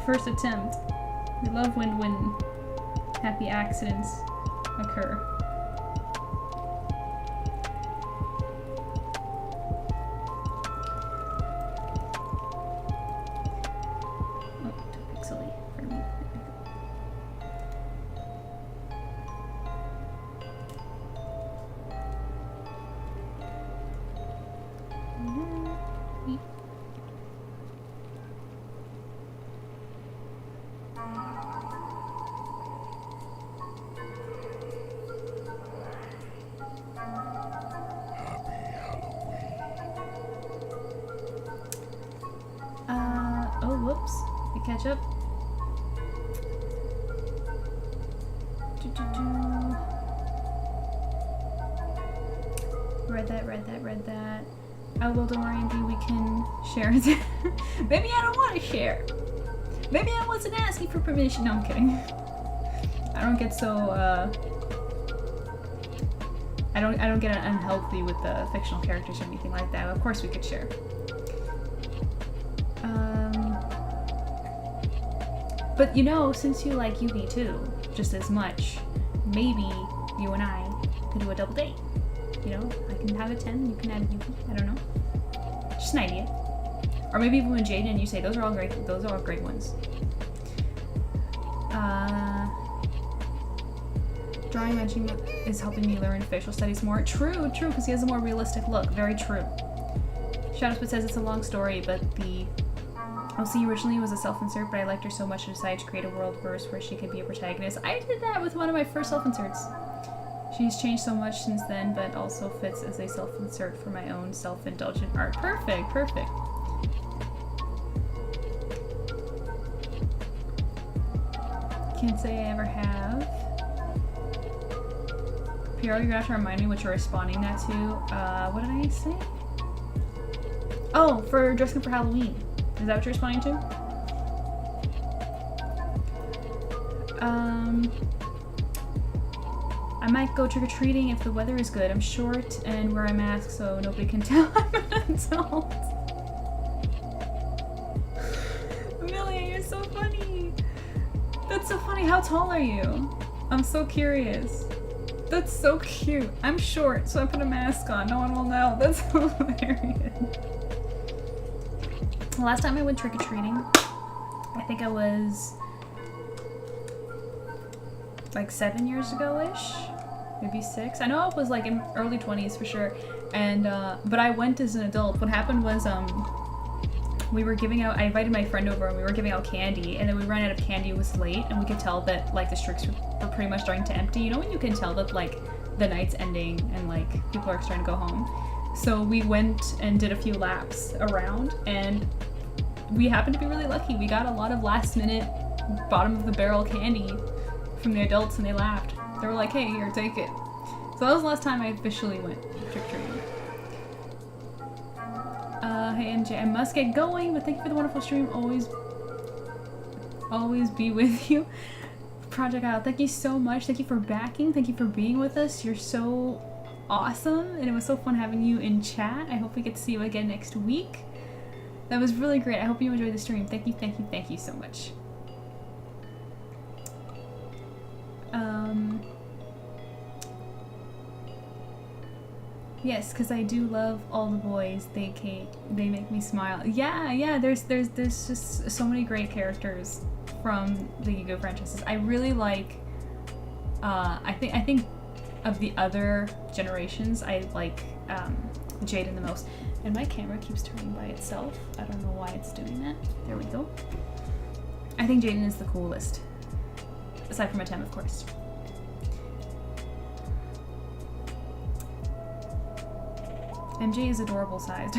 First attempt. We love when happy accidents occur. Oh, too pixely for me. Oh, whoops. You catch up. Read that. Oh, well, don't worry, Andy, we can share it. Maybe I don't want to share. Maybe I wasn't asking for permission. No, I'm kidding. I don't get so, I don't get unhealthy with the fictional characters or anything like that. Of course we could share. But you know, since you like Yugi too, just as much, maybe you and I could do a double date. You know, I can have a 10, you can have Yugi, I don't know. Just an idea. Or maybe even when Jaden and you say those are all great ones. Drawing matching is helping me learn facial studies more. True, because he has a more realistic look. Very true. Shadowspit says it's a long story, but the OC originally was a self-insert, but I liked her so much I decided to create a world verse where she could be a protagonist. I did that with one of my first self-inserts. She's changed so much since then, but also fits as a self-insert for my own self-indulgent art. Perfect, perfect. Can't say I ever have. PR, you're gonna have to remind me what you're responding that to. What did I say? Oh, for dressing up for Halloween. Is that what you're responding to? I might go trick-or-treating if the weather is good. I'm short and wear a mask so nobody can tell I'm an adult. Amelia, you're so funny. That's so funny. How tall are you? I'm so curious. That's so cute. I'm short, so I put a mask on. No one will know. That's hilarious. The last time I went trick-or-treating, I think I was like 7 years ago-ish. Maybe 6. I know it was like in early 20s for sure. And, but I went as an adult. What happened was, we were giving out, I invited my friend over and we were giving out candy, and then we ran out of candy. It was late and we could tell that like the streets were pretty much starting to empty. You know when you can tell that like the night's ending and like people are starting to go home? So we went and did a few laps around, and we happened to be really lucky. We got a lot of last minute bottom of the barrel candy from the adults, and they laughed. They were like, hey, here, take it. So that was the last time I officially went trick-or-treating. Hey MJ, I must get going, but thank you for the wonderful stream. Always be with you. Project Isle, thank you so much. Thank you for backing. Thank you for being with us. You're so awesome, and it was so fun having you in chat. I hope we get to see you again next week. That was really great. I hope you enjoyed the stream. Thank you so much. Yes, because I do love all the boys. They make me smile. Yeah. There's just so many great characters from the Yu-Gi-Oh franchises. I really like. I think of the other generations, I like Jaden the most. And my camera keeps turning by itself. I don't know why it's doing that. There we go. I think Jaden is the coolest, aside from Atem, of course. MJ is adorable sized.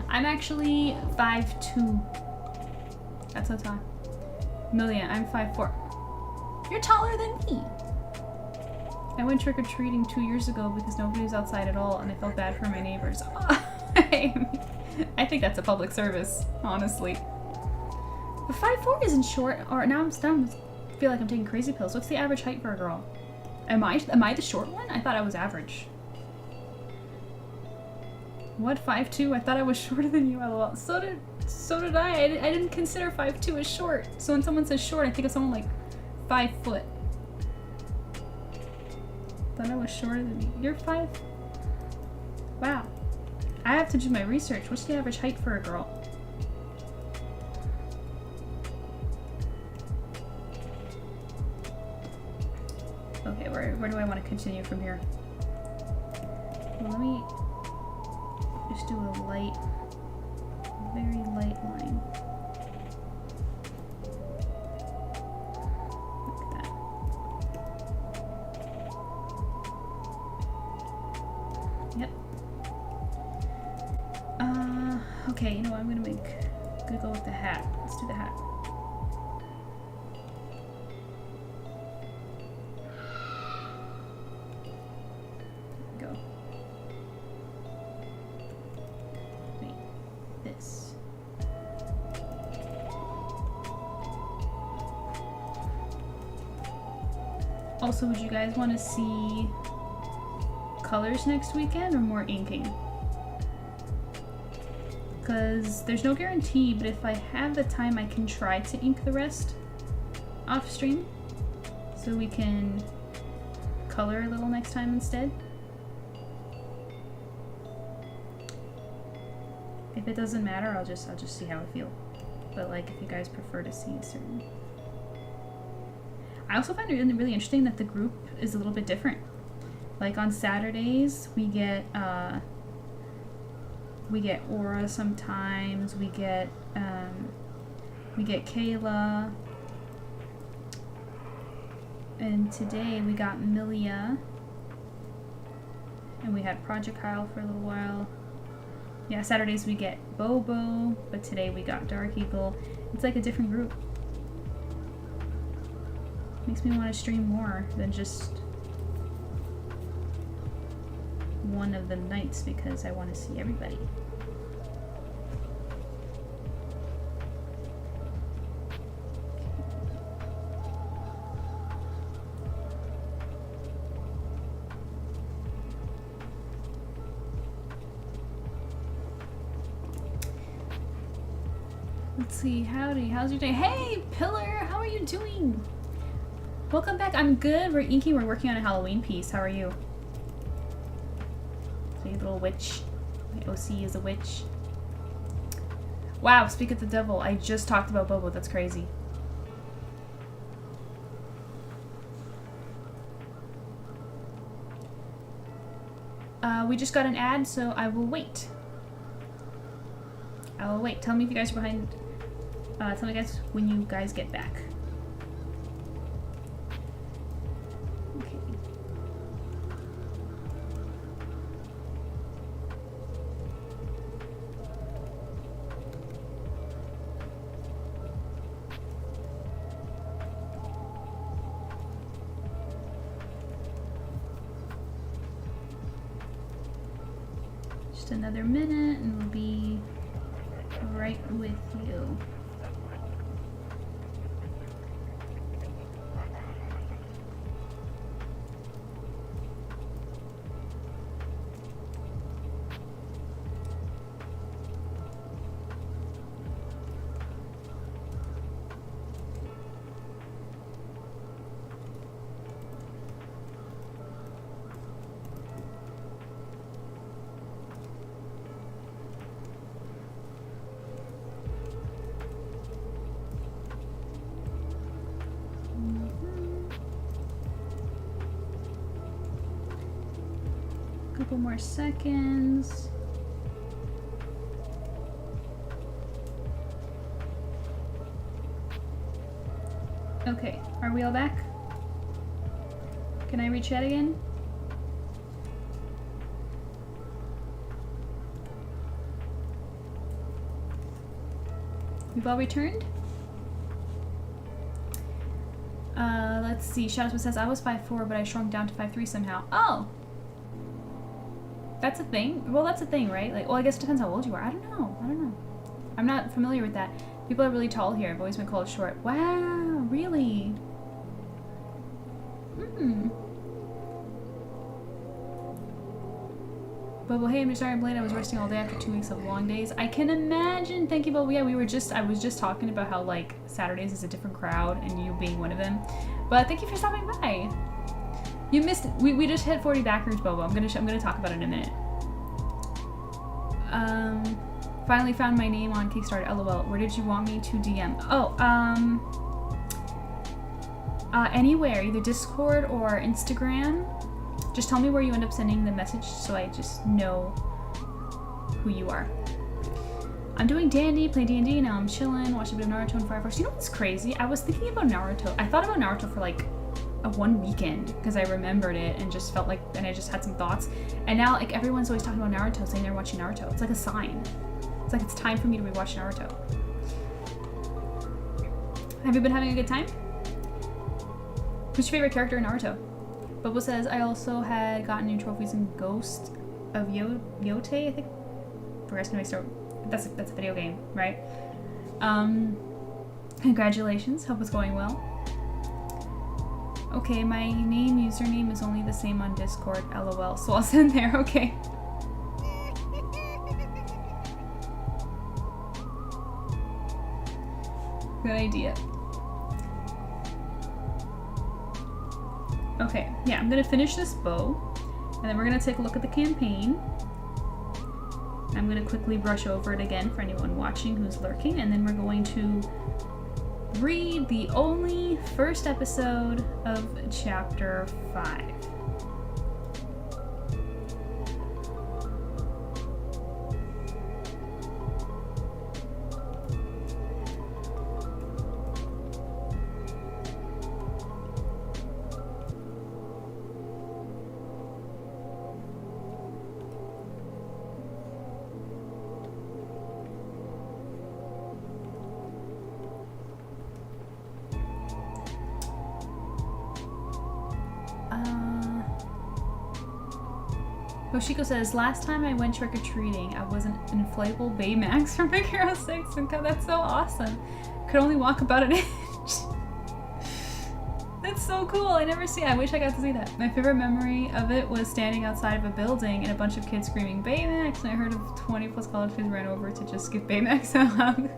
I'm actually 5'2". That's so tall. Million, I'm 5'4". You're taller than me. I went trick-or-treating 2 years ago because nobody was outside at all, and I felt bad for my neighbors. I think that's a public service, honestly. But 5'4" isn't short. Or now I feel like I'm taking crazy pills. What's the average height for a girl? Am I the short one? I thought I was average. What, 5'2"? I thought I was shorter than you, lol. So did I. I didn't consider 5'2" as short. So when someone says short, I think of someone like 5 foot. Thought I was shorter than you. You're 5? Wow. I have to do my research. What's the average height for a girl? Okay, where do I want to continue from here? Well, let me just do a light, very light line. Like that. Yep. Okay, you know what, I'm gonna go with the hat. Let's do the hat. Go. Wait, this. Also, would you guys want to see colors next weekend or more inking? Because there's no guarantee, but if I have the time, I can try to ink the rest off stream so we can color a little next time instead. If If it doesn't matter, I'll just see how I feel. But like, if you guys prefer to see certain, I also find it really, really interesting that the group is a little bit different. Like on Saturdays, we get Aura sometimes. We get Kayla, and today we got Milia, and we had Project Kyle for a little while. Yeah, Saturdays we get Bobo, but today we got Dark Eagle. It's like a different group. Makes me want to stream more than just one of the nights because I want to see everybody. Let's see, howdy, how's your day? Hey, Pillar, how are you doing? Welcome back, I'm good. We're inking, we're working on a Halloween piece. How are you? So you little witch. My OC is a witch. Wow, speak of the devil. I just talked about Bobo, that's crazy. We just got an ad, so I will wait. I will wait. Tell me if you guys are behind. Tell me guys when you guys get back. Okay. Just another minute and we'll be right with you. Couple more seconds. Okay, are we all back? Can I reach chat again? We've all returned? Let's see. Shadows says I was 5'4", but I shrunk down to 5'3" somehow. Oh! That's a thing? Well, that's a thing, right? Like, well, I guess it depends how old you are. I don't know. I'm not familiar with that. People are really tall here. I've always been called short. Wow, really? Bobo, hey, I'm sorry I'm late. I was resting all day after 2 weeks of long days. I can imagine. Thank you, Bobo. Yeah, I was just talking about how, like, Saturdays is a different crowd and you being one of them. But thank you for stopping by. You missed it. We just hit 40 backers, Bobo. I'm gonna talk about it in a minute. Finally found my name on Kickstarter. LOL. Where did you want me to DM? Oh, anywhere, either Discord or Instagram. Just tell me where you end up sending the message so I just know who you are. I'm doing D&D, play D&D, now I'm chilling, watching a bit of Naruto and Fire Force. You know what's crazy? I was thinking about Naruto. I thought about Naruto for like one weekend because I remembered it and just felt like, and I just had some thoughts. And now like everyone's always talking about Naruto, saying they're watching Naruto. It's like a sign. It's like it's time for me to rewatch Naruto. Have you been having a good time? Who's your favorite character in Naruto? Bobo says, I also had gotten new trophies in Ghost of Yote, I think. That's a video game, right? Congratulations, hope it's going well. Okay, my username is only the same on Discord, LOL, so I'll send there, okay. Good idea. Okay, yeah, I'm gonna finish this bow, and then we're gonna take a look at the campaign, I'm going to quickly brush over it again for anyone watching who's lurking, and then we're going to read the only first episode of Chapter 5. Hoshiko says, last time I went trick-or-treating, I was an inflatable Baymax from Big Hero 6, and God, that's so awesome. Could only walk about an inch. That's so cool. I never see it. I wish I got to see that. My favorite memory of it was standing outside of a building and a bunch of kids screaming Baymax, and I heard of 20 plus college kids ran over to just give Baymax a hug.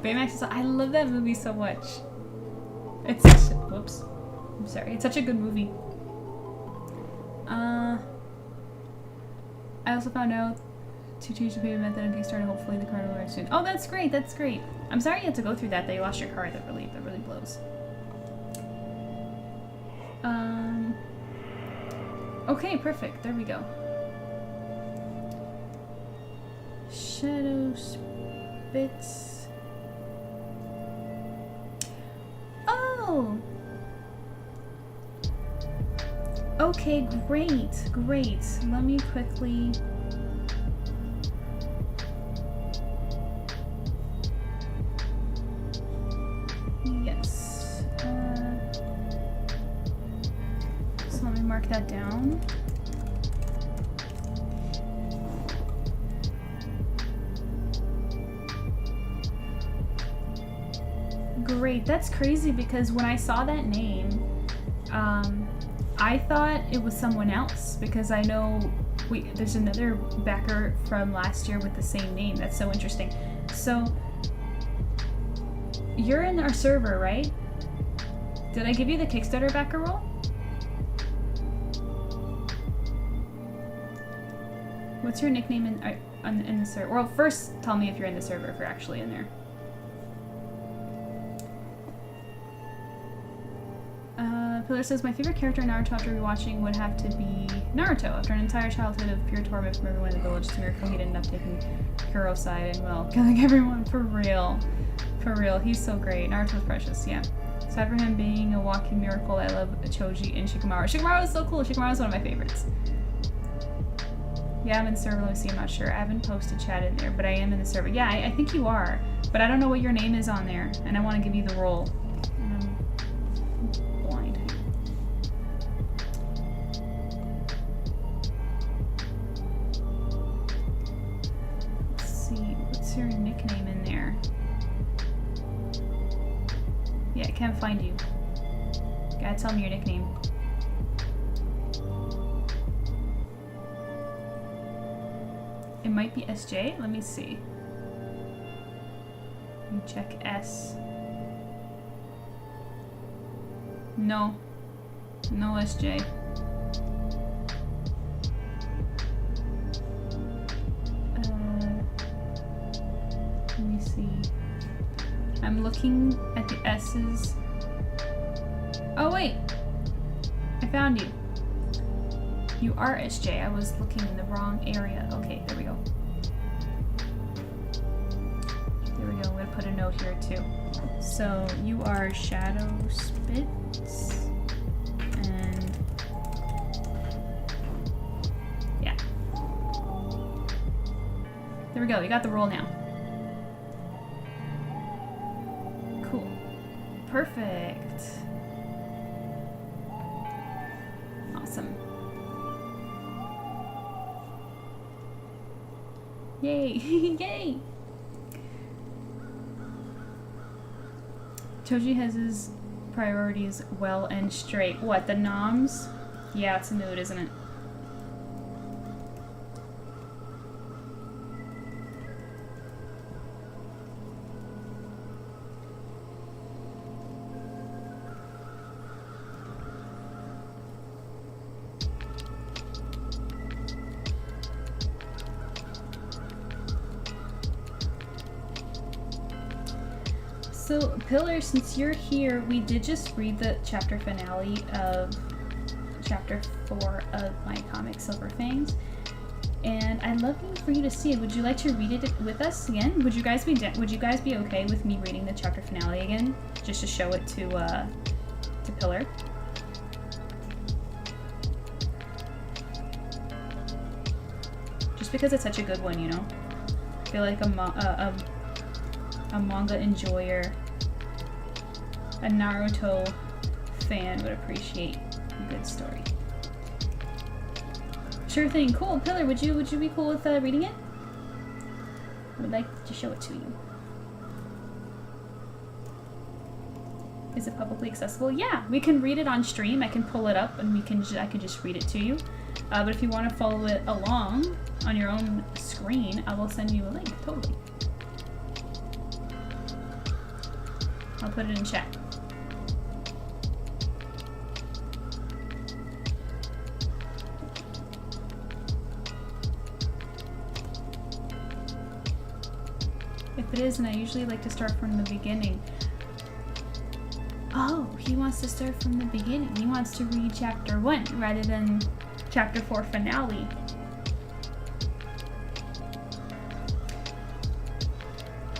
Baymax is, I love that movie so much. It's such, whoops. I'm sorry. It's such a good movie. I also found out to teach the payment method on Kickstarter. Hopefully the card will arrive soon. Oh, that's great. That's great. I'm sorry you had to go through that. That you lost your card. That really blows. Okay, perfect. There we go. Shadow Spits. Oh! Okay, great. Let me quickly... Yes. So let me mark that down. Great, that's crazy because when I saw that name, I thought it was someone else because I know there's another backer from last year with the same name. That's so interesting. So, you're in our server, right? Did I give you the Kickstarter backer role? What's your nickname in the server? Well, first tell me if you're in the server, if you're actually in there. Pillar says, my favorite character in Naruto after rewatching would have to be Naruto. After an entire childhood of pure torment from everyone in the village, it's a miracle he didn't end up taking Kuro's side and, well, killing everyone for real. For real, he's so great. Naruto's precious, yeah. Aside from him being a walking miracle, I love Choji and Shikamaru. Shikamaru is so cool. Shikamaru is one of my favorites. Yeah, I'm in the server. Let me see. I'm not sure. I haven't posted chat in there, but I am in the server. Yeah, I think you are. But I don't know what your name is on there, and I want to give you the role. Blind. Let's see. What's your nickname in there? Yeah, I can't find you. Gotta tell me your nickname. It might be SJ. Let me see. Let me check S. No. No SJ. Let me see. I'm looking at the S's. Oh wait! I found you. You are SJ. I was looking in the wrong area. Okay, there we go. There we go. I'm gonna put a note here too. So you are Shadow Spitz, and yeah. There we go. You got the role now. Cool. Perfect. Awesome. Yay! Yay! Choji has his priorities well and straight. What, the noms? Yeah, it's a mood, isn't it? So, Pillar, since you're here, we did just read the chapter finale of chapter 4 of my comic Silver Fangs, and I'd love for you to see it. Would you like to read it with us again? Would you guys be okay with me reading the chapter finale again, just to show it to Pillar? Just because it's such a good one, you know. I feel like a manga enjoyer, a Naruto fan would appreciate a good story. Sure thing. Cool. Pillar, would you be cool with reading it? I would like to show it to you. Is it publicly accessible? Yeah, we can read it on stream. I can pull it up and I can just read it to you. But if you want to follow it along on your own screen, I will send you a link. Totally. I'll put it in chat. If it is, and I usually like to start from the beginning. Oh, he wants to start from the beginning. He wants to read chapter 1 rather than chapter 4 finale.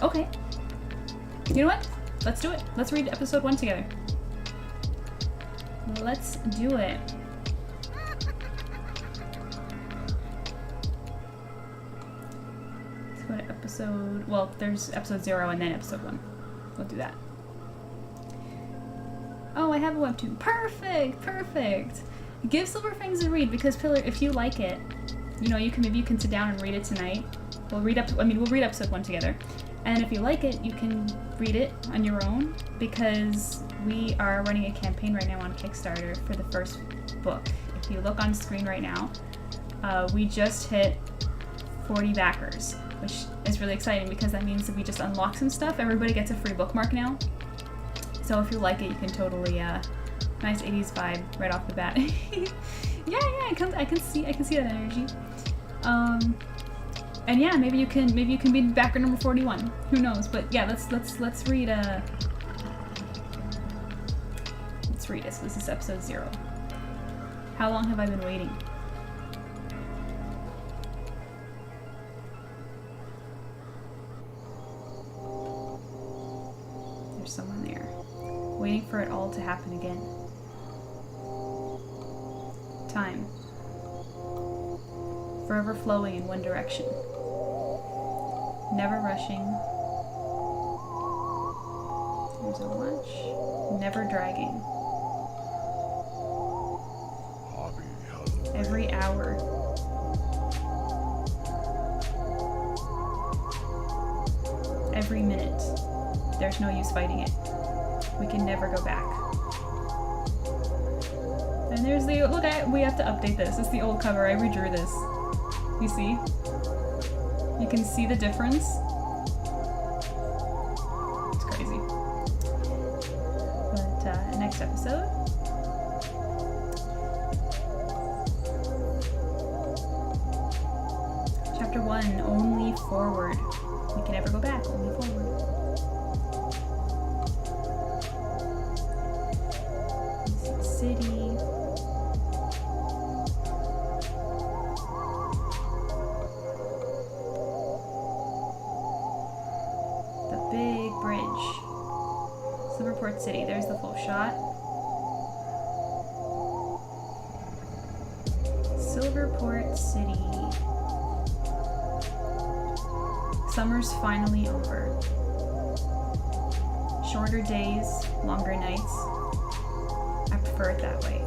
Okay. You know what? Let's do it. Let's read episode 1 together. Let's do it. Let's go to episode... Well, there's episode 0 and then episode 1. We'll do that. Oh, I have a webtoon. Perfect! Perfect! Give Silver Fangs a read, because Pillar, if you like it, you know, maybe you can sit down and read it tonight. We'll read episode 1 together. And if you like it, you can read it on your own, because we are running a campaign right now on Kickstarter for the first book. If you look on screen right now, we just hit 40 backers, which is really exciting because that means that we just unlocked some stuff. Everybody gets a free bookmark now. So if you like it, you can totally, nice 80s vibe right off the bat. yeah, I can see that energy. And yeah, maybe you can be backer number 41. Who knows? But yeah, let's read let's read it. So this is episode 0. How long have I been waiting? There's someone there, waiting for it all to happen again. Time. Forever flowing in one direction. Never rushing. There's a watch. Never dragging. Every hour. Every minute. There's no use fighting it. We can never go back. And there's the, look, we have to update this. It's the old cover. I redrew this. You see? You can see the difference. It's crazy. But next episode. Chapter 1, only forward. We can never go back, only forward. City. Silverport City. There's the full shot. Silverport City. Summer's finally over. Shorter days, longer nights. I prefer it that way.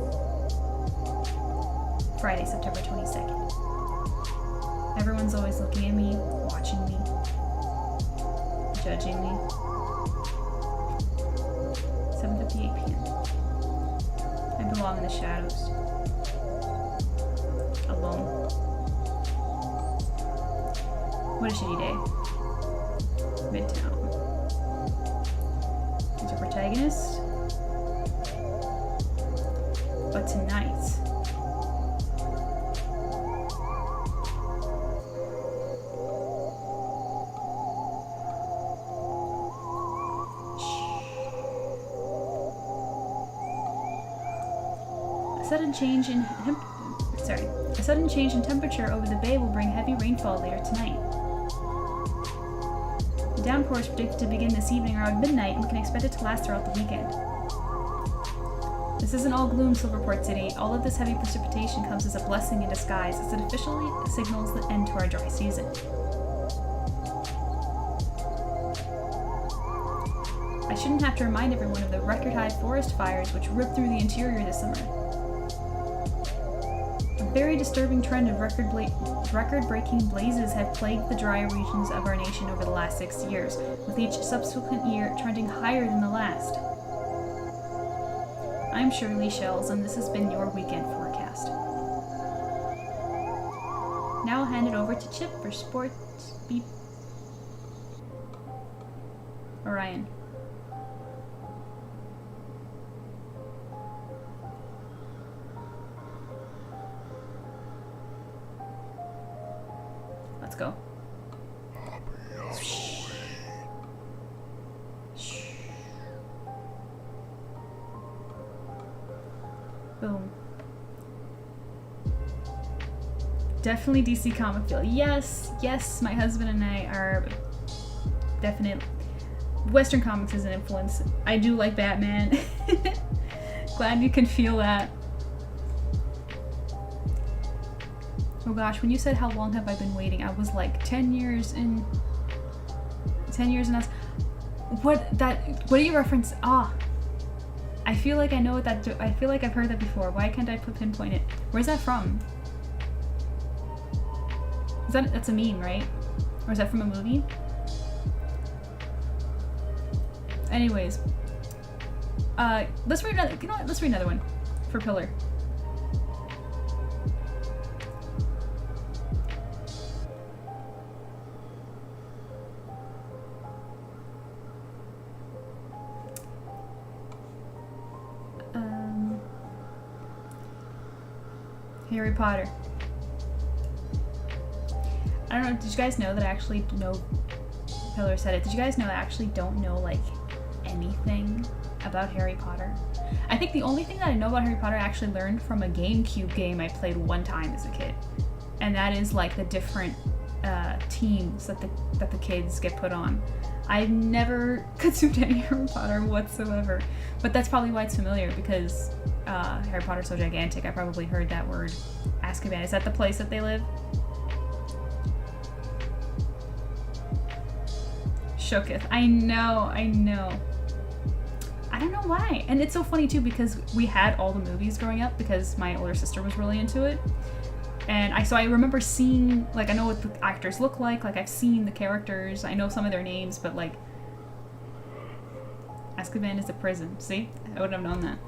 Friday, September 22nd. Everyone's always looking at me, watching me, judging me. 7:58 p.m. I belong in the shadows. Alone. What a shitty day. Midtown. There's a protagonist. But tonight, A sudden change in temperature over the bay will bring heavy rainfall later tonight. The downpour is predicted to begin this evening around midnight and we can expect it to last throughout the weekend. This isn't all gloom, Silverport City. All of this heavy precipitation comes as a blessing in disguise as it officially signals the end to our dry season. I shouldn't have to remind everyone of the record-high forest fires which ripped through the interior this summer. A very disturbing trend of record-breaking blazes have plagued the drier regions of our nation over the last 6 years, with each subsequent year trending higher than the last. I'm Shirley Shells, and this has been your weekend forecast. Now I'll hand it over to Chip for sports beep. Orion. Let's go. Boom. Definitely DC comic feel. Yes, yes, my husband and I are definite. Western comics is an influence. I do like Batman. Glad you can feel that. Oh gosh, when you said how long have I been waiting, I was like 10 years and us. What do you reference? I feel like I know what that I feel like I've heard that before. Why can't I pinpoint it? Where's that from? That's a meme, right? Or is that from a movie? Anyways. Let's read another, you know what? Let's read another one for Pillar. Harry Potter. I don't know, did you guys know that I actually know, Pillar said it, did you guys know I actually don't know, like, anything about Harry Potter? I think the only thing that I know about Harry Potter I actually learned from a GameCube game I played one time as a kid. And that is, like, the different teams that the kids get put on. I've never consumed any Harry Potter whatsoever, but that's probably why it's familiar, because Harry Potter's so gigantic. I probably heard that word. Azkaban, is that the place that they live? Shooketh. I know. I don't know why. And it's so funny too because we had all the movies growing up because my older sister was really into it. And I remember seeing, like, I know what the actors look like I've seen the characters, I know some of their names, but like, Azkaban is a prison. See? I wouldn't have known that.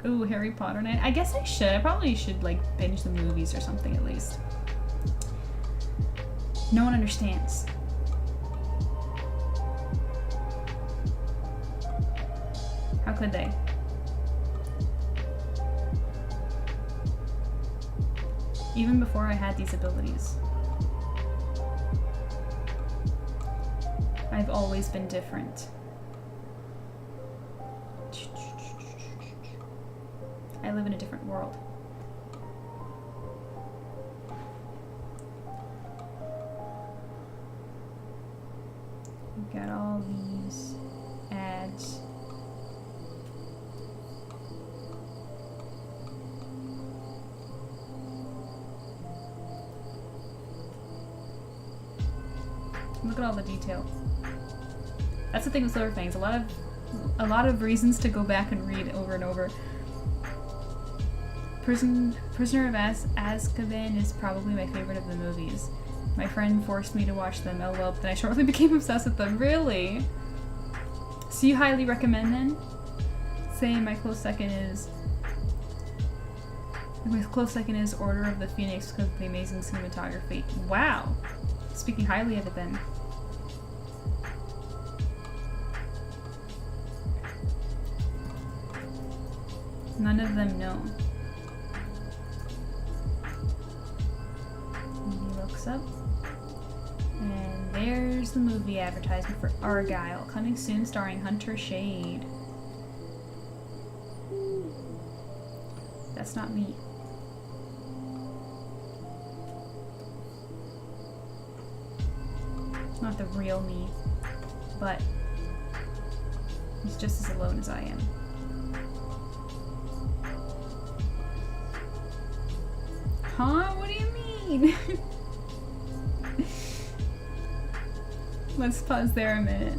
Ooh, Harry Potter night. I guess I should. I probably should, like, binge the movies or something at least. No one understands. How could they? Even before I had these abilities. I've always been different. I live in a different world. We've got all these ads. Look at all the detail. That's the thing with Silver Fangs. A lot of reasons to go back and read over and over. Prisoner of Azkaban is probably my favorite of the movies. My friend forced me to watch them, LOL, but then I shortly became obsessed with them. Really? So you highly recommend then? Same, my close second is Order of the Phoenix because of the amazing cinematography. Wow! Speaking highly of it then. None of them know. And he looks up. And there's the movie advertisement for Argyle, coming soon starring Hunter Shade. That's not me. Not the real me, but he's just as alone as I am. Huh? What do you mean? Let's pause there a minute.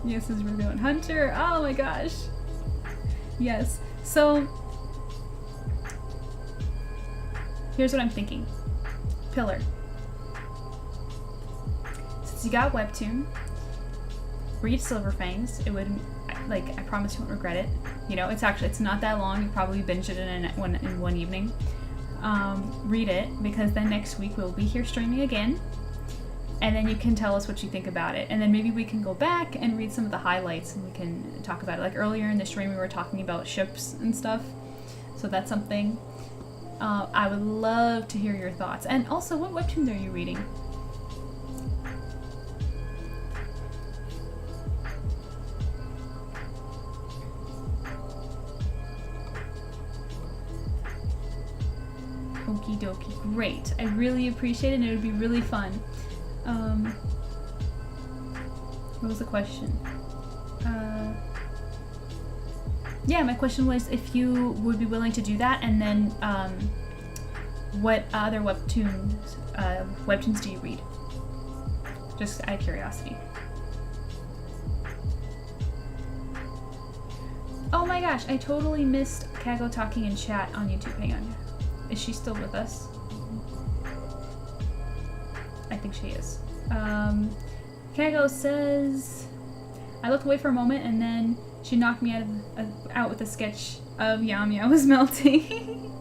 Yes, is we're doing Hunter. Oh my gosh. Yes. So here's what I'm thinking. Pillar. Since you got Webtoon, read SilverFangs. It would, like, I promise you won't regret it. You know, it's not that long. You probably binge it in one evening. Read it, because then next week we'll be here streaming again. And then you can tell us what you think about it. And then maybe we can go back and read some of the highlights and we can talk about it. Like earlier in the stream we were talking about ships and stuff. So that's something. I would love to hear your thoughts. And also, what webtoons are you reading? Okie dokie. Great. I really appreciate it and it would be really fun. What was the question? Yeah, my question was if you would be willing to do that, and then what other webtoons do you read? Just out of curiosity. Oh my gosh, I totally missed Kago talking in chat on YouTube. Hang on. Is she still with us? I think she is. Kago says, I looked away for a moment and then she knocked me out with a sketch of Yamia was melting.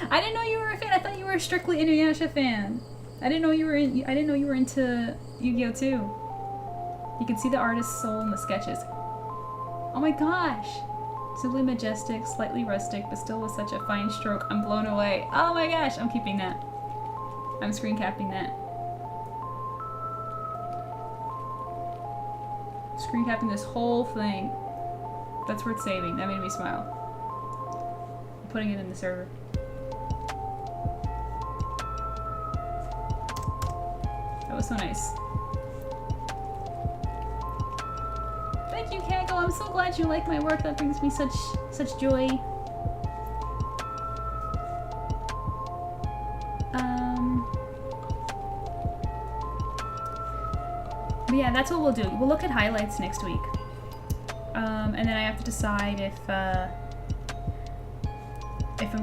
I didn't know you were a fan. I thought you were a strictly Inuyasha fan. I didn't know you were into Yu-Gi-Oh too. You can see the artist's soul in the sketches. Oh my gosh. Simply majestic, slightly rustic, but still with such a fine stroke. I'm blown away. Oh my gosh, I'm keeping that. I'm screen capping that. Screen capping this whole thing. That's worth saving. That made me smile. I'm putting it in the server. That was so nice. Thank you, Kago. I'm so glad you like my work. That brings me such joy. But yeah, that's what we'll do. We'll look at highlights next week. And then I have to decide if I'm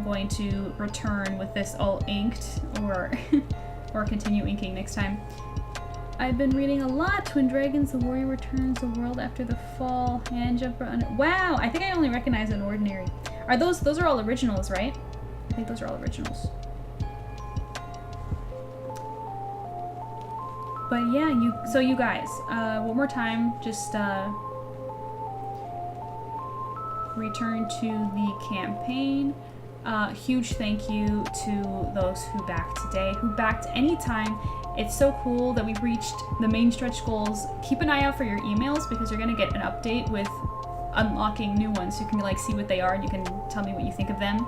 going to return with this all inked or or continue inking next time. I've been reading a lot. Twin Dragons, The Warrior Returns, The World After the Fall, Handjumper. Wow, I think I only recognize an Ordinary. Are those are all originals, right? I think those are all originals. But yeah, you guys, one more time, just return to the campaign. Huge thank you to those who backed today, who backed anytime. It's so cool that we've reached the main stretch goals. Keep an eye out for your emails because you're gonna get an update with unlocking new ones. So you can like see what they are and you can tell me what you think of them.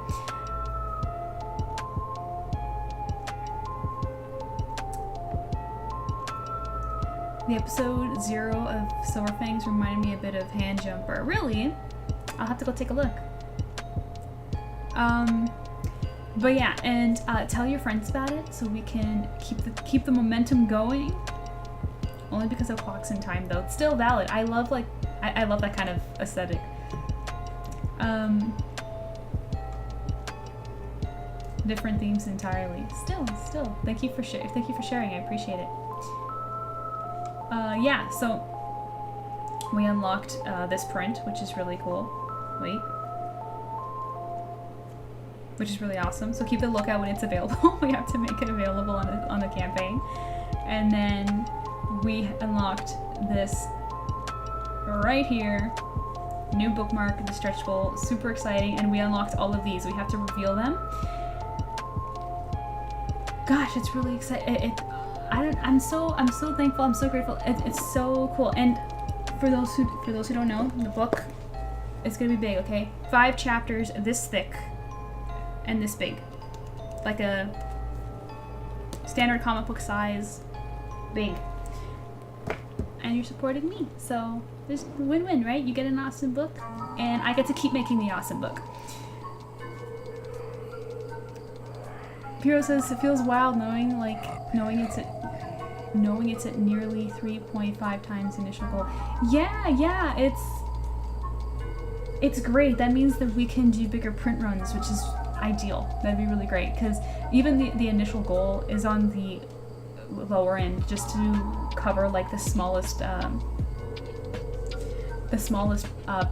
The episode 0 of SilverFangs reminded me a bit of Handjumper. Really? I'll have to go take a look. But yeah, and tell your friends about it so we can keep the momentum going. Only because of clocks in time, though. It's still valid. I love that kind of aesthetic. Different themes entirely. Still. Thank you for sharing. I appreciate it. Yeah. So we unlocked this print, which is really cool. Wait. Which is really awesome. So keep a lookout when it's available. We have to make it available on the campaign. And then we unlocked this right here. New bookmark, the stretch goal. Super exciting. And we unlocked all of these. We have to reveal them. Gosh, it's really exciting. I'm so thankful. I'm so grateful. It's so cool. And for those who don't know, the book It's gonna be big, okay? 5 chapters, this thick and this big. Like a standard comic book size, big. And you're supporting me, so there's win-win, right? You get an awesome book, and I get to keep making the awesome book. Hero says it feels wild knowing it's at nearly 3.5 times initial goal. Yeah, it's great. That means that we can do bigger print runs, which is ideal. That'd be really great, because even the initial goal is on the lower end, just to cover like the smallest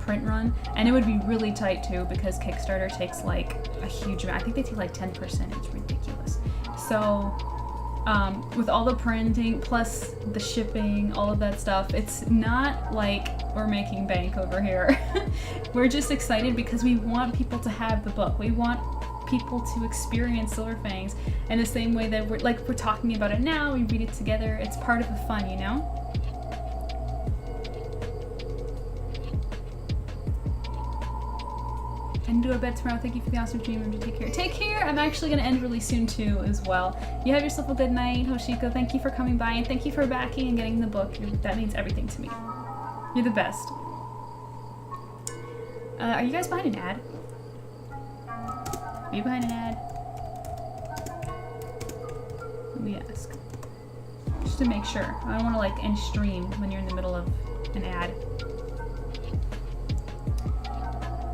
print run, and it would be really tight too, because Kickstarter takes like a huge amount. I think they take like 10%. It's ridiculous. So with all the printing plus the shipping, all of that stuff, it's not like we're making bank over here. We're just excited because we want people to have the book. We want people to experience Silver Fangs in the same way that we're talking about it now. We read it together. It's part of the fun, you know? And do a bed tomorrow. Thank you for the awesome dream. Take care. Take care. I'm actually going to end really soon too as well. You have yourself a good night, Hoshiko. Thank you for coming by, and thank you for backing and getting the book. That means everything to me. You're the best. Are you guys behind an ad? Are you behind an ad? Let me ask. Just to make sure. I don't want to like end stream when you're in the middle of an ad.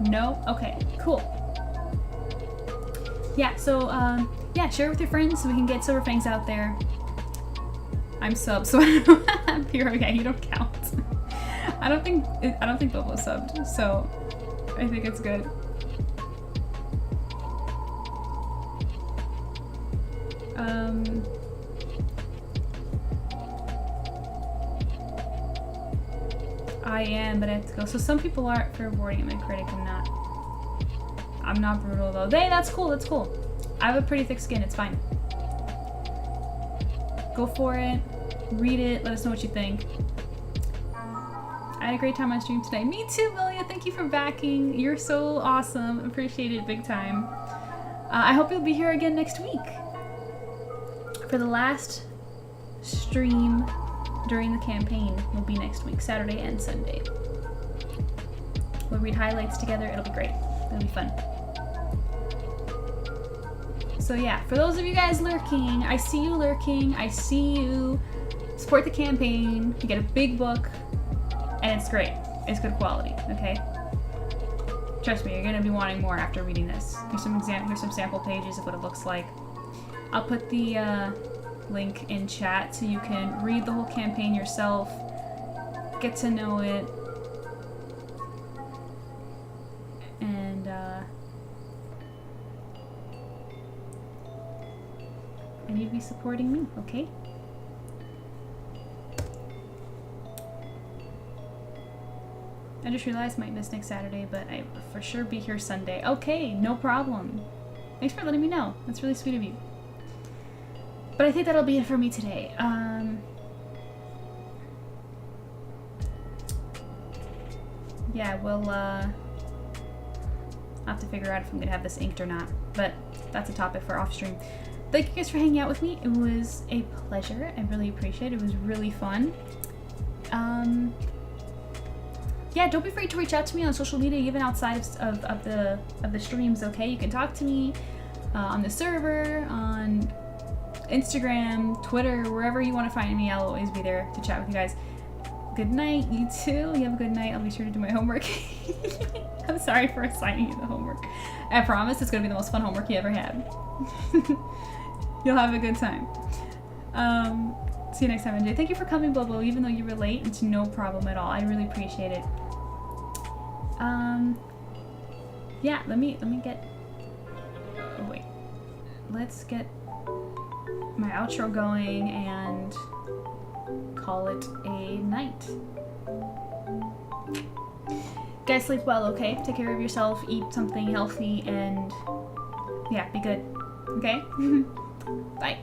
No? Okay, cool. Yeah, so, yeah, share it with your friends so we can get Silver Fangs out there. I'm sub, so I don't have Hero. Yeah, you don't count. I don't think Bobo's subbed, so I think it's good. I am, but I have to go. So some people are for boarding. I'm a critic. I'm not brutal though. Hey, that's cool. That's cool. I have a pretty thick skin. It's fine. Go for it. Read it. Let us know what you think. I had a great time on stream today. Me too, Lilia. Thank you for backing. You're so awesome. Appreciate it big time. I hope you'll be here again next week for the last stream during the campaign. Will be next week, Saturday and Sunday. We'll read highlights together. It'll be great. It'll be fun. So yeah, for those of you guys lurking, I see you lurking. I see you. Support the campaign. You get a big book, and it's great. It's good quality. Okay. Trust me, you're gonna be wanting more after reading this. Here's some sample pages of what it looks like. I'll put the link in chat so you can read the whole campaign yourself, get to know it, and you'd be supporting me, okay? I just realized I might miss next Saturday, but I will for sure be here Sunday. Okay, no problem. Thanks for letting me know. That's really sweet of you. But I think that'll be it for me today. Yeah, we'll have to figure out if I'm gonna have this inked or not. But that's a topic for off stream. Thank you guys for hanging out with me. It was a pleasure. I really appreciate it. It was really fun. Yeah, don't be afraid to reach out to me on social media, even outside of the streams. Okay, you can talk to me on the server, on Instagram, Twitter, wherever you want to find me. I'll always be there to chat with you guys. Good night, you too. You have a good night. I'll be sure to do my homework. I'm sorry for assigning you the homework. I promise it's gonna be the most fun homework you ever had. You'll have a good time. See you next time, MJ. Thank you for coming, Bobo, even though you were late. It's no problem at all. I really appreciate it. Yeah, let me get, oh wait, let's get my outro going and call it a night. Guys, sleep well, okay? Take care of yourself, eat something healthy, and yeah, be good, okay? Bye.